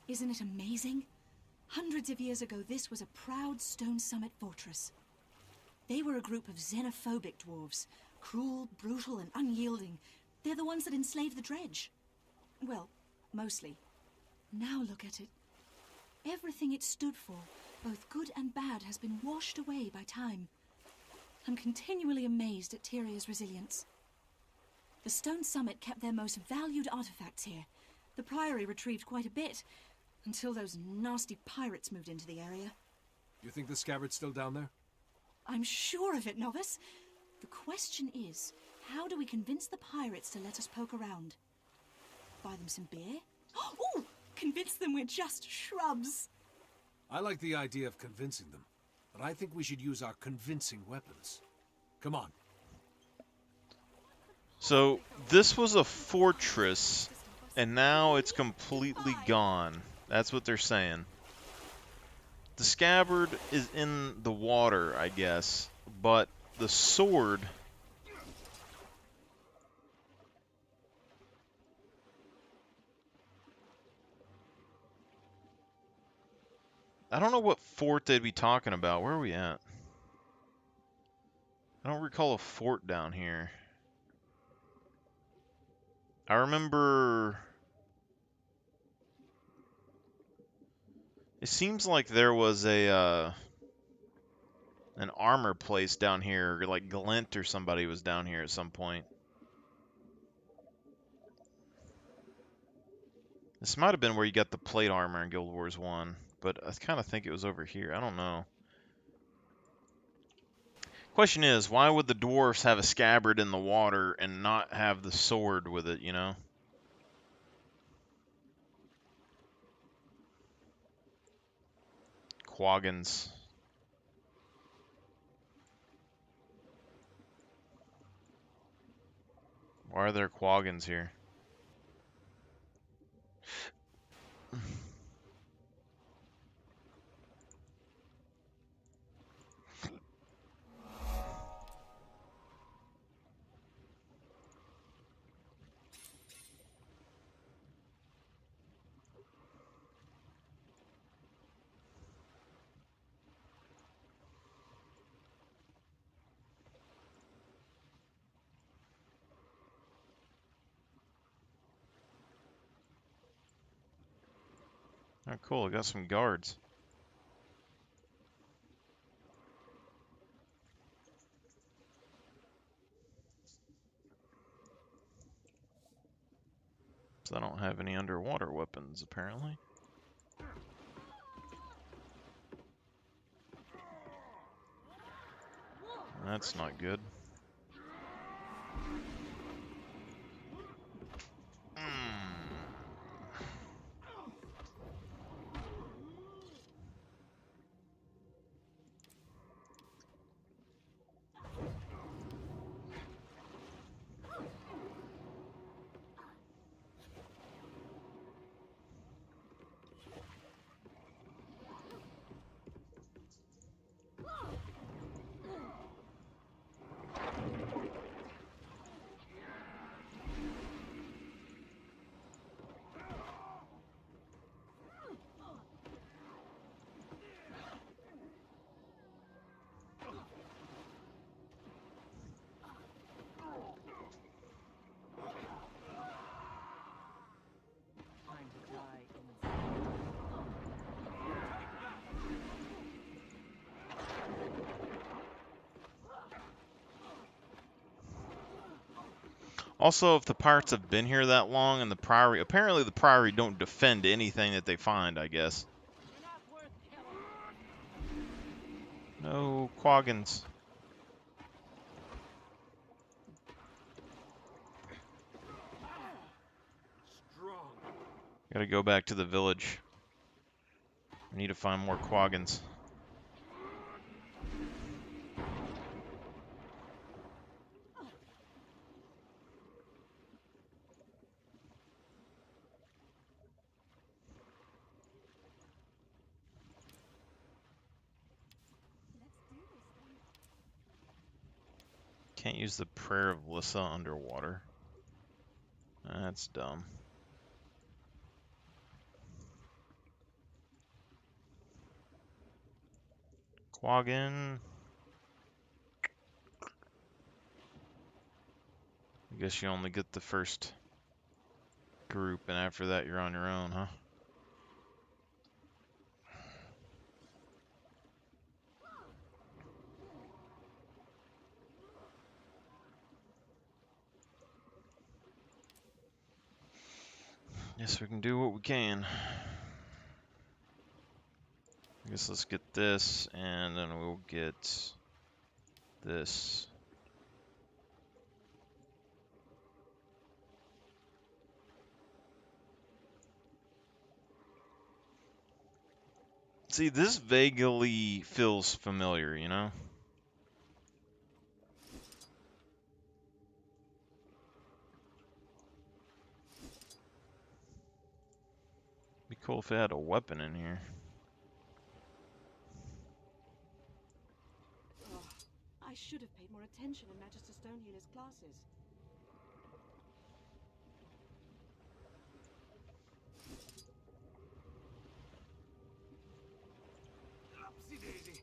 Isn't it amazing? Hundreds of years ago, this was a proud stone summit fortress. They were a group of xenophobic dwarves. Cruel, brutal, and unyielding. They're the ones that enslaved the dredge. Well, mostly. Now look at it. Everything it stood for, both good and bad, has been washed away by time. I'm continually amazed at Tyria's resilience. The stone summit kept their most valued artifacts here. The Priory retrieved quite a bit, until those nasty pirates moved into the area. You think the scabbard's still down there? I'm sure of it, Novice. The question is, how do we convince the pirates to let us poke around? Buy them some beer? Oh, convince them we're just shrubs. I like the idea of convincing them, but I think we should use our convincing weapons. Come on. So, this was a fortress, and now it's completely gone. That's what they're saying. The scabbard is in the water, I guess, but the sword... I don't know what fort they'd be talking about. Where are we at? I don't recall a fort down here. I remember... It seems like there was a an armor place down here, like Glint or somebody was down here at some point. This might have been where you got the plate armor in Guild Wars 1, but I kind of think it was over here. I don't know. Question is, why would the dwarves have a scabbard in the water and not have the sword with it, you know? Quaggins. Why are there Quaggins here? Oh, cool. I got some guards. So I don't have any underwater weapons, apparently. That's not good. Also, if the pirates have been here that long and the Priory... Apparently the Priory don't defend anything that they find, I guess. No quaggins. Gotta go back to the village. I need to find more quaggins. Can't use the Prayer of Lissa underwater. That's dumb. Quaggin. I guess you only get the first group, and after that you're on your own, huh? Guess we can do what we can. I guess let's get this, and then we'll get this. See, this vaguely feels familiar, you know? Be cool if it had a weapon in here. Oh, I should have paid more attention in Magister Stonehiller's classes. Upsy daisy.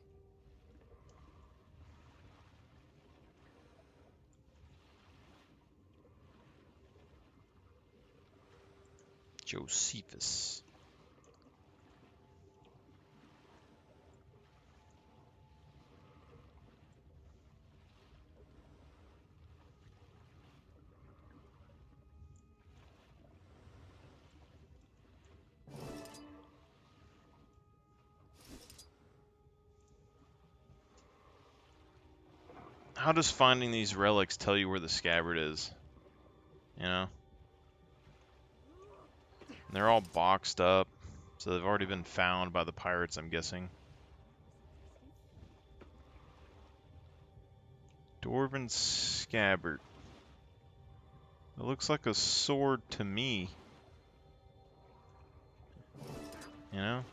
Josephus. How does finding these relics tell you where the scabbard is? You know? And they're all boxed up, so they've already been found by the pirates, I'm guessing. Dwarven scabbard. It looks like a sword to me. You know?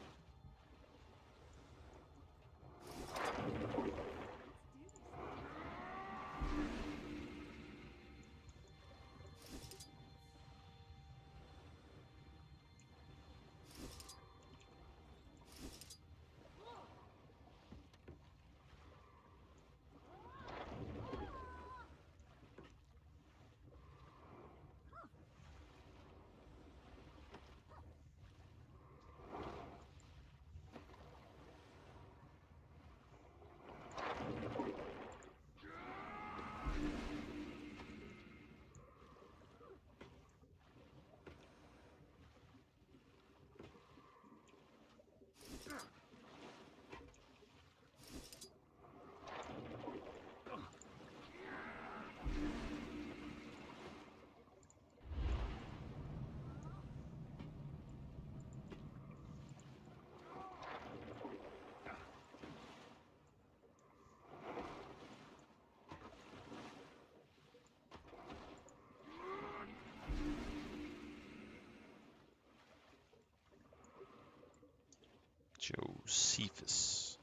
Josephus.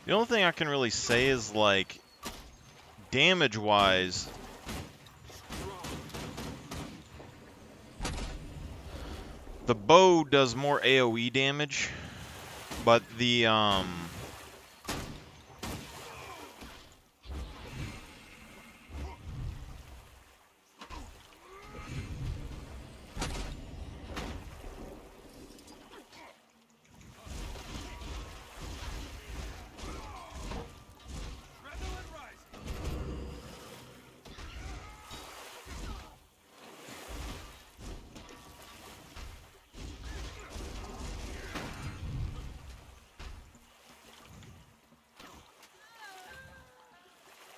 The only thing I can really say is, like, damage-wise, the bow does more AoE damage, but the,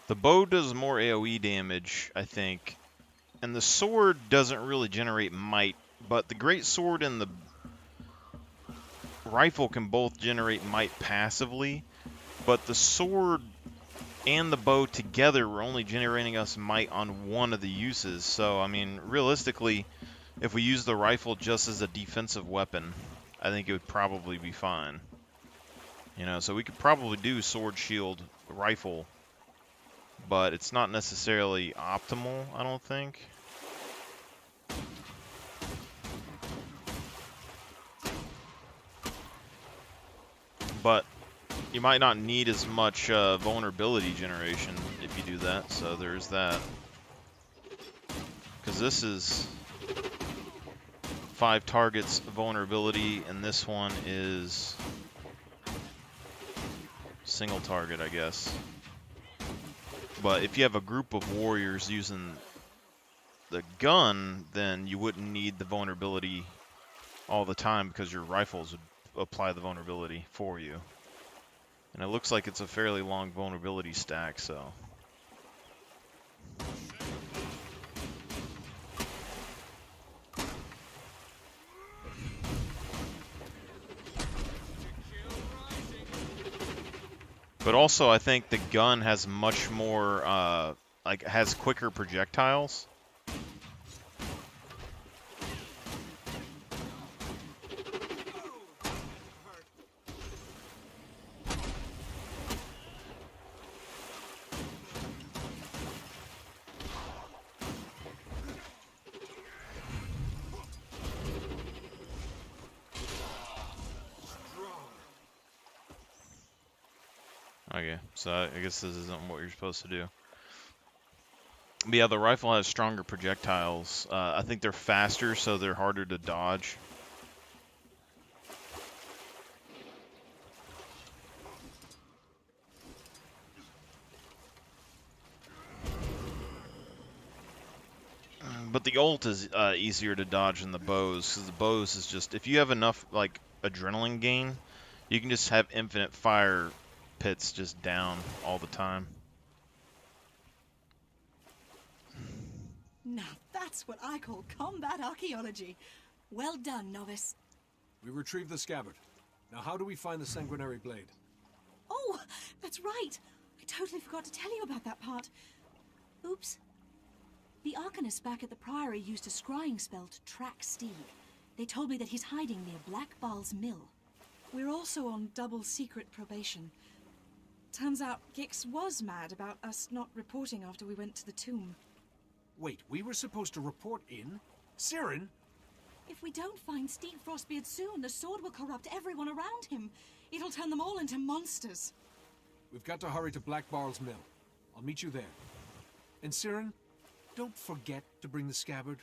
the bow does more AoE damage, I think, and the sword doesn't really generate might, but the great sword and the rifle can both generate might passively, but the sword and the bow together were only generating us might on one of the uses. So, I mean, realistically, if we use the rifle just as a defensive weapon, I think it would probably be fine. You know, so we could probably do sword, shield, rifle, but it's not necessarily optimal, I don't think. But you might not need as much vulnerability generation if you do that, so there's that. Because this is 5 targets vulnerability, and this one is single target, I guess. But if you have a group of warriors using the gun, then you wouldn't need the vulnerability all the time because your rifles would apply the vulnerability for you. And it looks like it's a fairly long vulnerability stack, so. But also, I think the gun has much more, like, has quicker projectiles. Okay, so I guess this isn't what you're supposed to do. But yeah, the rifle has stronger projectiles. I think they're faster, so they're harder to dodge. But the ult is easier to dodge than the bows, because the bows is just, if you have enough, like, adrenaline gain, you can just have infinite fire pits just down all the time. Now that's what I call combat archaeology. Well done, novice. We retrieved the scabbard. Now how do we find the sanguinary blade? Oh, that's right. I totally forgot to tell you about that part. Oops. The Arcanists back at the Priory used a scrying spell to track Steve. They told me that he's hiding near Black Ball's mill. We're also on double secret probation. Turns out Gix was mad about us not reporting after we went to the tomb. Wait, we were supposed to report in? Siren? If we don't find Steve Frostbeard soon, the sword will corrupt everyone around him. It'll turn them all into monsters. We've got to hurry to Black Barrel's mill. I'll meet you there. And Siren, don't forget to bring the scabbard.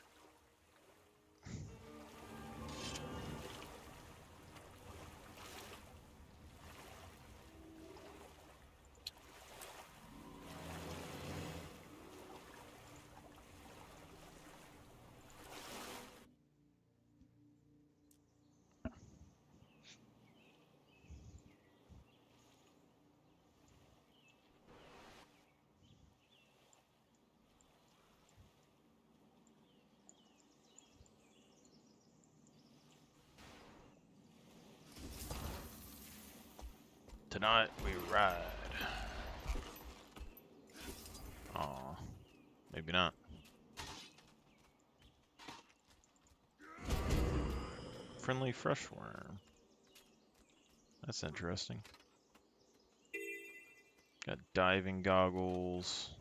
Tonight we ride. Aw, maybe not. Friendly fresh worm. That's interesting. Got diving goggles.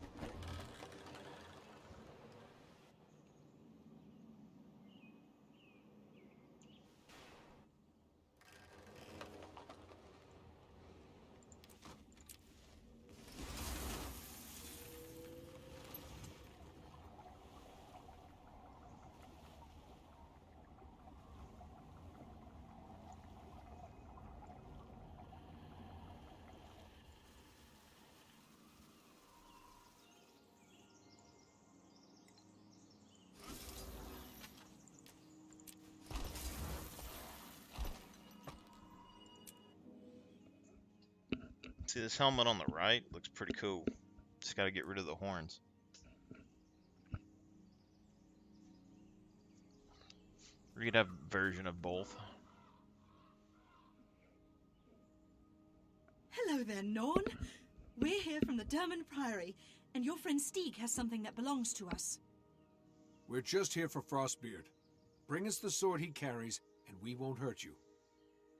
See this helmet on the right? Looks pretty cool. Just gotta get rid of the horns. We could have a version of both. Hello there, Norn. We're here from the Dermond Priory, and your friend Stieg has something that belongs to us. We're just here for Frostbeard. Bring us the sword he carries, and we won't hurt you.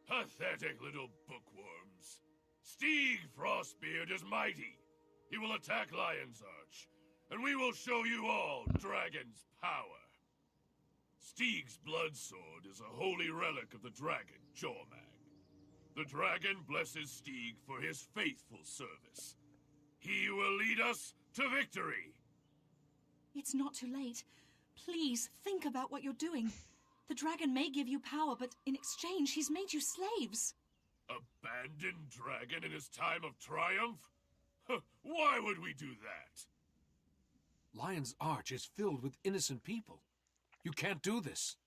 Pathetic little bookworms. Stieg Frostbeard is mighty. He will attack Lion's Arch, and we will show you all Dragon's power. Stieg's blood sword is a holy relic of the dragon, Jormag. The dragon blesses Stieg for his faithful service. He will lead us to victory. It's not too late. Please, think about what you're doing. The dragon may give you power, but in exchange, he's made you slaves. Abandoned dragon in his time of triumph? Why would we do that? Lion's Arch is filled with innocent people. You can't do this.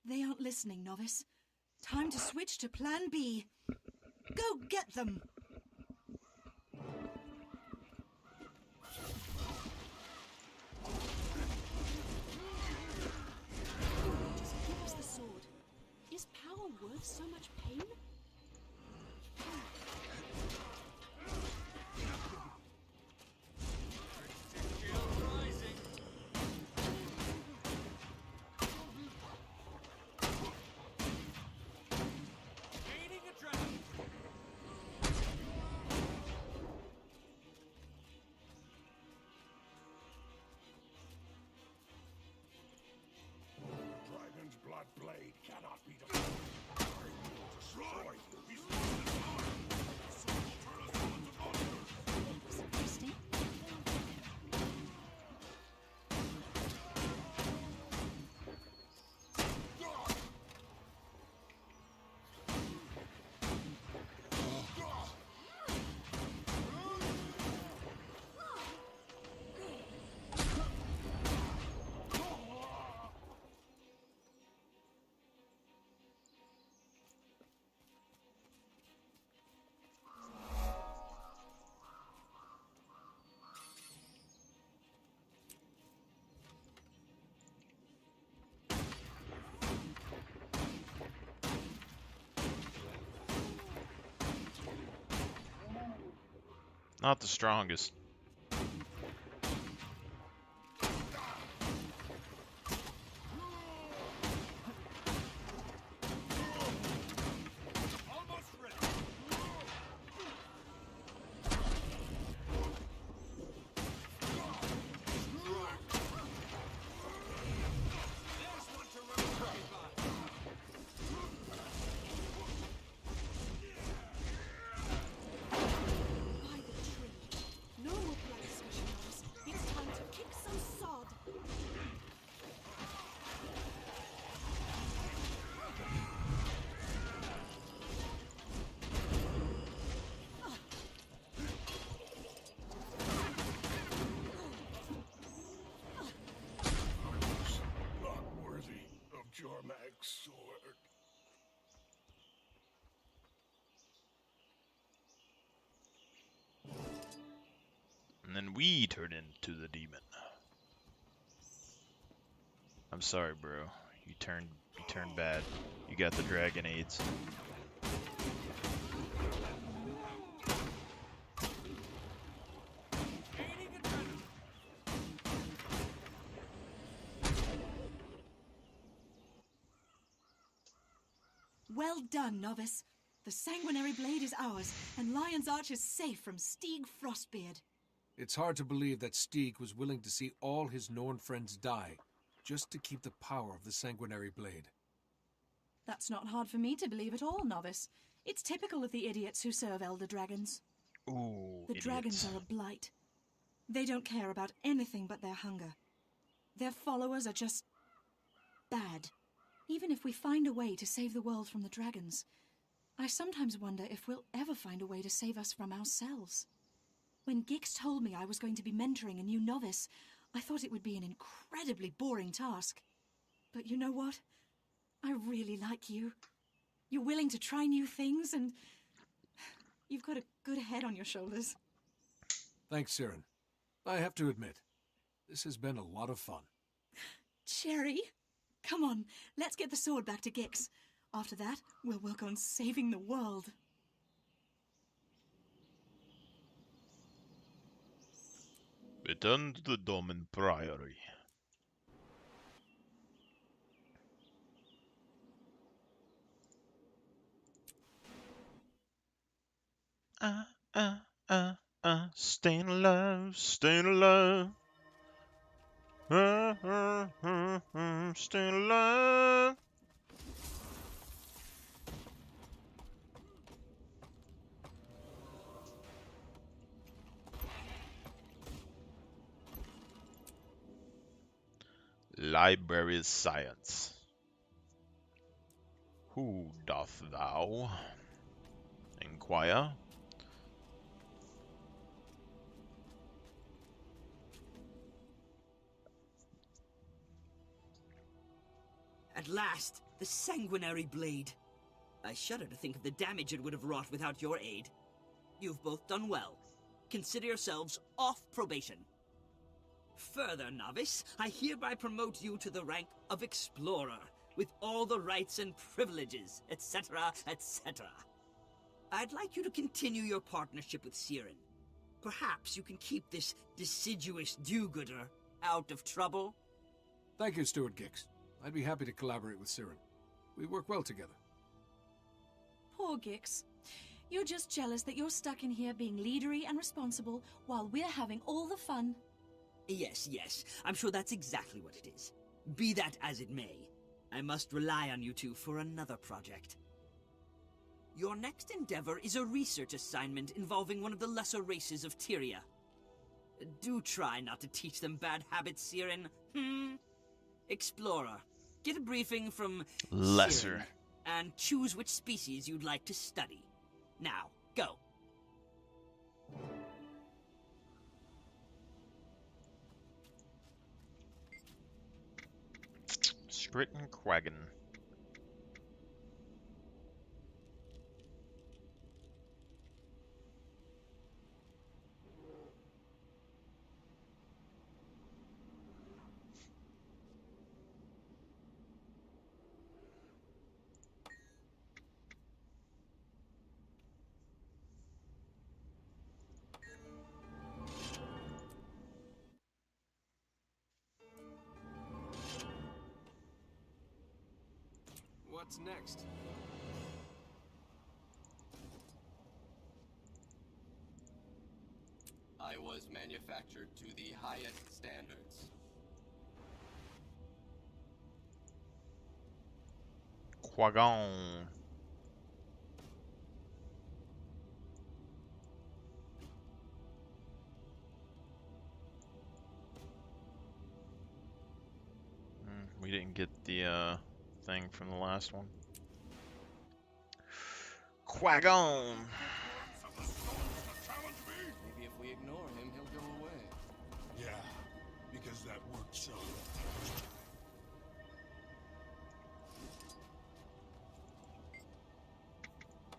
They aren't listening, Novice. Time to switch to Plan B. Go get them! Just give us the sword. Is power worth so much pain? Dragon's blood blade cannot be defeated. I will destroy you. He's lost his heart. Sword will turn us all into monsters. Interesting. Not the strongest. Not worthy of Jormag's sword. And then we turn into the demon. I'm sorry, bro. You turned bad. You got the dragon AIDS. Well done, Novice. The sanguinary blade is ours, and Lion's Arch is safe from Stieg Frostbeard. It's hard to believe that Stieg was willing to see all his Norn friends die, just to keep the power of the sanguinary blade. That's not hard for me to believe at all, Novice. It's typical of the idiots who serve Elder Dragons. Ooh, The dragons are a blight. They don't care about anything but their hunger. Their followers are just bad. Even if we find a way to save the world from the dragons, I sometimes wonder if we'll ever find a way to save us from ourselves. When Gix told me I was going to be mentoring a new novice, I thought it would be an incredibly boring task. But you know what? I really like you. You're willing to try new things, and you've got a good head on your shoulders. Thanks, Siren. I have to admit, this has been a lot of fun. Cherry, come on, let's get the sword back to Gix. After that, we'll work on saving the world. Return to the Domin Priory. Staying alive, staying alive. Staying alive. Library of Science. Who doth thou inquire? At last, the sanguinary blade. I shudder to think of the damage it would have wrought without your aid. You've both done well. Consider yourselves off probation. Further, novice, I hereby promote you to the rank of explorer, with all the rights and privileges, etc., etc. I'd like you to continue your partnership with Siren. Perhaps you can keep this deciduous do-gooder out of trouble? Thank you, Steward Gix. I'd be happy to collaborate with Siren. We work well together. Poor Gix. You're just jealous that you're stuck in here being leadery and responsible while we're having all the fun. Yes, yes. I'm sure that's exactly what it is. Be that as it may, I must rely on you two for another project. Your next endeavor is a research assignment involving one of the lesser races of Tyria. Do try not to teach them bad habits, Siren. Explorer, get a briefing from Lesser. Siren, and choose which species you'd like to study. Now, go. Scritton Quaggin. What's next? I was manufactured to the highest standards. Quagon. We didn't get the thing from the last one. Quagon. Maybe if we ignore him, he'll go away. Yeah, because that worked so well.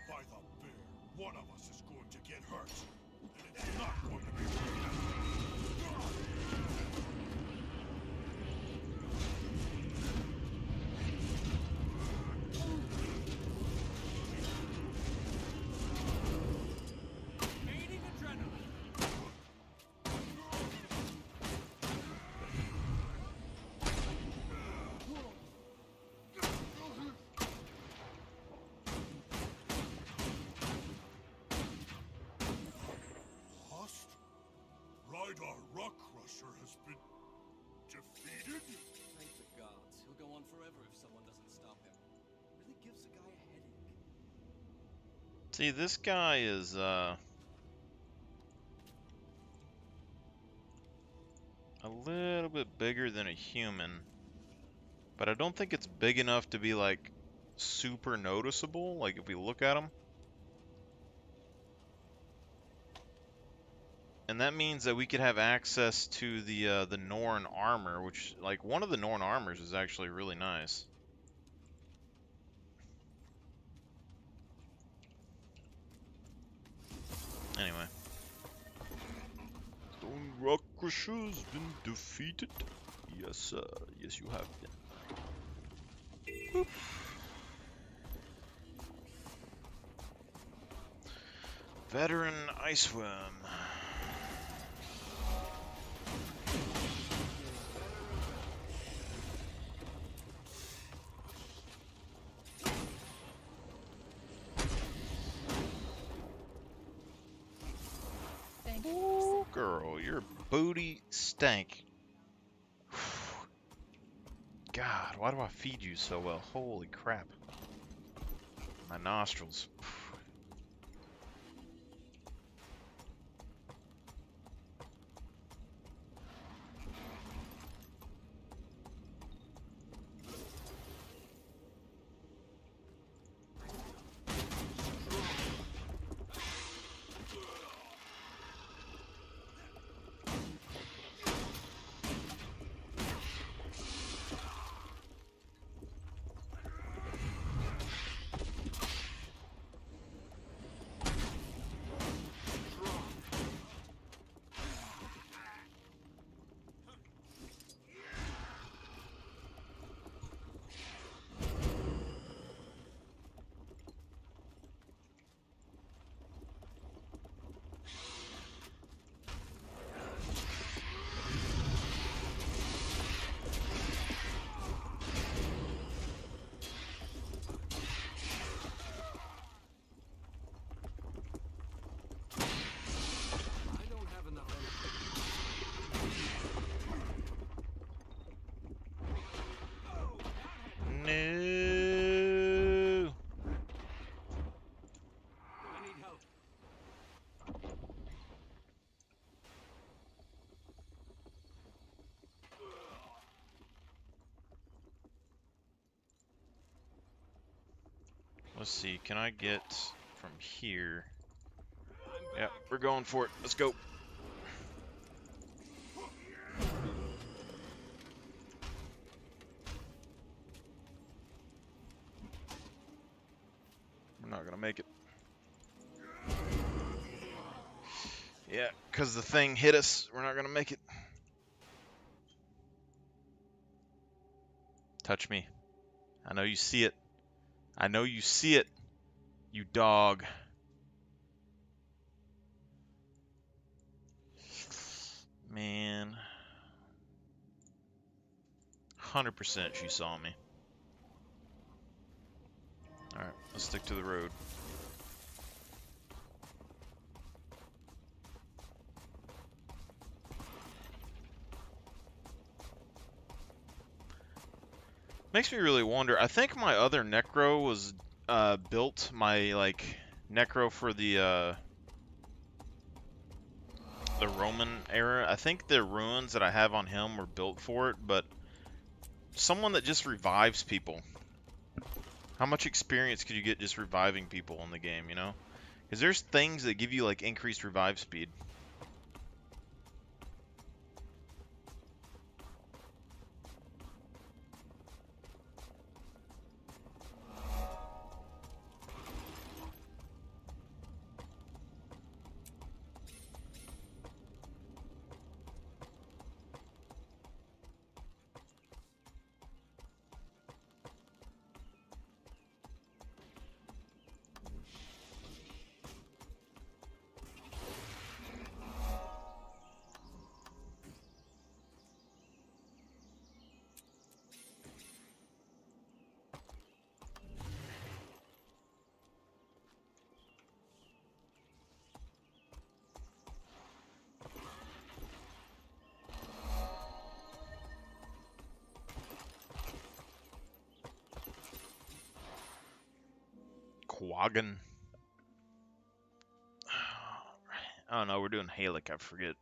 By the bear, one of us is going to get hurt. And it's not going to be think our rock crusher has been defeated? Thank the gods. He'll go on forever if someone doesn't stop him. Really gives a guy a headache. See, this guy is a little bit bigger than a human, but I don't think it's big enough to be like super noticeable, like if we look at him. And that means that we could have access to the Norn armor, which, like, one of the Norn armors is actually really nice. Anyway. Stone Rock Crusher's been defeated. Yes, yes you have been. Boop. Veteran Iceworm. Ooh, girl, your booty stank. God, why do I feed you so well? Holy crap. My nostrils. No. I need help. Let's see, can I get from here? Yep, we're going for it. Let's go. We're not gonna make it. Yeah, because the thing hit us. We're not gonna make it. Touch me. I know you see it. I know you see it, you dog. Man. 100% she saw me. Alright, let's stick to the road. Makes me really wonder. I think my other Necro was built, my like Necro for the Roman era. I think the ruins that I have on him were built for it, but someone that just revives people. How much experience could you get just reviving people in the game, you know? Because there's things that give you like increased revive speed. Wagon. I don't know, we're doing Halic, I forget.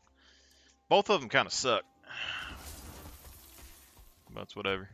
Both of them kind of suck. But it's whatever.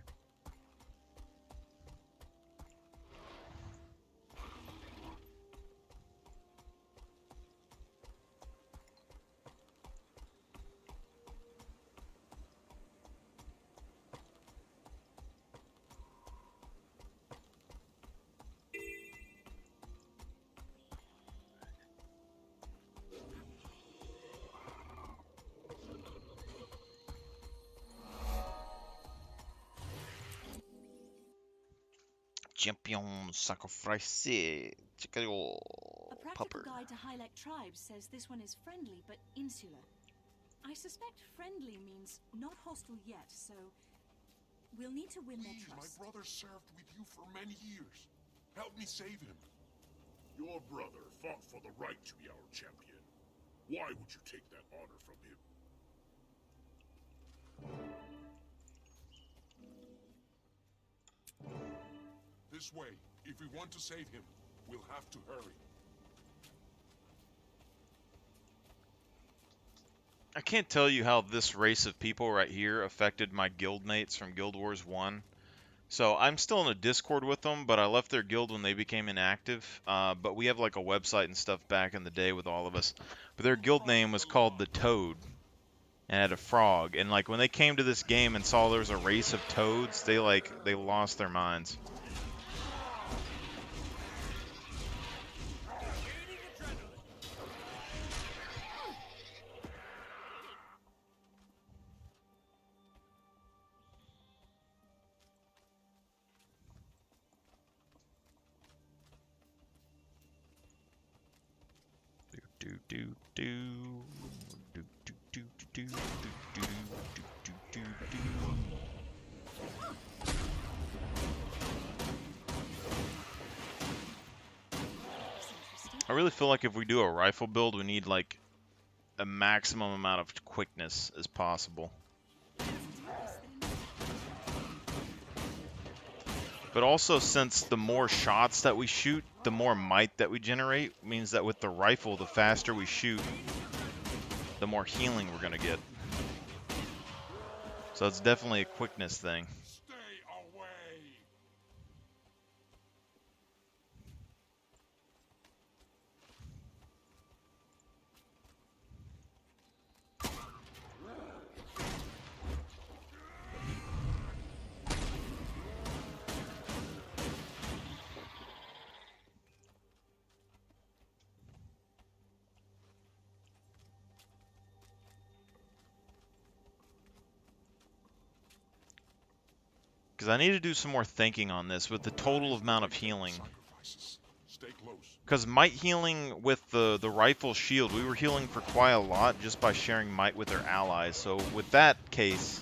Champion sacrifice. Chicago A practical guide to Hylek tribes says this one is friendly but insular. I suspect friendly means not hostile yet, so we'll need to win their trust. My brother served with you for many years. Help me save him. Your brother fought for the right to be our champion. Why would you take that honor from him? This way. If we want to save him, we'll have to hurry. I can't tell you how this race of people right here affected my guildmates from Guild Wars 1. So I'm still in a Discord with them, but I left their guild when they became inactive. But we have like a website and stuff back in the day with all of us. But their guild name was called the Toad, and had a frog. And like when they came to this game and saw there was a race of toads, they lost their minds. I really feel like if we do a rifle build, we need like a maximum amount of quickness as possible. But also, since the more shots that we shoot, the more might that we generate, means that with the rifle, the faster we shoot, the more healing we're going to get. So it's definitely a quickness thing. Because I need to do some more thinking on this with the total amount of healing. Because might healing with the rifle shield, we were healing for quite a lot just by sharing might with our allies. So with that case,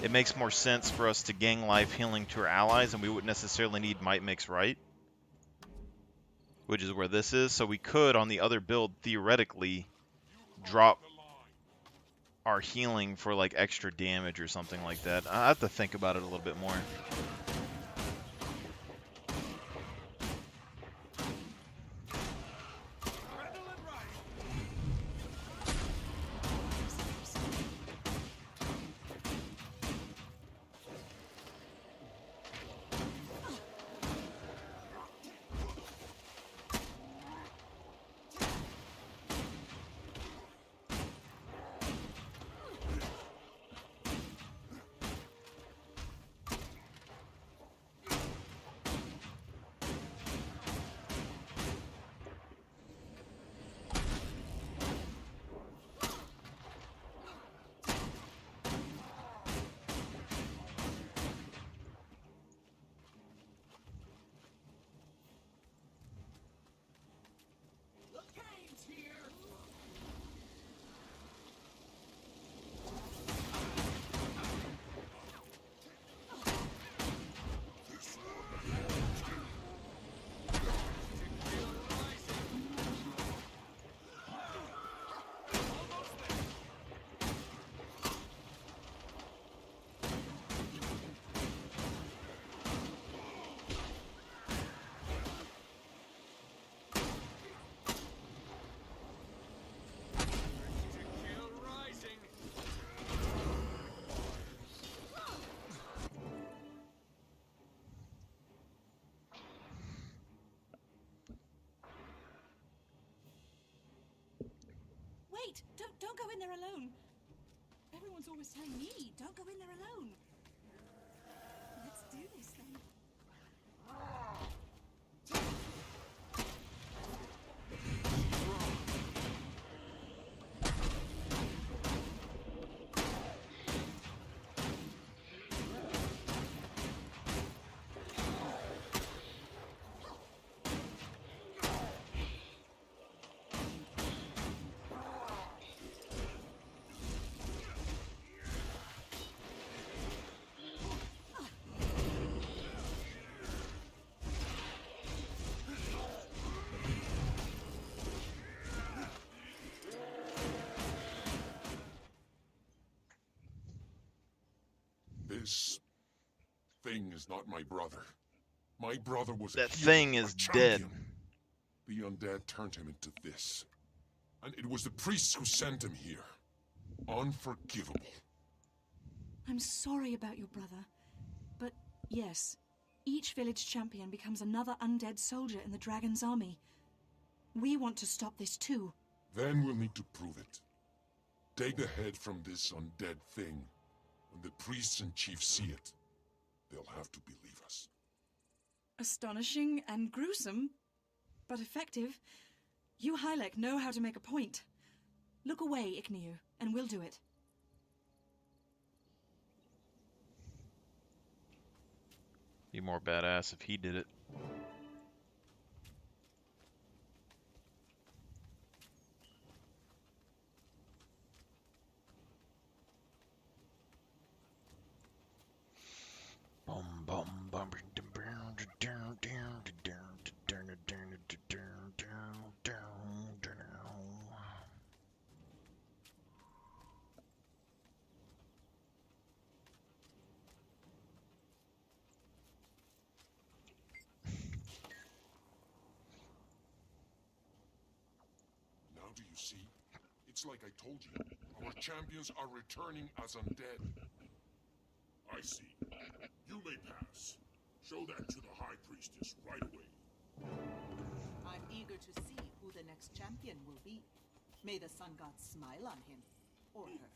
it makes more sense for us to gang life healing to our allies, and we wouldn't necessarily need might makes right. Which is where this is. So we could, on the other build, theoretically drop our healing for like extra damage or something like that. I have to think about it a little bit more. wait! Don't go in there alone. Everyone's always telling me, don't go in there alone. Let's do this then. This thing is not my brother. My brother was That a hero, thing is a champion. dead. The undead turned him into this. And it was the priests who sent him here. Unforgivable. I'm sorry about your brother. But yes, each village champion becomes another undead soldier in the dragon's army. We want to stop this too. Then we'll need to prove it. Take the head from this undead thing. When the priests and chiefs see it, they'll have to believe us. Astonishing and gruesome, but effective. You Hylek know how to make a point. Look away, Ichnew, and we'll do it. Be more badass if he did it. Bum bum bum Now do you see? It's like I told you. Our champions are returning as undead. I see. You may pass. Show that to the High Priestess right away. I'm eager to see who the next champion will be. May the sun god smile on him. Or her.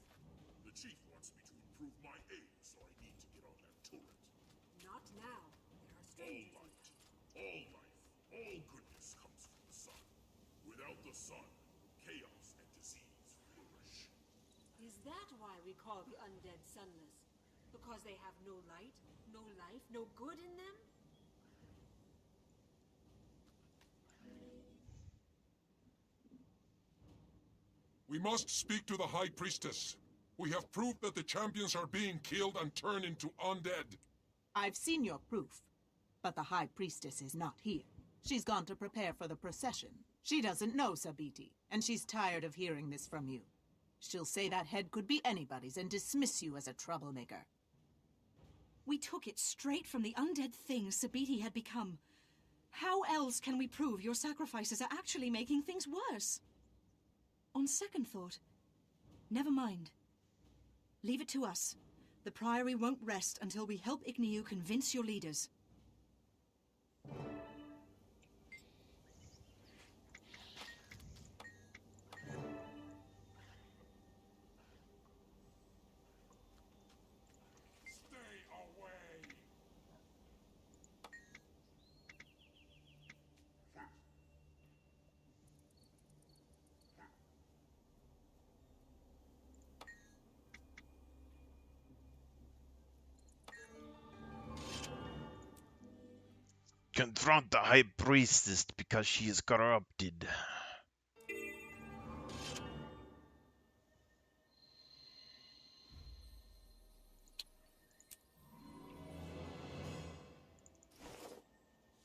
The chief wants me to improve my aim, so I need to get on that turret. Not now. There are strangers All life, all goodness comes from the sun. Without the sun, chaos and disease flourish. Is that why we call the undead sunless? Because they have no light, no life, no good in them? We must speak to the High Priestess. We have proof that the champions are being killed and turned into undead. I've seen your proof, but the High Priestess is not here. She's gone to prepare for the procession. She doesn't know Sabiti, and she's tired of hearing this from you. She'll say that head could be anybody's and dismiss you as a troublemaker. We took it straight from the undead thing Sabiti had become. How else can we prove your sacrifices are actually making things worse? On second thought, never mind. Leave it to us. The Priory won't rest until we help Ichnew convince your leaders. Confront the High Priestess because she is corrupted.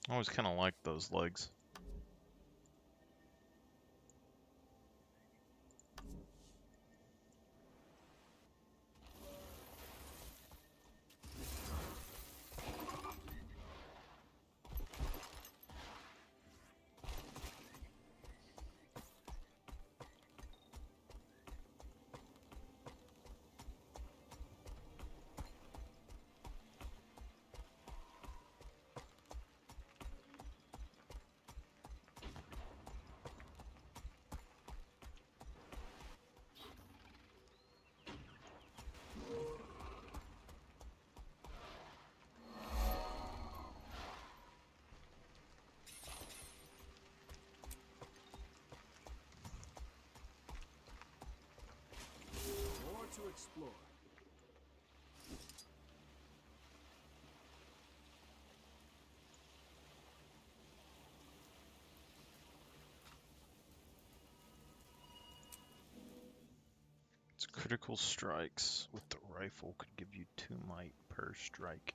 I always kind of like those legs. explore. Its critical strikes with the rifle could give you 2 might per strike.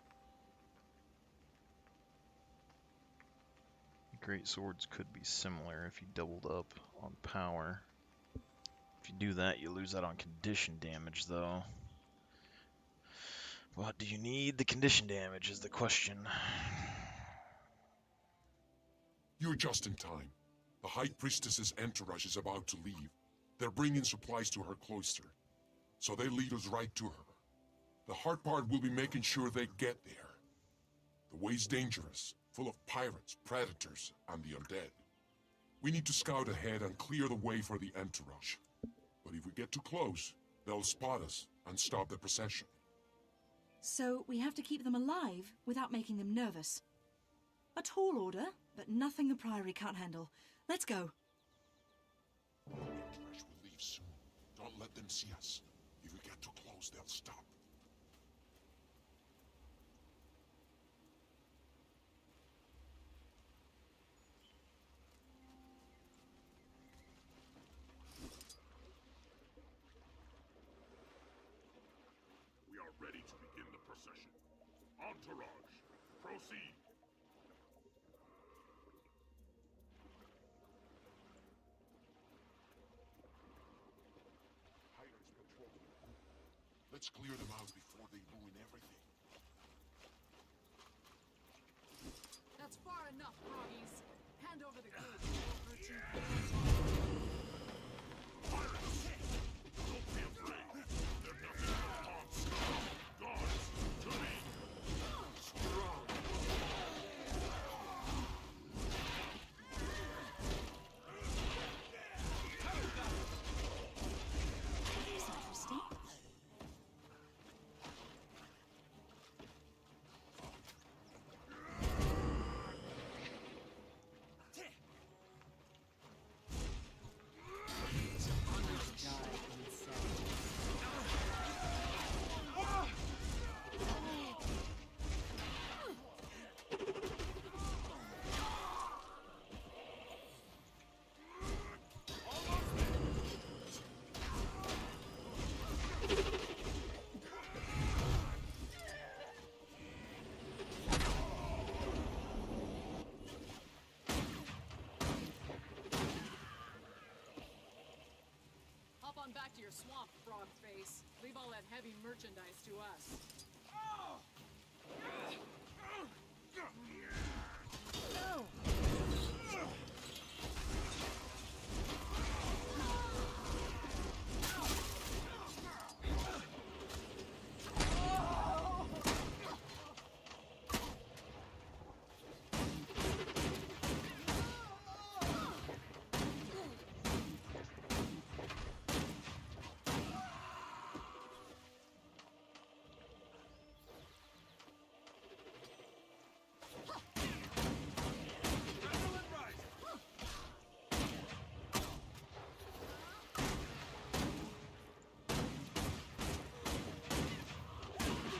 Great swords could be similar if you doubled up on power. If you do that, you lose out on condition damage, though. But do you need the condition damage is the question. You're just in time. The High Priestess's entourage is about to leave. They're bringing supplies to her cloister. So they lead us right to her. The hard part will be making sure they get there. The way's dangerous, full of pirates, predators, and the undead. We need to scout ahead and clear the way for the entourage. But if we get too close, they'll spot us and stop the procession. So we have to keep them alive without making them nervous. A tall order, but nothing the Priory can't handle. Let's go. The entourage will leave soon. Don't let them see us. If we get too close, they'll stop. We are ready to begin the procession. Entourage, proceed. Pirates patrol the group. Let's clear them out before they ruin everything. That's far enough, Froggies. Hand over the goods. Pirates! Don't be afraid. They're nothing but pawns. Guards, to me. Strong. That's interesting. Hop on back to your swamp, frog face. Leave all that heavy merchandise to us. No!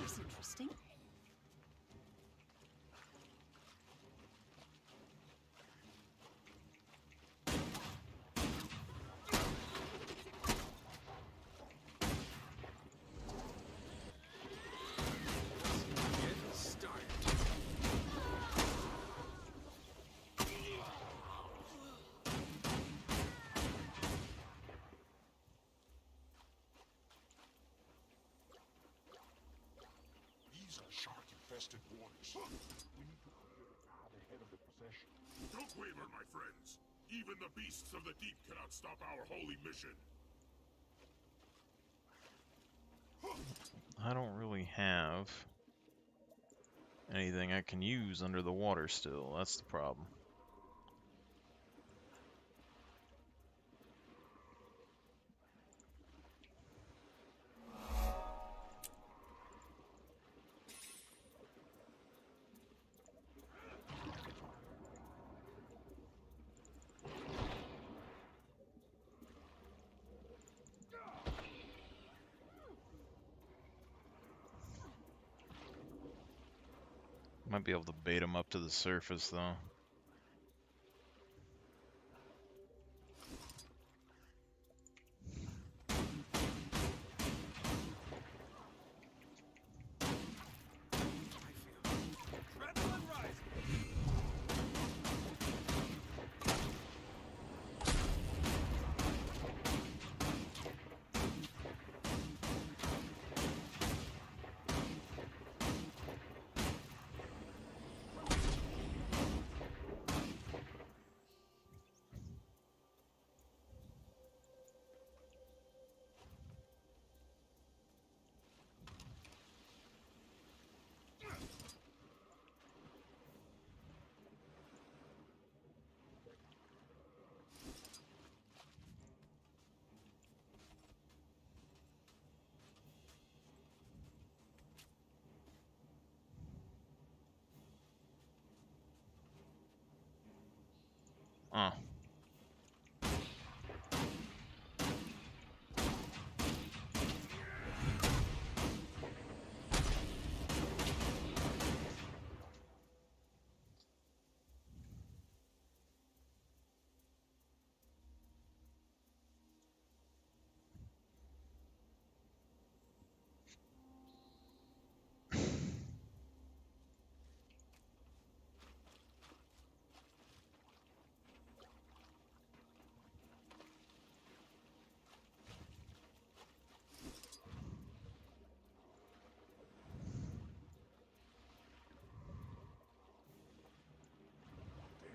That's interesting. Get started. These are shark-infested waters. We need to clear the path ahead of the procession. Don't waver, my friends. Even the beasts of the deep cannot stop our holy mission. I don't really have anything I can use under the water still. That's the problem. Might be able to bait him up to the surface, though. Oh.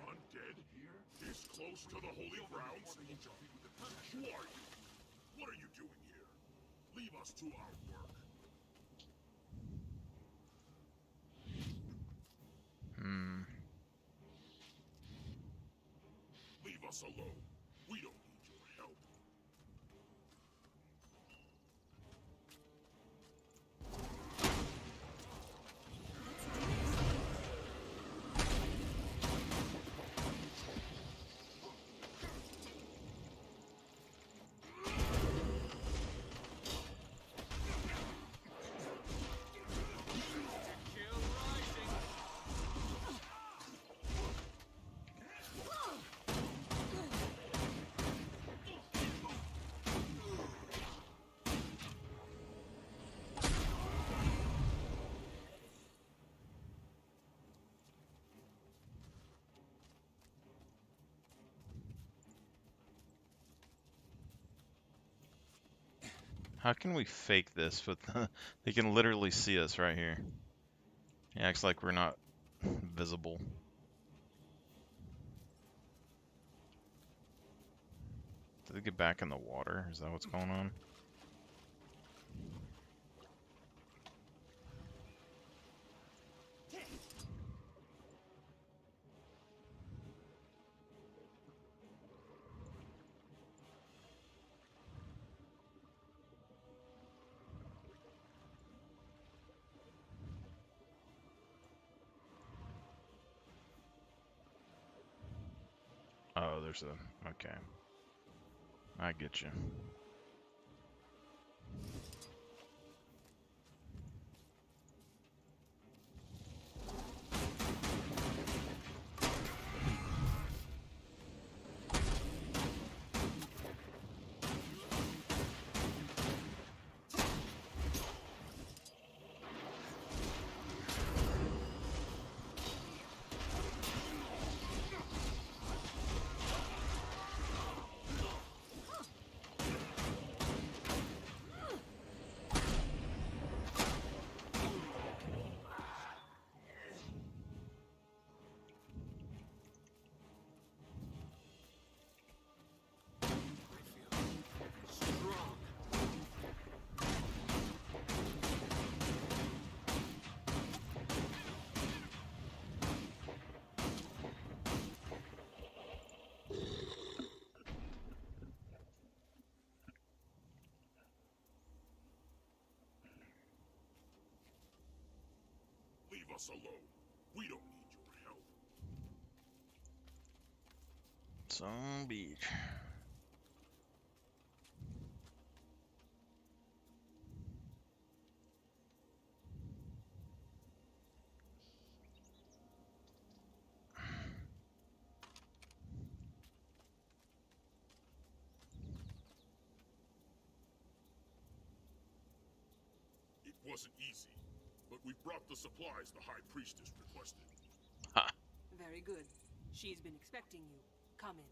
Undead here? This close to the holy grounds? Who are you? What are you doing here? Leave us to our work. Leave us alone. We don't need your help. How can we fake this with they can literally see us right here. He acts like we're not visible. Did they get back in the water? Is that what's going on? Oh, there's a... okay. I get you. Leave us alone. We don't need your help. Zombie. wasn't easy, but we brought the supplies the High Priestess requested. Ha. Very good. She's been expecting you. Come in.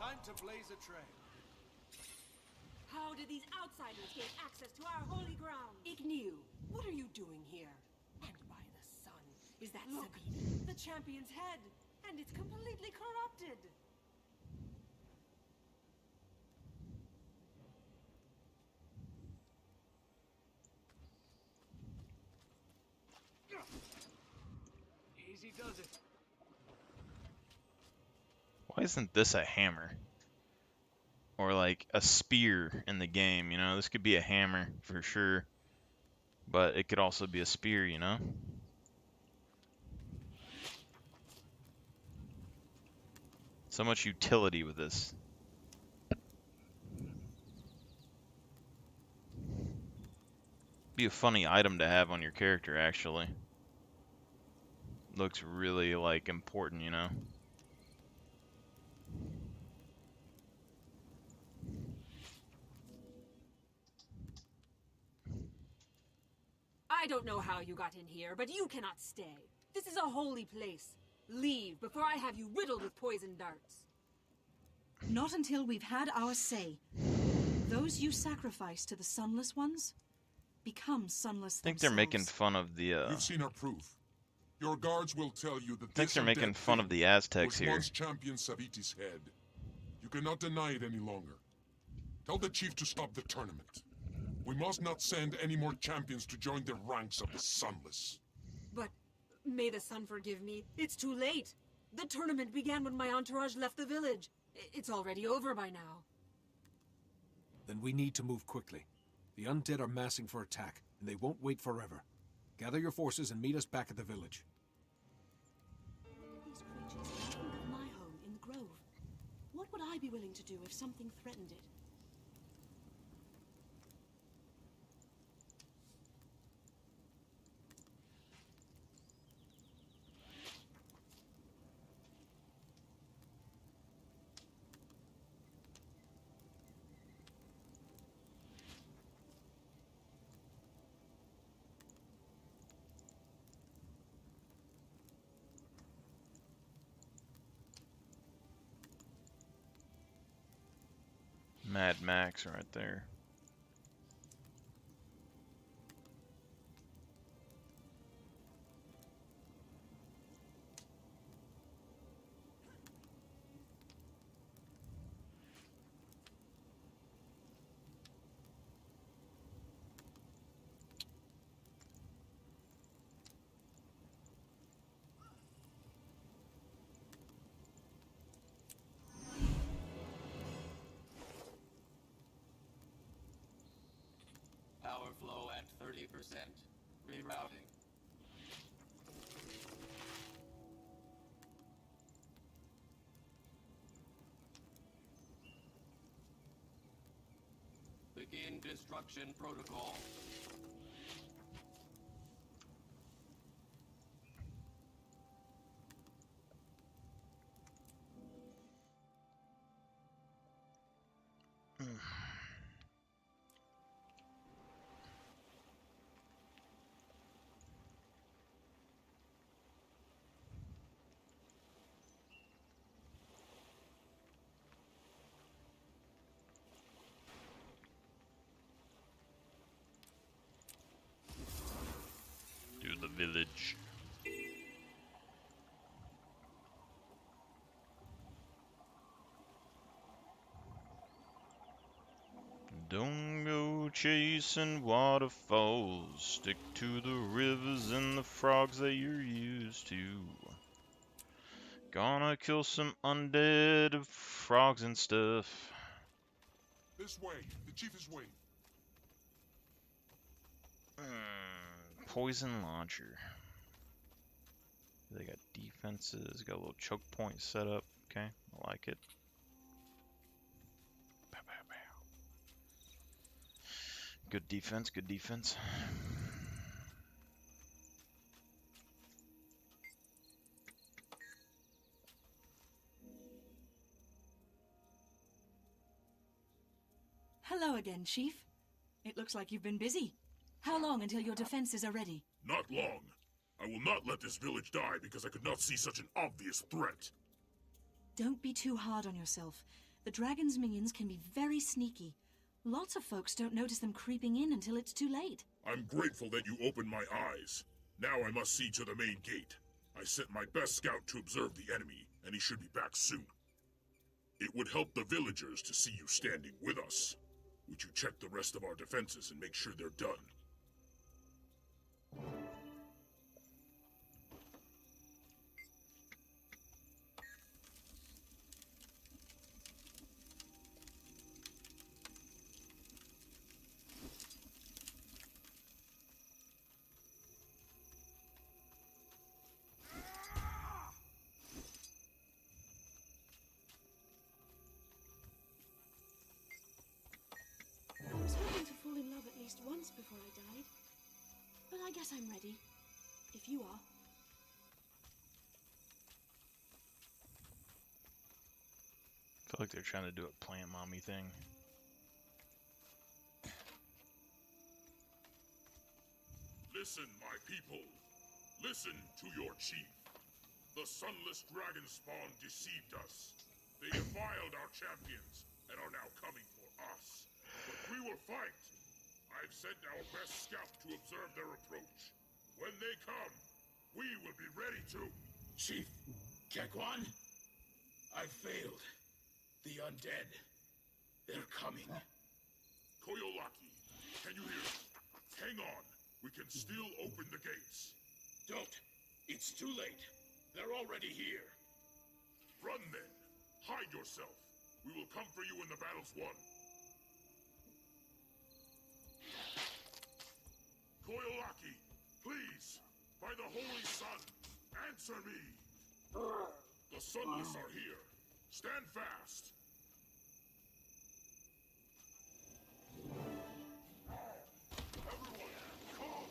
Time to blaze a trail. How did these outsiders gain access to our holy ground? Ignew, what are you doing here? And by the sun, is that Sabine, the champion's head? And it's completely corrupted. Easy does it. Why isn't this a hammer? Or like a spear in the game, you know? This could be a hammer for sure. But it could also be a spear, you know? So much utility with this. Be a funny item to have on your character, actually. Looks really, like, important, you know? I don't know how you got in here, but you cannot stay. This is a holy place. Leave before I have you riddled with poison darts. Not until we've had our say. Those you sacrifice to the Sunless Ones become Sunless I think they're making fun of the, You've seen our proof. Your guards will tell you that I think they're making fun of the Aztecs was here. once champion Saviti's head. You cannot deny it any longer. Tell the chief to stop the tournament. We must not send any more champions to join the ranks of the Sunless. But may the sun forgive me. It's too late. The tournament began when my entourage left the village. It's already over by now. Then we need to move quickly. The undead are massing for attack, and they won't wait forever. Gather your forces and meet us back at the village. These creatures came from my home in the grove. What would I be willing to do if something threatened it? Mad Max right there. Power flow at 30%. Rerouting. Begin destruction protocol. To the village. Don't go chasing waterfalls. Stick to the rivers and the frogs that you're used to. Gonna kill some undead frogs and stuff. This way. The chief is waiting. Poison launcher. They got defenses, got a little choke point set up. Okay, I like it. Pow, pow, pow. Good defense, good defense. Hello again, Chief. It looks like you've been busy. How long until your defenses are ready? Not long. I will not let this village die because I could not see such an obvious threat. Don't be too hard on yourself. The dragon's minions can be very sneaky. Lots of folks don't notice them creeping in until it's too late. I'm grateful that you opened my eyes. Now I must see to the main gate. I sent my best scout to observe the enemy, and he should be back soon. It would help the villagers to see you standing with us. Would you check the rest of our defenses and make sure they're done? I was hoping to fall in love at least once before I died. But I guess I'm ready. If you are. I feel like they're trying to do a plant mommy thing. Listen, my people. Listen to your chief. The sunless dragon spawn deceived us. They defiled our champions and are now coming for us. But we will fight. I've sent our best scout to observe their approach. When they come, we will be ready to... Chief Kekwan? I failed. The undead. They're coming. Koyolaki, can you hear me? Hang on. We can still open the gates. Don't. It's too late. They're already here. Run then. Hide yourself. We will come for you when the battle's won. Koyolaki, please, by the Holy Sun, answer me! The Sunless are here. Stand fast! Everyone, come!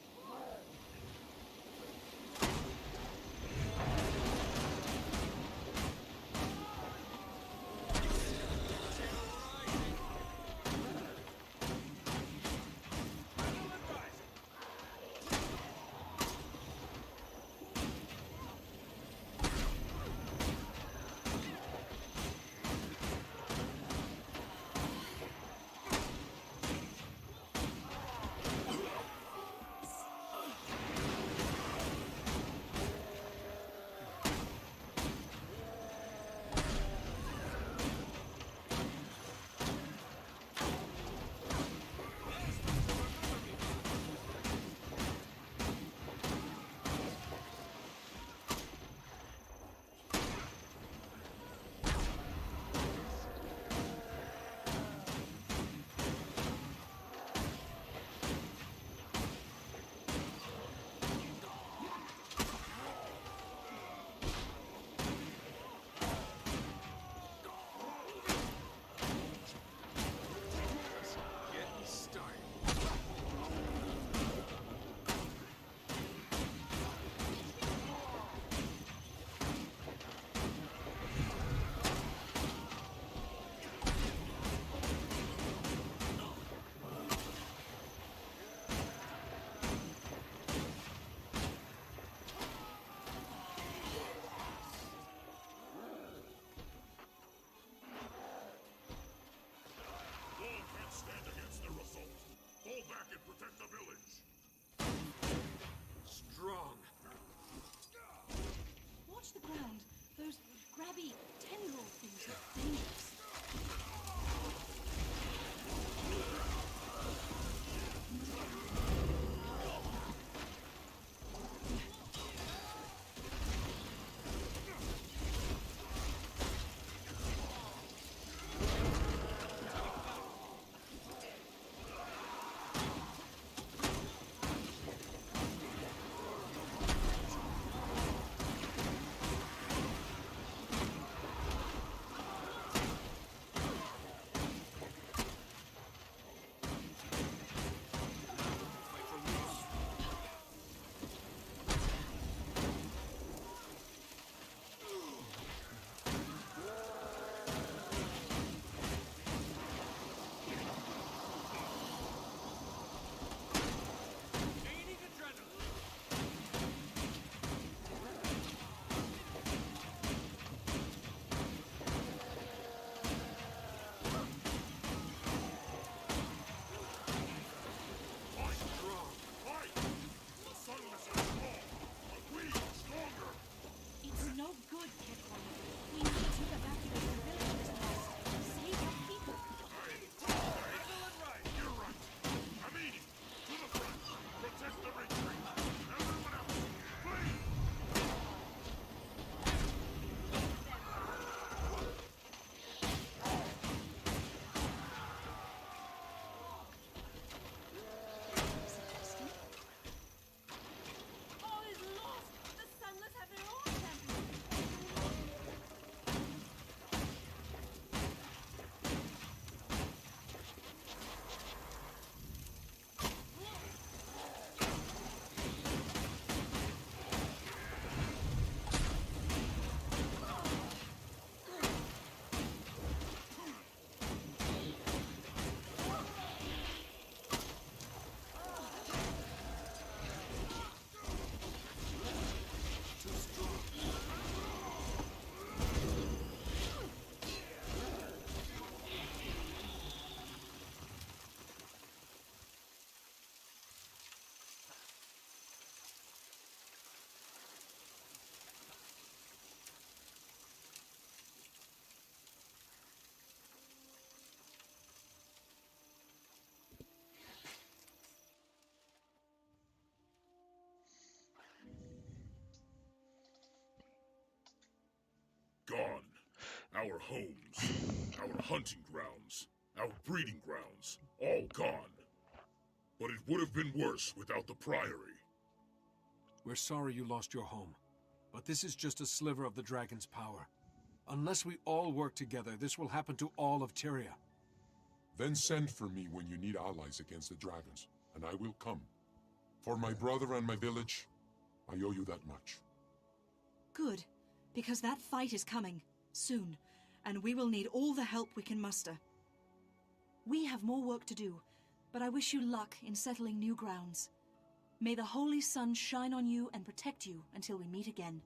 homes, our hunting grounds, our breeding grounds, all gone. But it would have been worse without the Priory. We're sorry you lost your home, but this is just a sliver of the dragon's power. Unless we all work together, this will happen to all of Tyria. Then send for me when you need allies against the dragons, and I will come. For my brother and my village, I owe you that much. Good, because that fight is coming, soon, and we will need all the help we can muster. We have more work to do, but I wish you luck in settling new grounds. May the holy sun shine on you and protect you until we meet again.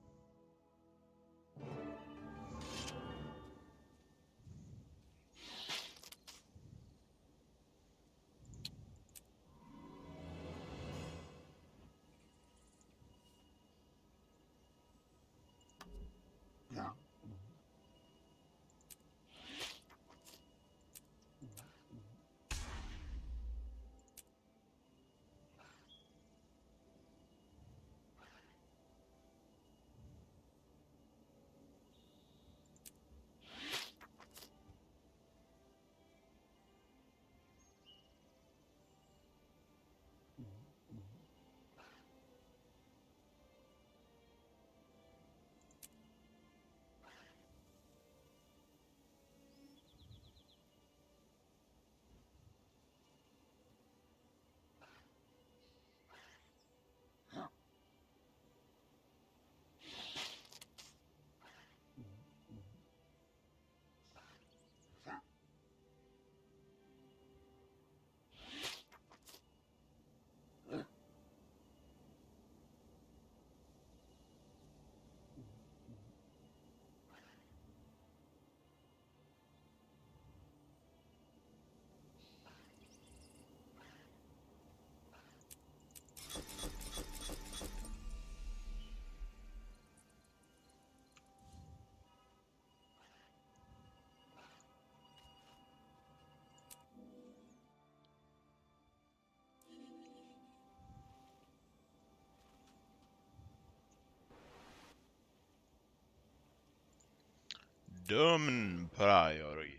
Domen Priory.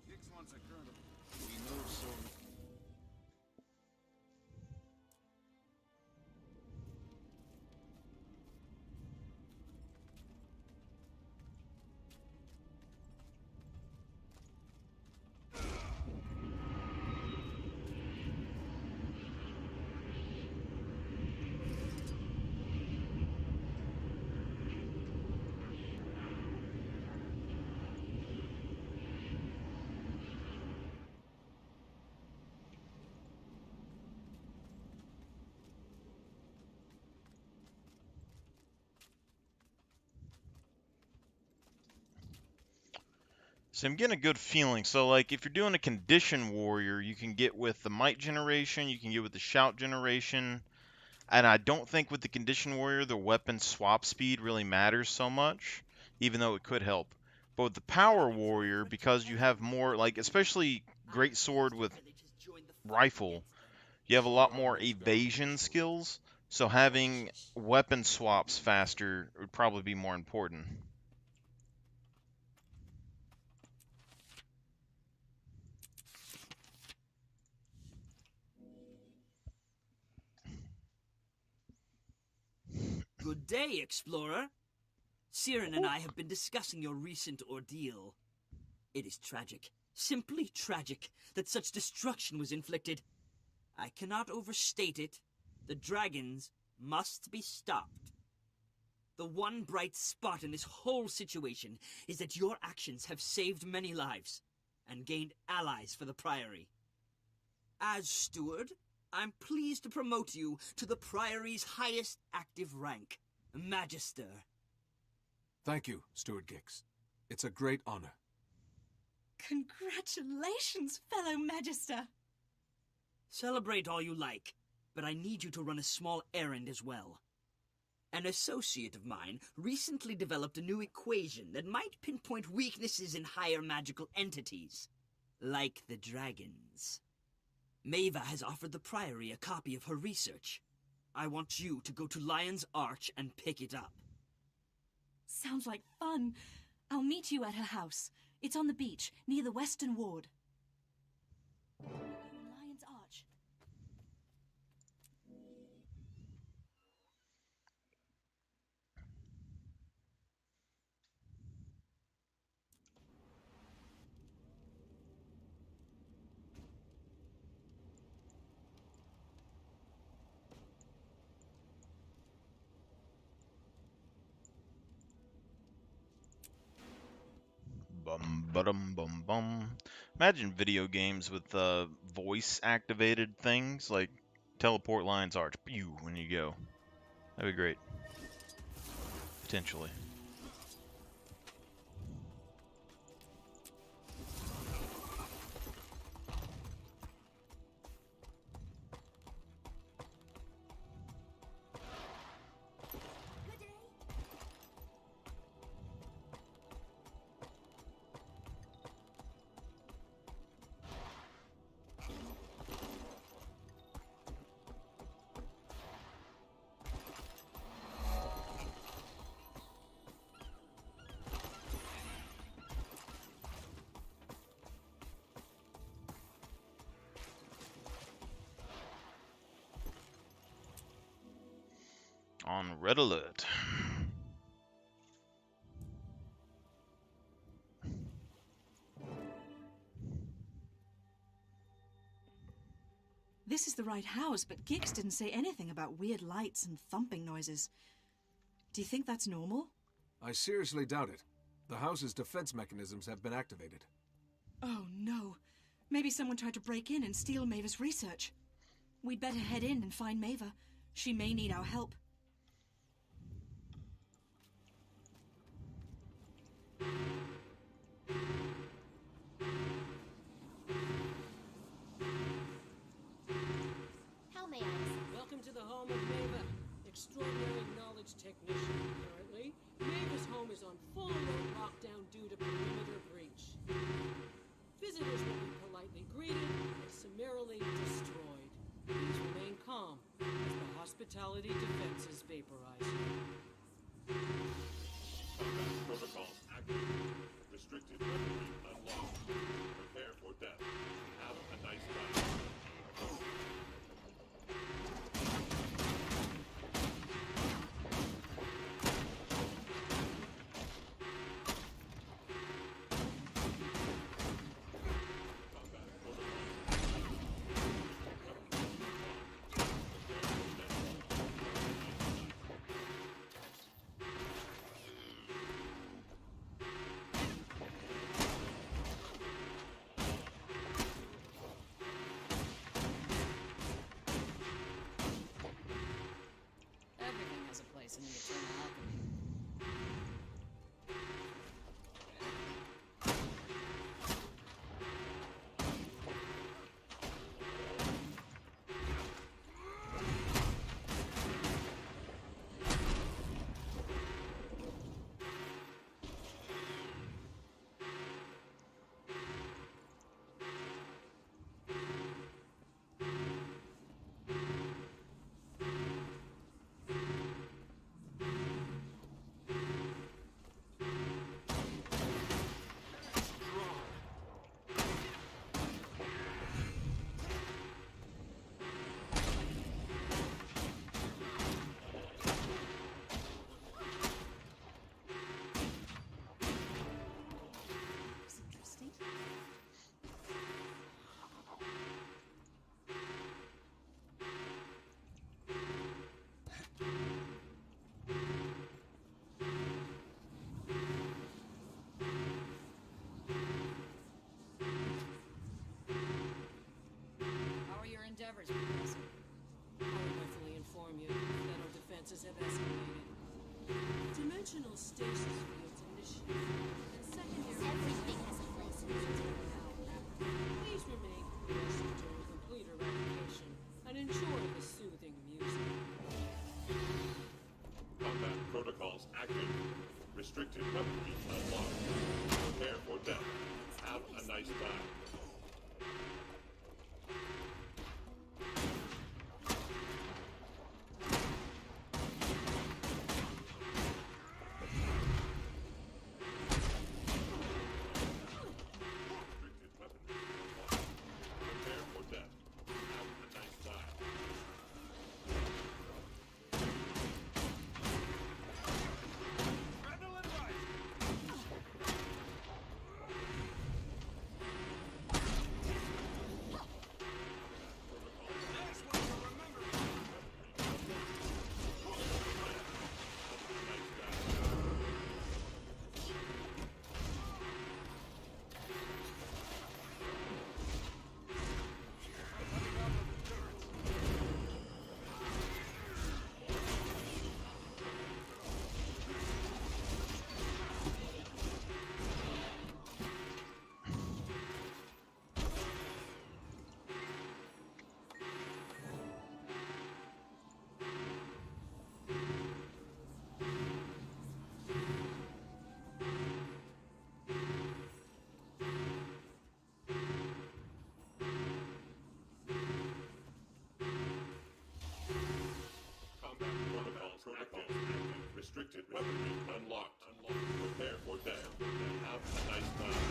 Hicks wants a colonel. We know so. So I'm getting a good feeling. So like if you're doing a condition warrior, you can get with the might generation, you can get with the shout generation. And I don't think with the condition warrior the weapon swap speed really matters so much, even though it could help. But with the power warrior, because you have more, like especially great sword with rifle, you have a lot more evasion skills. So having weapon swaps faster would probably be more important. Good day, Explorer. Siren and I have been discussing your recent ordeal. It is tragic, simply tragic, that such destruction was inflicted. I cannot overstate it. The dragons must be stopped. The one bright spot in this whole situation is that your actions have saved many lives and gained allies for the Priory. As steward, I'm pleased to promote you to the Priory's highest active rank, Magister. Thank you, Steward Gix. It's a great honor. Congratulations, fellow Magister. Celebrate all you like, but I need you to run a small errand as well. An associate of mine recently developed a new equation that might pinpoint weaknesses in higher magical entities, like the dragons. Maeva has offered the Priory a copy of her research. I want you to go to Lion's Arch and pick it up. Sounds like fun. I'll meet you at her house. It's on the beach, near the Western Ward. Lion's Arch. Bum bum bum bum. Imagine video games with voice activated things like teleport Lion's Arch. Pew when you go. That'd be great. Potentially. On red alert. This is the right house, but Gix didn't say anything about weird lights and thumping noises. Do you think that's normal? I seriously doubt it. The house's defense mechanisms have been activated. Oh no. Maybe someone tried to break in and steal Maeva's research. We'd better head in and find Maeva. She may need our help. Welcome to the home of Maeva, extraordinary knowledge technician. Currently, Maeva's home is on full lockdown due to perimeter breach. Visitors will be politely greeted and summarily destroyed. Please remain calm as the hospitality defenses vaporize you. Protocol active. Restricted memory unlocked. Prepare for death. Have a nice time. Everything has a place in the eternal alchemy. endeavors, Professor. I will definitely inform you that our defenses have escalated. Dimensional stasis fields initiated, and secondary... Everything has a place in the eternal. Please remain quiescent during complete eradication and enjoy the soothing music. Restricted weaponry unlocked. Prepare for death. Have a nice time. Restricted weaponry unlocked. Prepare for death. Have a nice time.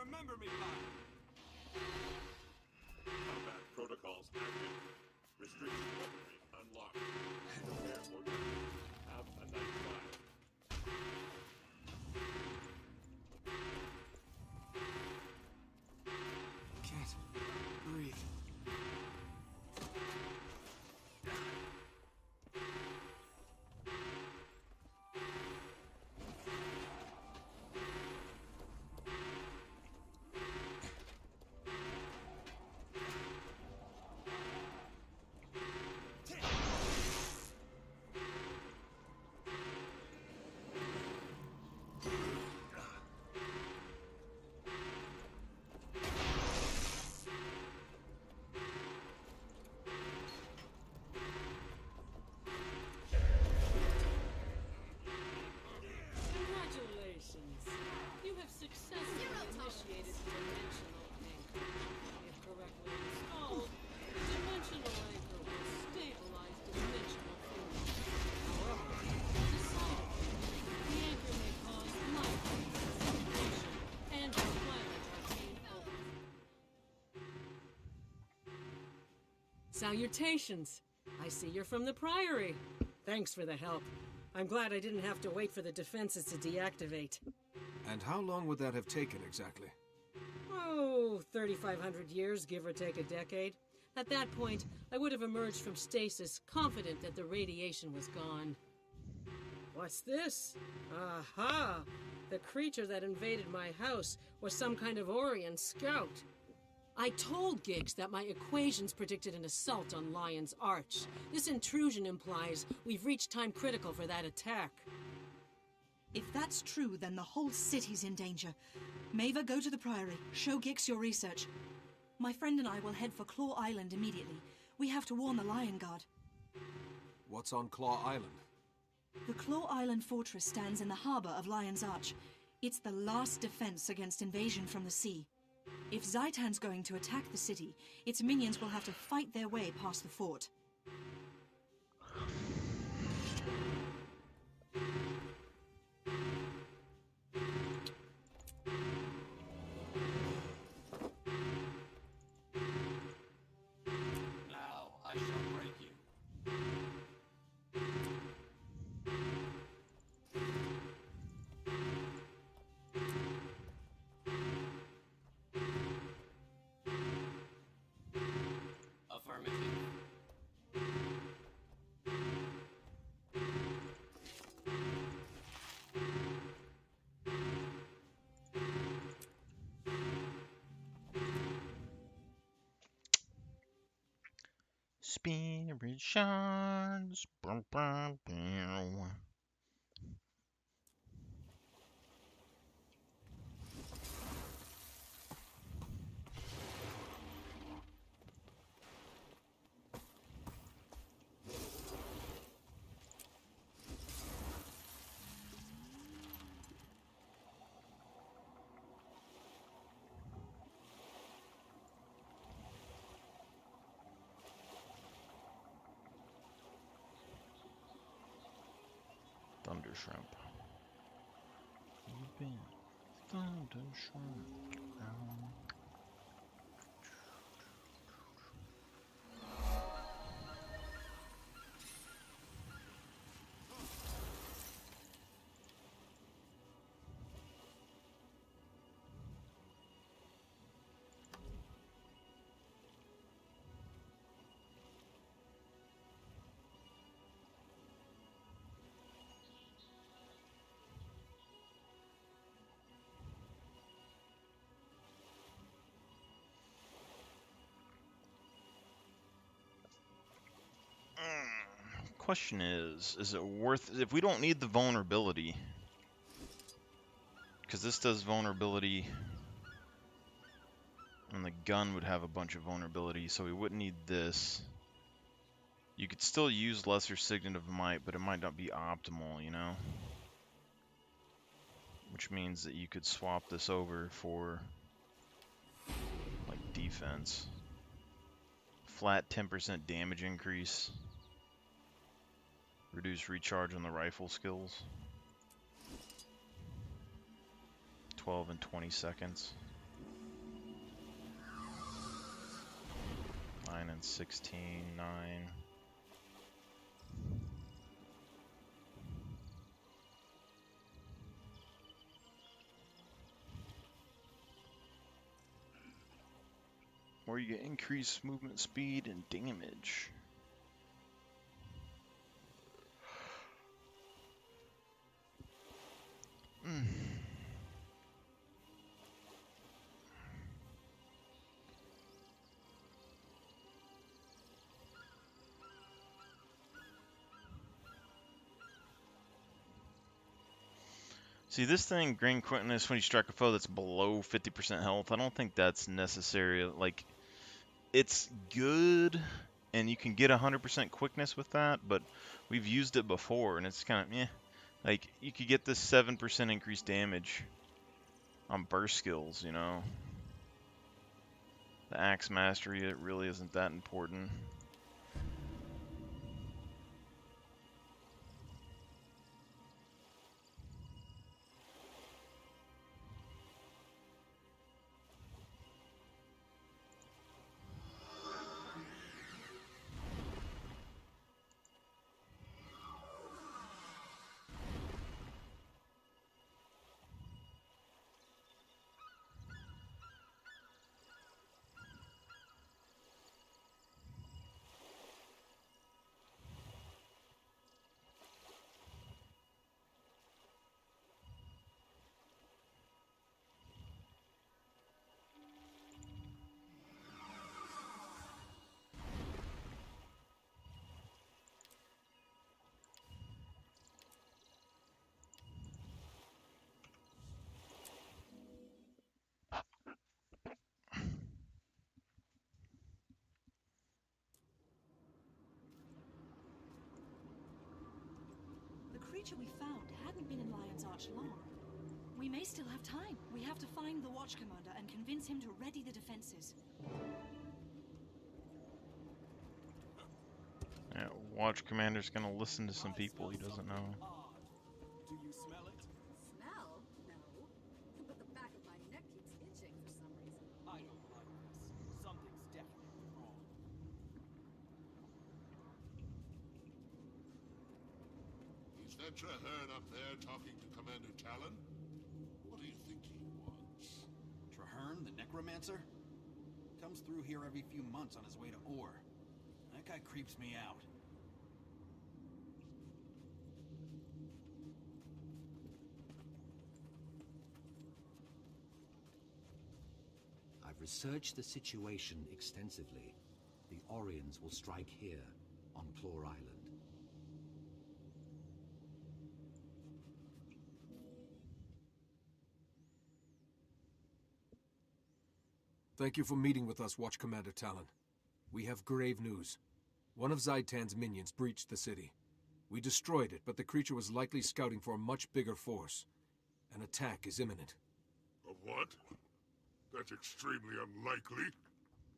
Remember me by. Combat protocols active. Restricted weaponry unlocked. Prepare for death. Have a nice time. Can't breathe. Congratulations! You have successfully initiated the dimensional anchor. If correctly installed, the dimensional anchor will stabilize dimensional fluid. However, decidedly, the anchor may cause life separation and the planet arcane open. Salutations! I see you're from the Priory. Thanks for the help. I'm glad I didn't have to wait for the defenses to deactivate. And how long would that have taken exactly? Oh, 3,500 years, give or take a decade. At that point, I would have emerged from stasis, confident that the radiation was gone. What's this? Aha! The creature that invaded my house was some kind of Orion scout. I told Giggs that my equations predicted an assault on Lion's Arch. This intrusion implies we've reached time critical for that attack. If that's true, then the whole city's in danger. Maeva, go to the Priory. Show Gix your research. My friend and I will head for Claw Island immediately. We have to warn the Lion Guard. What's on Claw Island? The Claw Island fortress stands in the harbor of Lion's Arch. It's the last defense against invasion from the sea. If Zaitan's going to attack the city, its minions will have to fight their way past the fort. Now I shall break you. Affirmative. Spirit shards. Bum, bum, bum. Thunder shrimp. You've been thunder shrimp. Question is it worth, if we don't need the vulnerability, because this does vulnerability, and the gun would have a bunch of vulnerability, so we wouldn't need this. You could still use Lesser Signet of Might, but it might not be optimal, you know? Which means that you could swap this over for, like, defense. Flat 10% damage increase. Reduce recharge on the rifle skills. 12 and 20 seconds. 9 and 16, 9. Or you get increased movement speed and damage. See, this thing, Grain Quickness, when you strike a foe that's below 50% health, I don't think that's necessary. Like, it's good, and you can get 100% quickness with that, but we've used it before, and it's kind of, eh. Like, you could get this 7% increased damage on burst skills, you know? The Axe Mastery, it really isn't that important. The creature we found hadn't been in Lion's Arch long. We may still have time. We have to find the Watch Commander and convince him to ready the defenses. Yeah, Watch Commander's gonna listen to some people he doesn't know. Do you smell it? Smell? No. But the back of my neck keeps itching for some reason. I don't like this. Something's definitely wrong. Is that Traherne up there talking to Commander Talon? What do you think he wants? Traherne, the necromancer? Comes through here every few months on his way to Ore. That guy creeps me out. I've researched the situation extensively. The Orions will strike here, on Claw Island. Thank you for meeting with us, Watch Commander Talon. We have grave news. One of Zaitan's minions breached the city. We destroyed it, but the creature was likely scouting for a much bigger force. An attack is imminent. A what? That's extremely unlikely.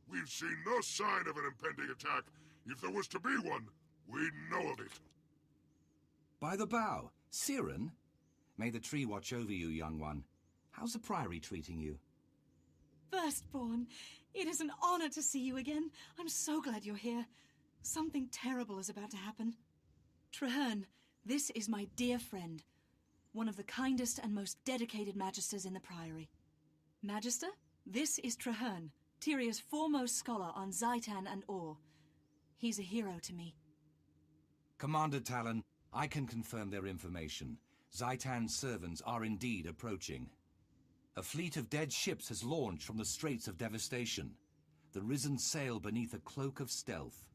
We've seen no sign of an impending attack. If there was to be one, we'd know of it. By the bow, Siren? May the tree watch over you, young one. How's the Priory treating you? Firstborn, it is an honor to see you again. I'm so glad you're here. Something terrible is about to happen. Traherne, this is my dear friend. One of the kindest and most dedicated magisters in the Priory. Magister, this is Traherne, Tyria's foremost scholar on Zaitan and Or. He's a hero to me. Commander Talon, I can confirm their information. Zaitan's servants are indeed approaching. A fleet of dead ships has launched from the Straits of Devastation. The Risen sail beneath a cloak of stealth.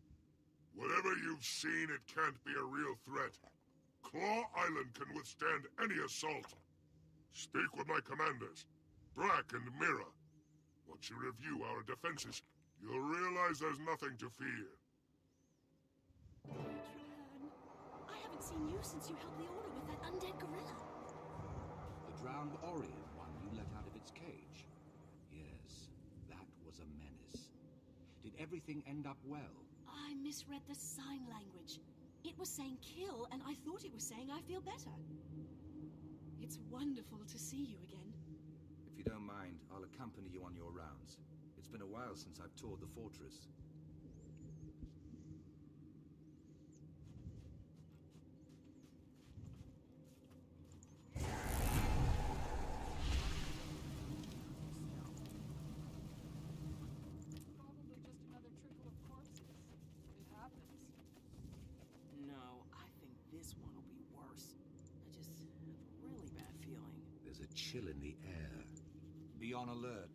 Whatever you've seen, it can't be a real threat. Claw Island can withstand any assault. Speak with my commanders, Brack and Mira. Once you review our defenses, you'll realize there's nothing to fear. Traherne, I haven't seen you since you helped the Order with that undead gorilla. The drowned Orion one you let out of its cage. Yes, that was a menace. Did everything end up well? I misread the sign language. It was saying kill, and I thought it was saying I feel better. It's wonderful to see you again. If you don't mind, I'll accompany you on your rounds. It's been a while since I've toured the fortress. No, I think this one will be worse. I just have a really bad feeling. There's a chill in the air. Be on alert.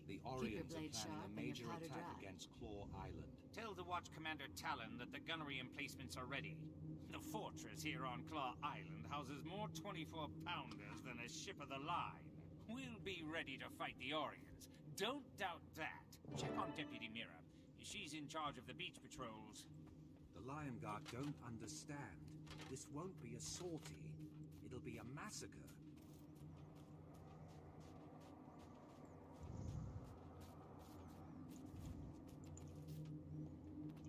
The Orions are planning a major attack against Claw Island. Tell the Watch Commander Talon that the gunnery emplacements are ready. The fortress here on Claw Island houses more 24-pounders than a ship of the line. We'll be ready to fight the Orions. Don't doubt that. Check on Deputy Mira. She's in charge of the beach patrols. The Lion Guard don't understand. This won't be a sortie. It'll be a massacre.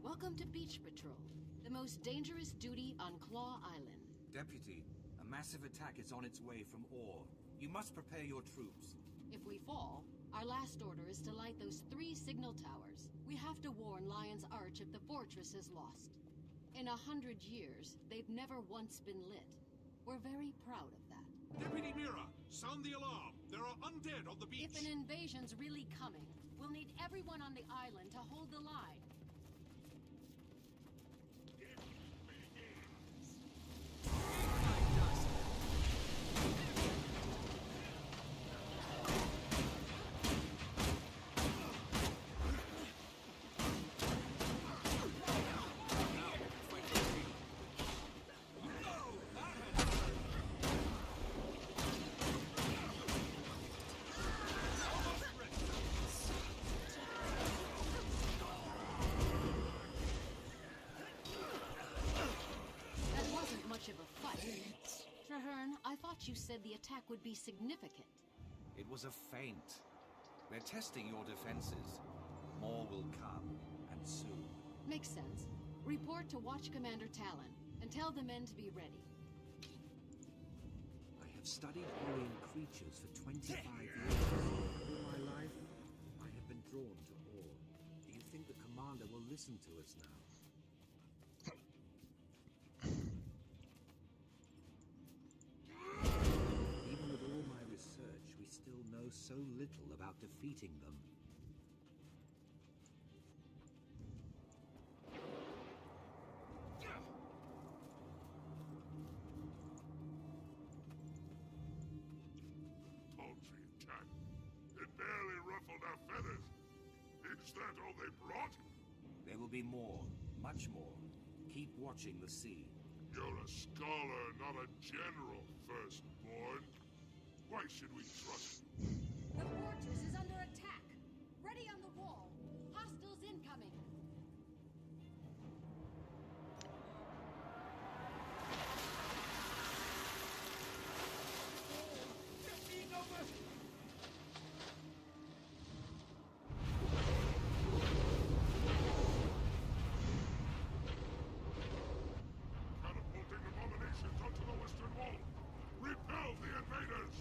Welcome to Beach Patrol, the most dangerous duty on Claw Island. Deputy, a massive attack is on its way from Or. You must prepare your troops. If we fall, our last order is to light those 3 signal towers. We have to warn Lion's Arch if the fortress is lost. In 100 years, they've never once been lit. We're very proud of that. Deputy Mira, sound the alarm. There are undead on the beach. If an invasion's really coming, we'll need everyone on the island to hold the line. Of a fight. Traherne, I thought you said the attack would be significant. It was a feint. They're testing your defenses. More will come, and soon. Makes sense. Report to Watch Commander Talon, and tell the men to be ready. I have studied Orion creatures for 25 years. All my life, I have been drawn to Or. Do you think the commander will listen to us now? So little about defeating them. Paltry attack. It barely ruffled our feathers. Is that all they brought? There will will be more, much more. Keep watching the sea. You're a scholar, not a general, firstborn. Why should we trust you? The fortress is under attack. Ready on the wall. Hostiles incoming. Catapulting abominations onto the western wall. Repel the invaders!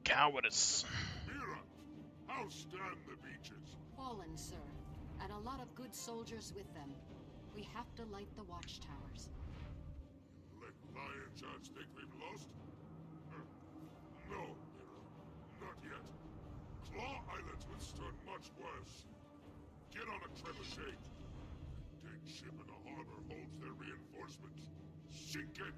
Cowardice. Mira, how stand the beaches? Fallen, sir, and a lot of good soldiers with them. We have to light the watchtowers. Let Lion's Arch think we've lost? No, Mira, not yet. Claw Island's withstood much worse. Get on a trebuchet. Dead ship in the harbor holds their reinforcements. Sink it!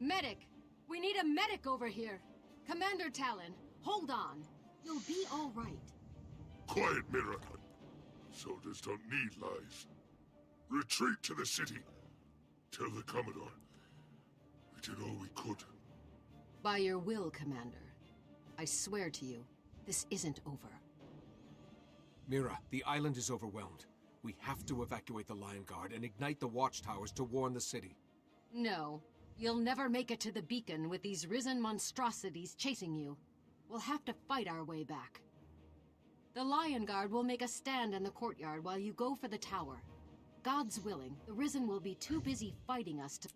Medic! We need a medic over here! Commander Talon, hold on. You'll be all right. Quiet, Mira. Soldiers don't need lies. Retreat to the city. Tell the Commodore. We did all we could. By your will, Commander. I swear to you, this isn't over. Mira, the island is overwhelmed. We have to evacuate the Lion Guard and ignite the watchtowers to warn the city. No. You'll never make it to the beacon with these risen monstrosities chasing you. We'll have to fight our way back. The Lion Guard will make a stand in the courtyard while you go for the tower. God's willing, the Risen will be too busy fighting us to...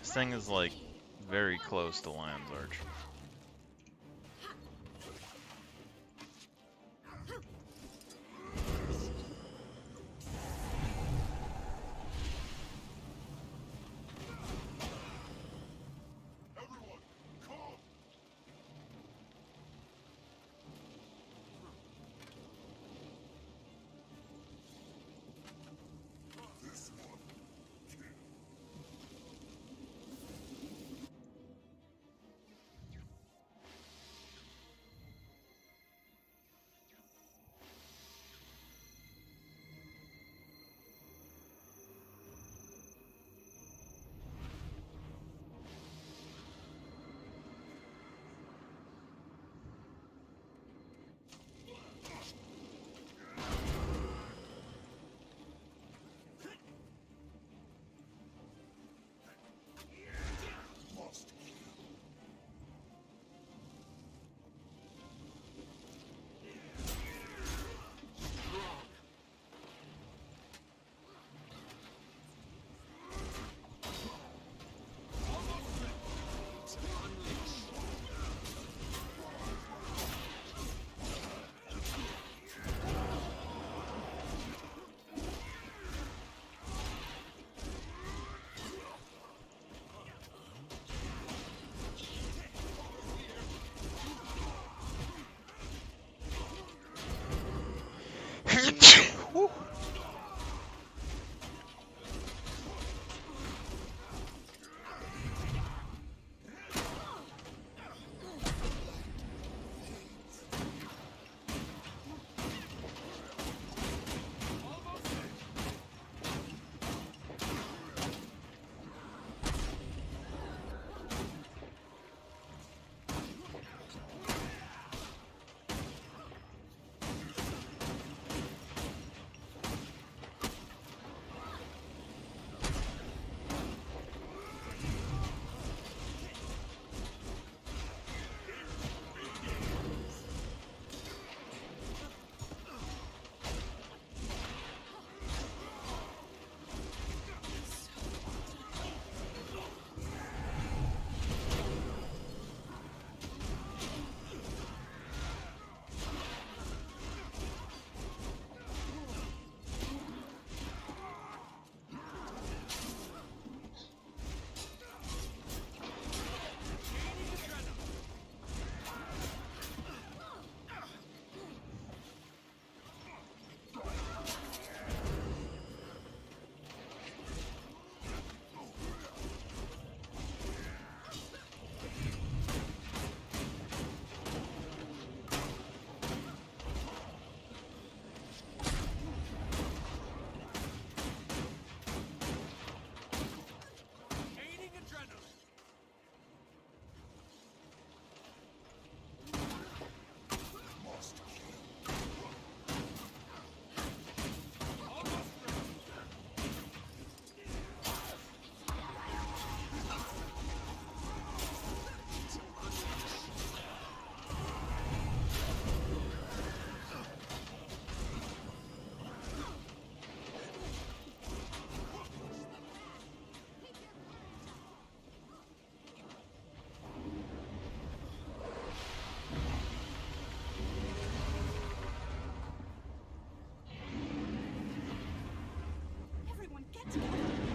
This thing is like very close to Lion's Arch.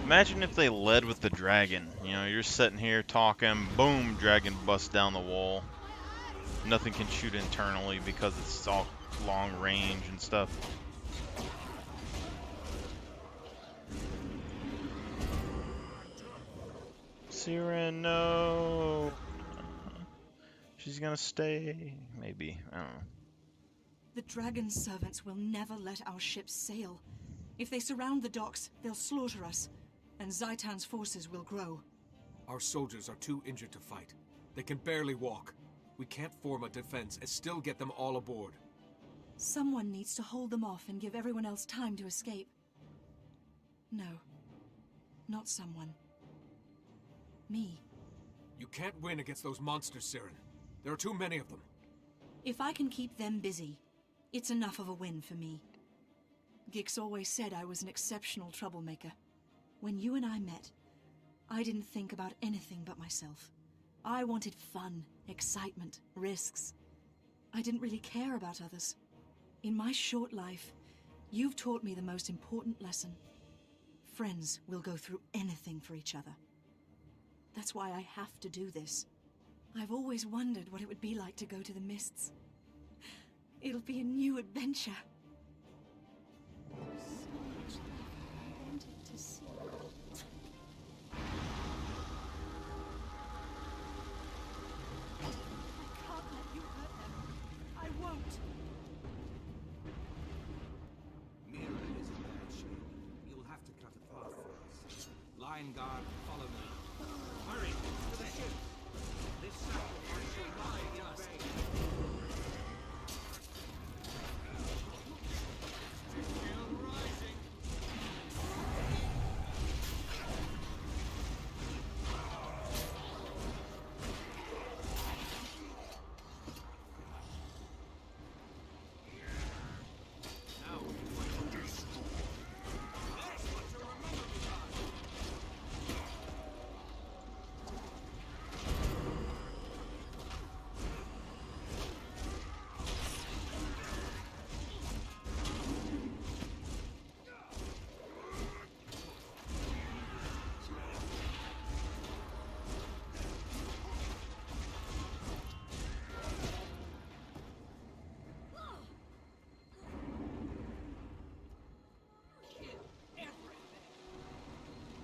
Imagine if they led with the dragon. You know, you're sitting here talking, boom, dragon busts down the wall. Nothing can shoot internally because it's all long range and stuff. Siren, no. She's gonna stay. Maybe. I don't know. The dragon servants will never let our ships sail. If they surround the docks, they'll slaughter us, and Zaitan's forces will grow. Our soldiers are too injured to fight. They can barely walk. We can't form a defense and still get them all aboard. Someone needs to hold them off and give everyone else time to escape. No. Not someone. Me. You can't win against those monsters, Siren. There are too many of them. If I can keep them busy, it's enough of a win for me. Gix always said I was an exceptional troublemaker. When you and I met, I didn't think about anything but myself. I wanted fun, excitement, risks. I didn't really care about others. In my short life, you've taught me the most important lesson. Friends will go through anything for each other. That's why I have to do this. I've always wondered what it would be like to go to the Mists. It'll be a new adventure. Lion Guard, follow me. Hurry, to the ship! This sacrifice will not be in vain. Still rising. Now,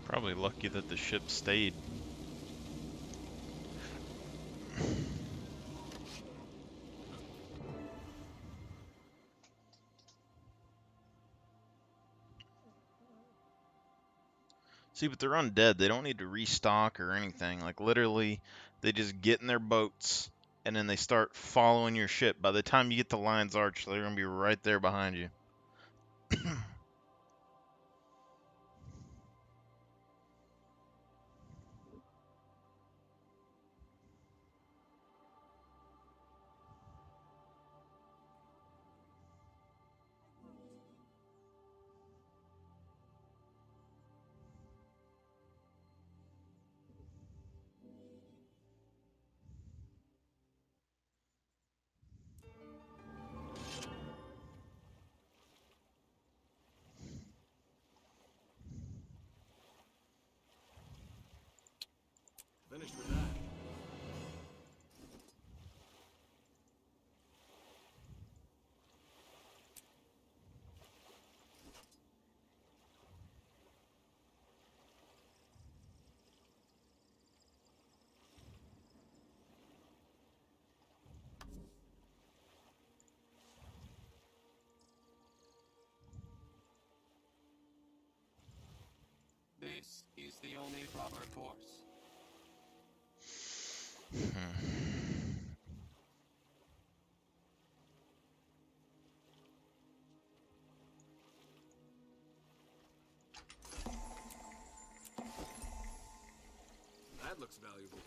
Probably lucky that the ship stayed. See, but they're undead. They don't need to restock or anything. Like, literally, they just get in their boats, and then they start following your ship. By the time you get to Lion's Arch, they're going to be right there behind you. Finished with that. This is the only proper course. That looks valuable.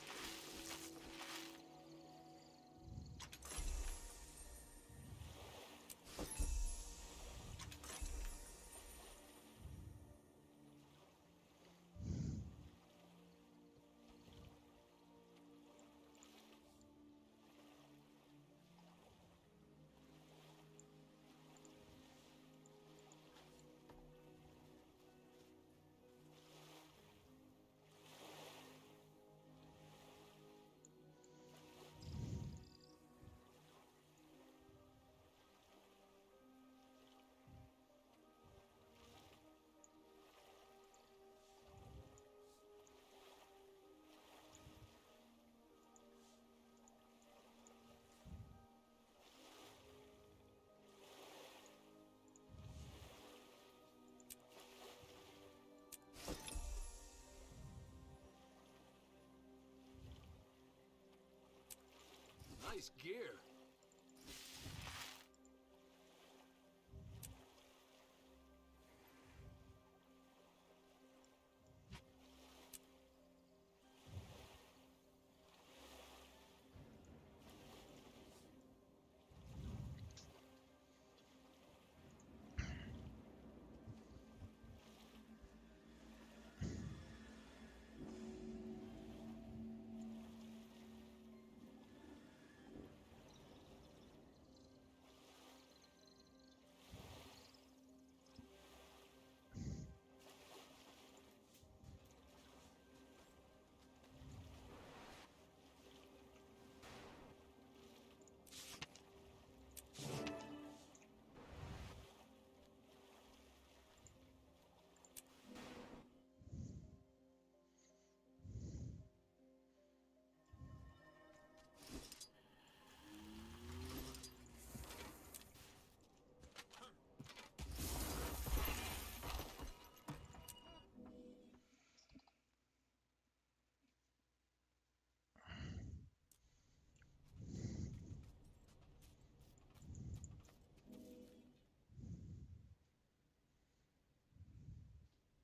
Nice gear.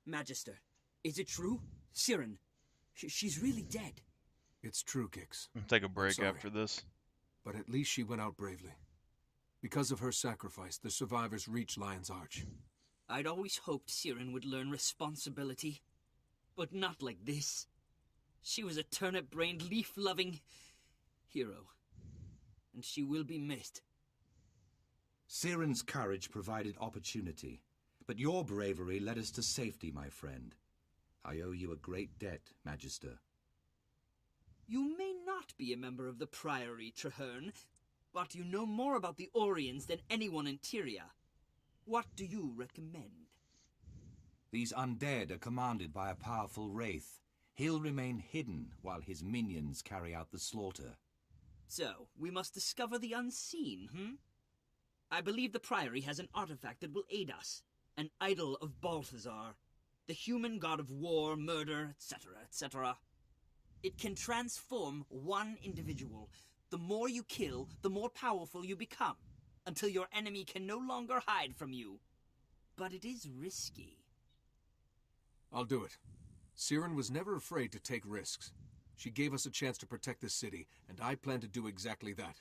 Magister, is it true? Siren, she's really dead. It's true, Gix. I'll take a I'm break sorry. after this. But at least she went out bravely. Because of her sacrifice, the survivors reached Lion's Arch. I'd always hoped Siren would learn responsibility. But not like this. She was a turnip-brained, leaf-loving hero. And she will be missed. Siren's courage provided opportunity, but your bravery led us to safety, my friend. I owe you a great debt, Magister. You may not be a member of the Priory, Traherne, but you know more about the Oriens than anyone in Tyria. What do you recommend? These undead are commanded by a powerful wraith. He'll remain hidden while his minions carry out the slaughter. So, we must discover the unseen, I believe the Priory has an artifact that will aid us. An idol of Balthazar, the human god of war, murder, etc., etc. It can transform one individual. The more you kill, the more powerful you become, until your enemy can no longer hide from you. But it is risky. I'll do it. Siren was never afraid to take risks. She gave us a chance to protect the city, and I plan to do exactly that.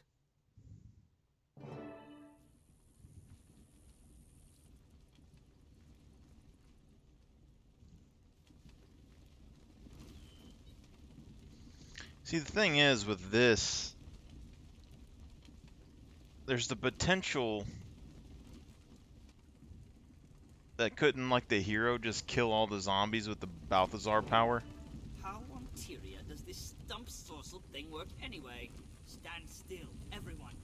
See, the thing is with this, there's the potential that couldn't, like, the hero just kill all the zombies with the Balthazar power? How on Tyria does this stump sorcel thing work anyway? Stand still, everyone.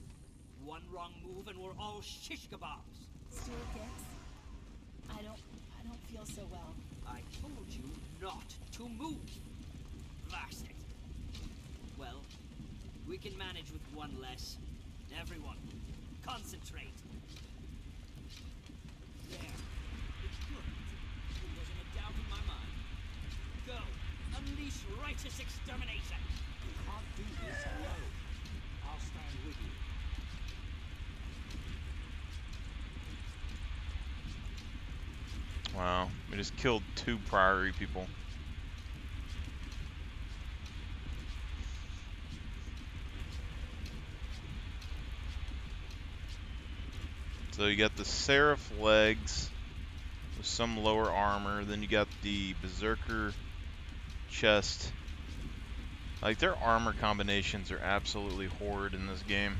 One wrong move and we're all shish kebabs. Stuart Gix, I don't feel so well. I told you not to move. Blast it. Well, we can manage with one less. Everyone, concentrate. There. It's good. There wasn't a doubt in my mind. Go. Unleash righteous extermination. You can't do this alone. I'll stand with you. Wow, we just killed 2 Priory people. So you got the Seraph legs with some lower armor, then you got the Berserker chest. Like, their armor combinations are absolutely horrid in this game.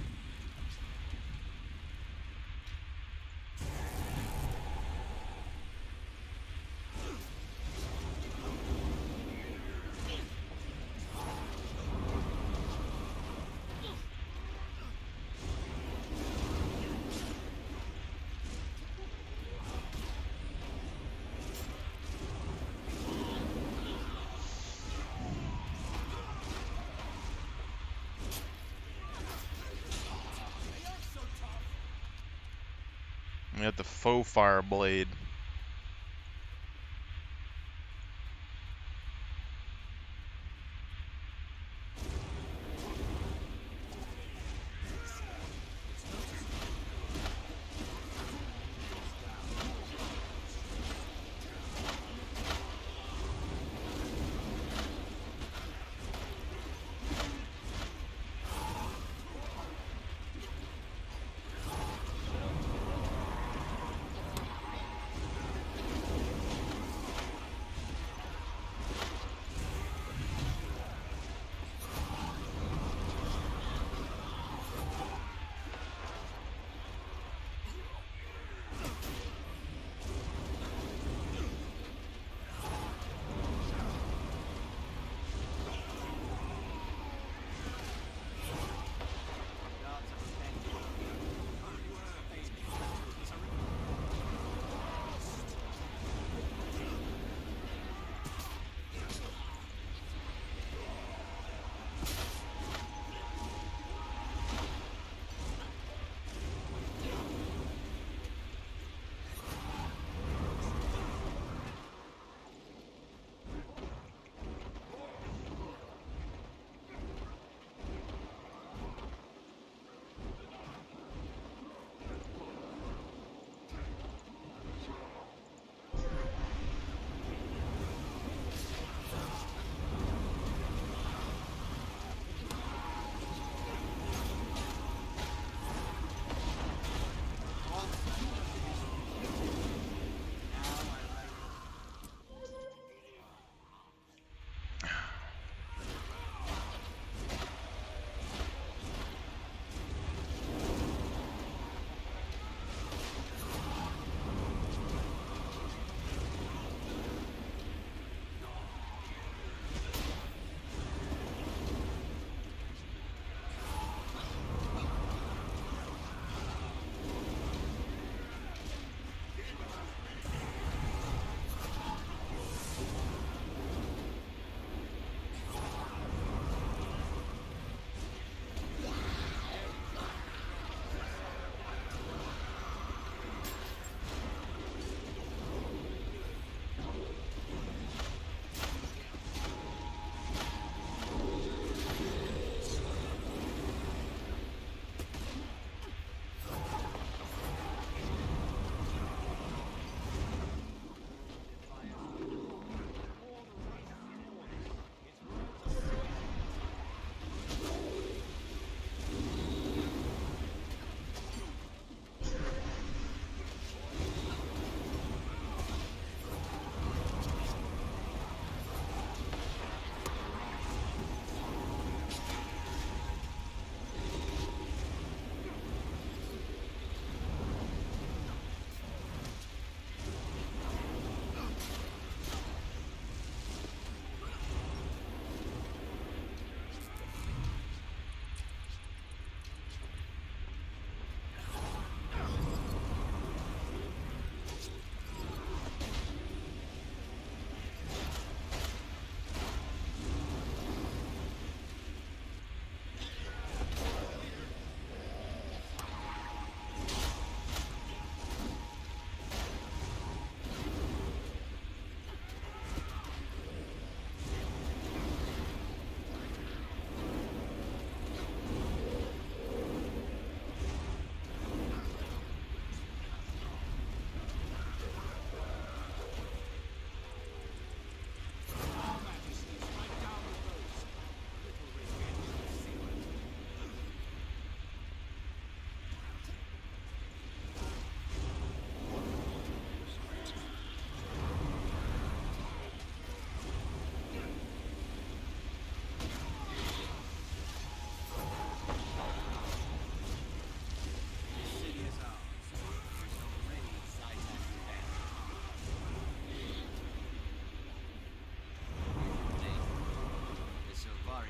We got the faux fire blade.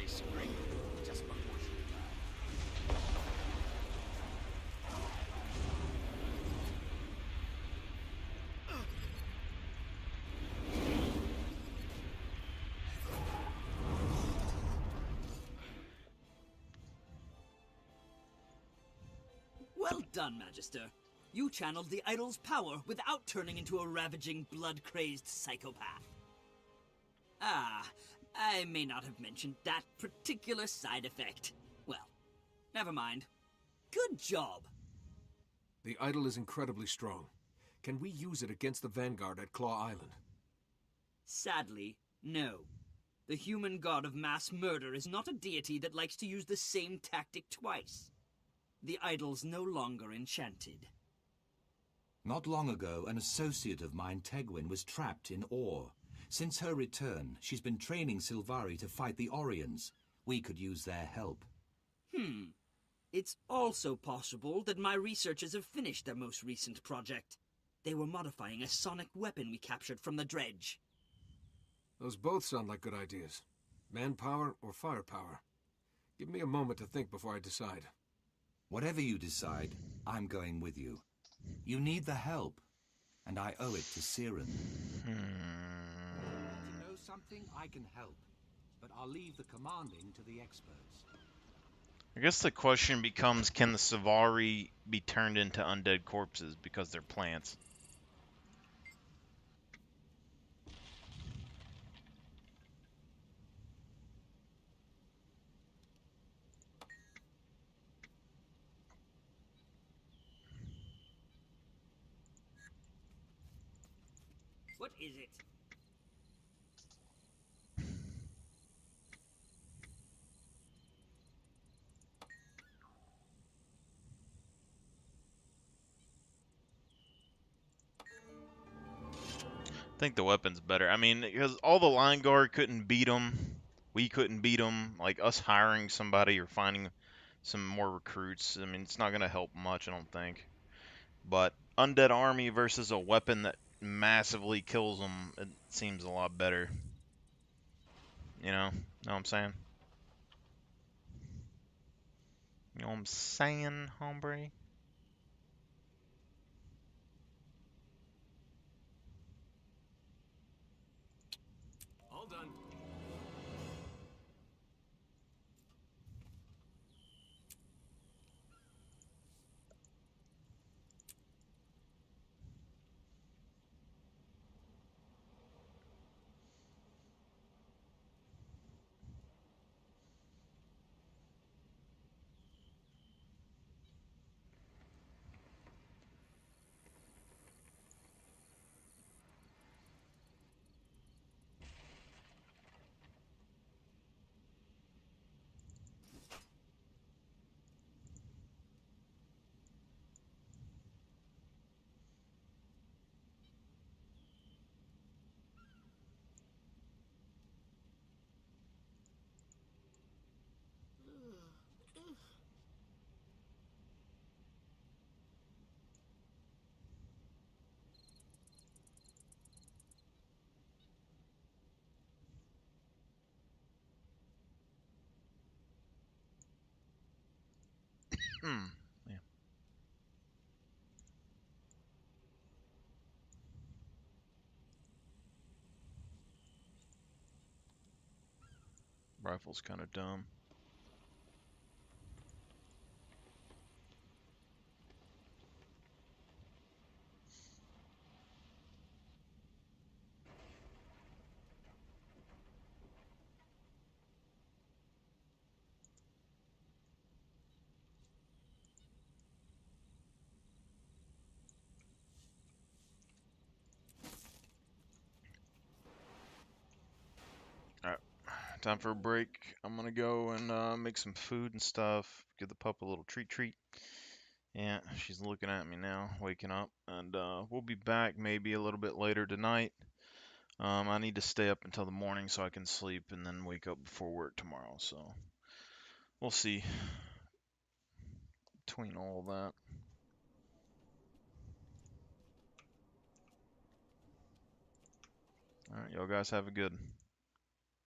very spring, just before she died. Well done, Magister. You channeled the idol's power without turning into a ravaging, blood-crazed psychopath. Ah, I may not have mentioned that particular side effect. Well, never mind. Good job. The idol is incredibly strong. Can we use it against the Vanguard at Claw Island? Sadly, no. The human god of mass murder is not a deity that likes to use the same tactic twice. The idol's no longer enchanted. Not long ago, an associate of mine, Tegwin, was trapped in ore. Since her return, she's been training Sylvari to fight the Orions. We could use their help. It's also possible that my researchers have finished their most recent project. They were modifying a sonic weapon we captured from the dredge. Those both sound like good ideas. Manpower or firepower. Give me a moment to think before I decide. Whatever you decide, I'm going with you. You need the help, and I owe it to Siren. To know something, I can help, but I'll leave the commanding to the experts. I guess the question becomes, can the Sylvari be turned into undead corpses because they're plants? What is it? I think the weapon's better. I mean, because all the line guard couldn't beat them, we couldn't beat them. Like us hiring somebody or finding some more recruits, I mean, it's not gonna help much, I don't think. But undead army versus a weapon that massively kills them, it seems a lot better. You know what I'm saying? You know what I'm saying, hombre? All done. Yeah. Rifle's kind of dumb. Alright, time for a break. I'm gonna go and make some food and stuff. Give the pup a little treat. Yeah, she's looking at me now, waking up, and we'll be back maybe a little bit later tonight. I need to stay up until the morning so I can sleep and then wake up before work tomorrow, so we'll see between all that. Alright, y'all guys have a good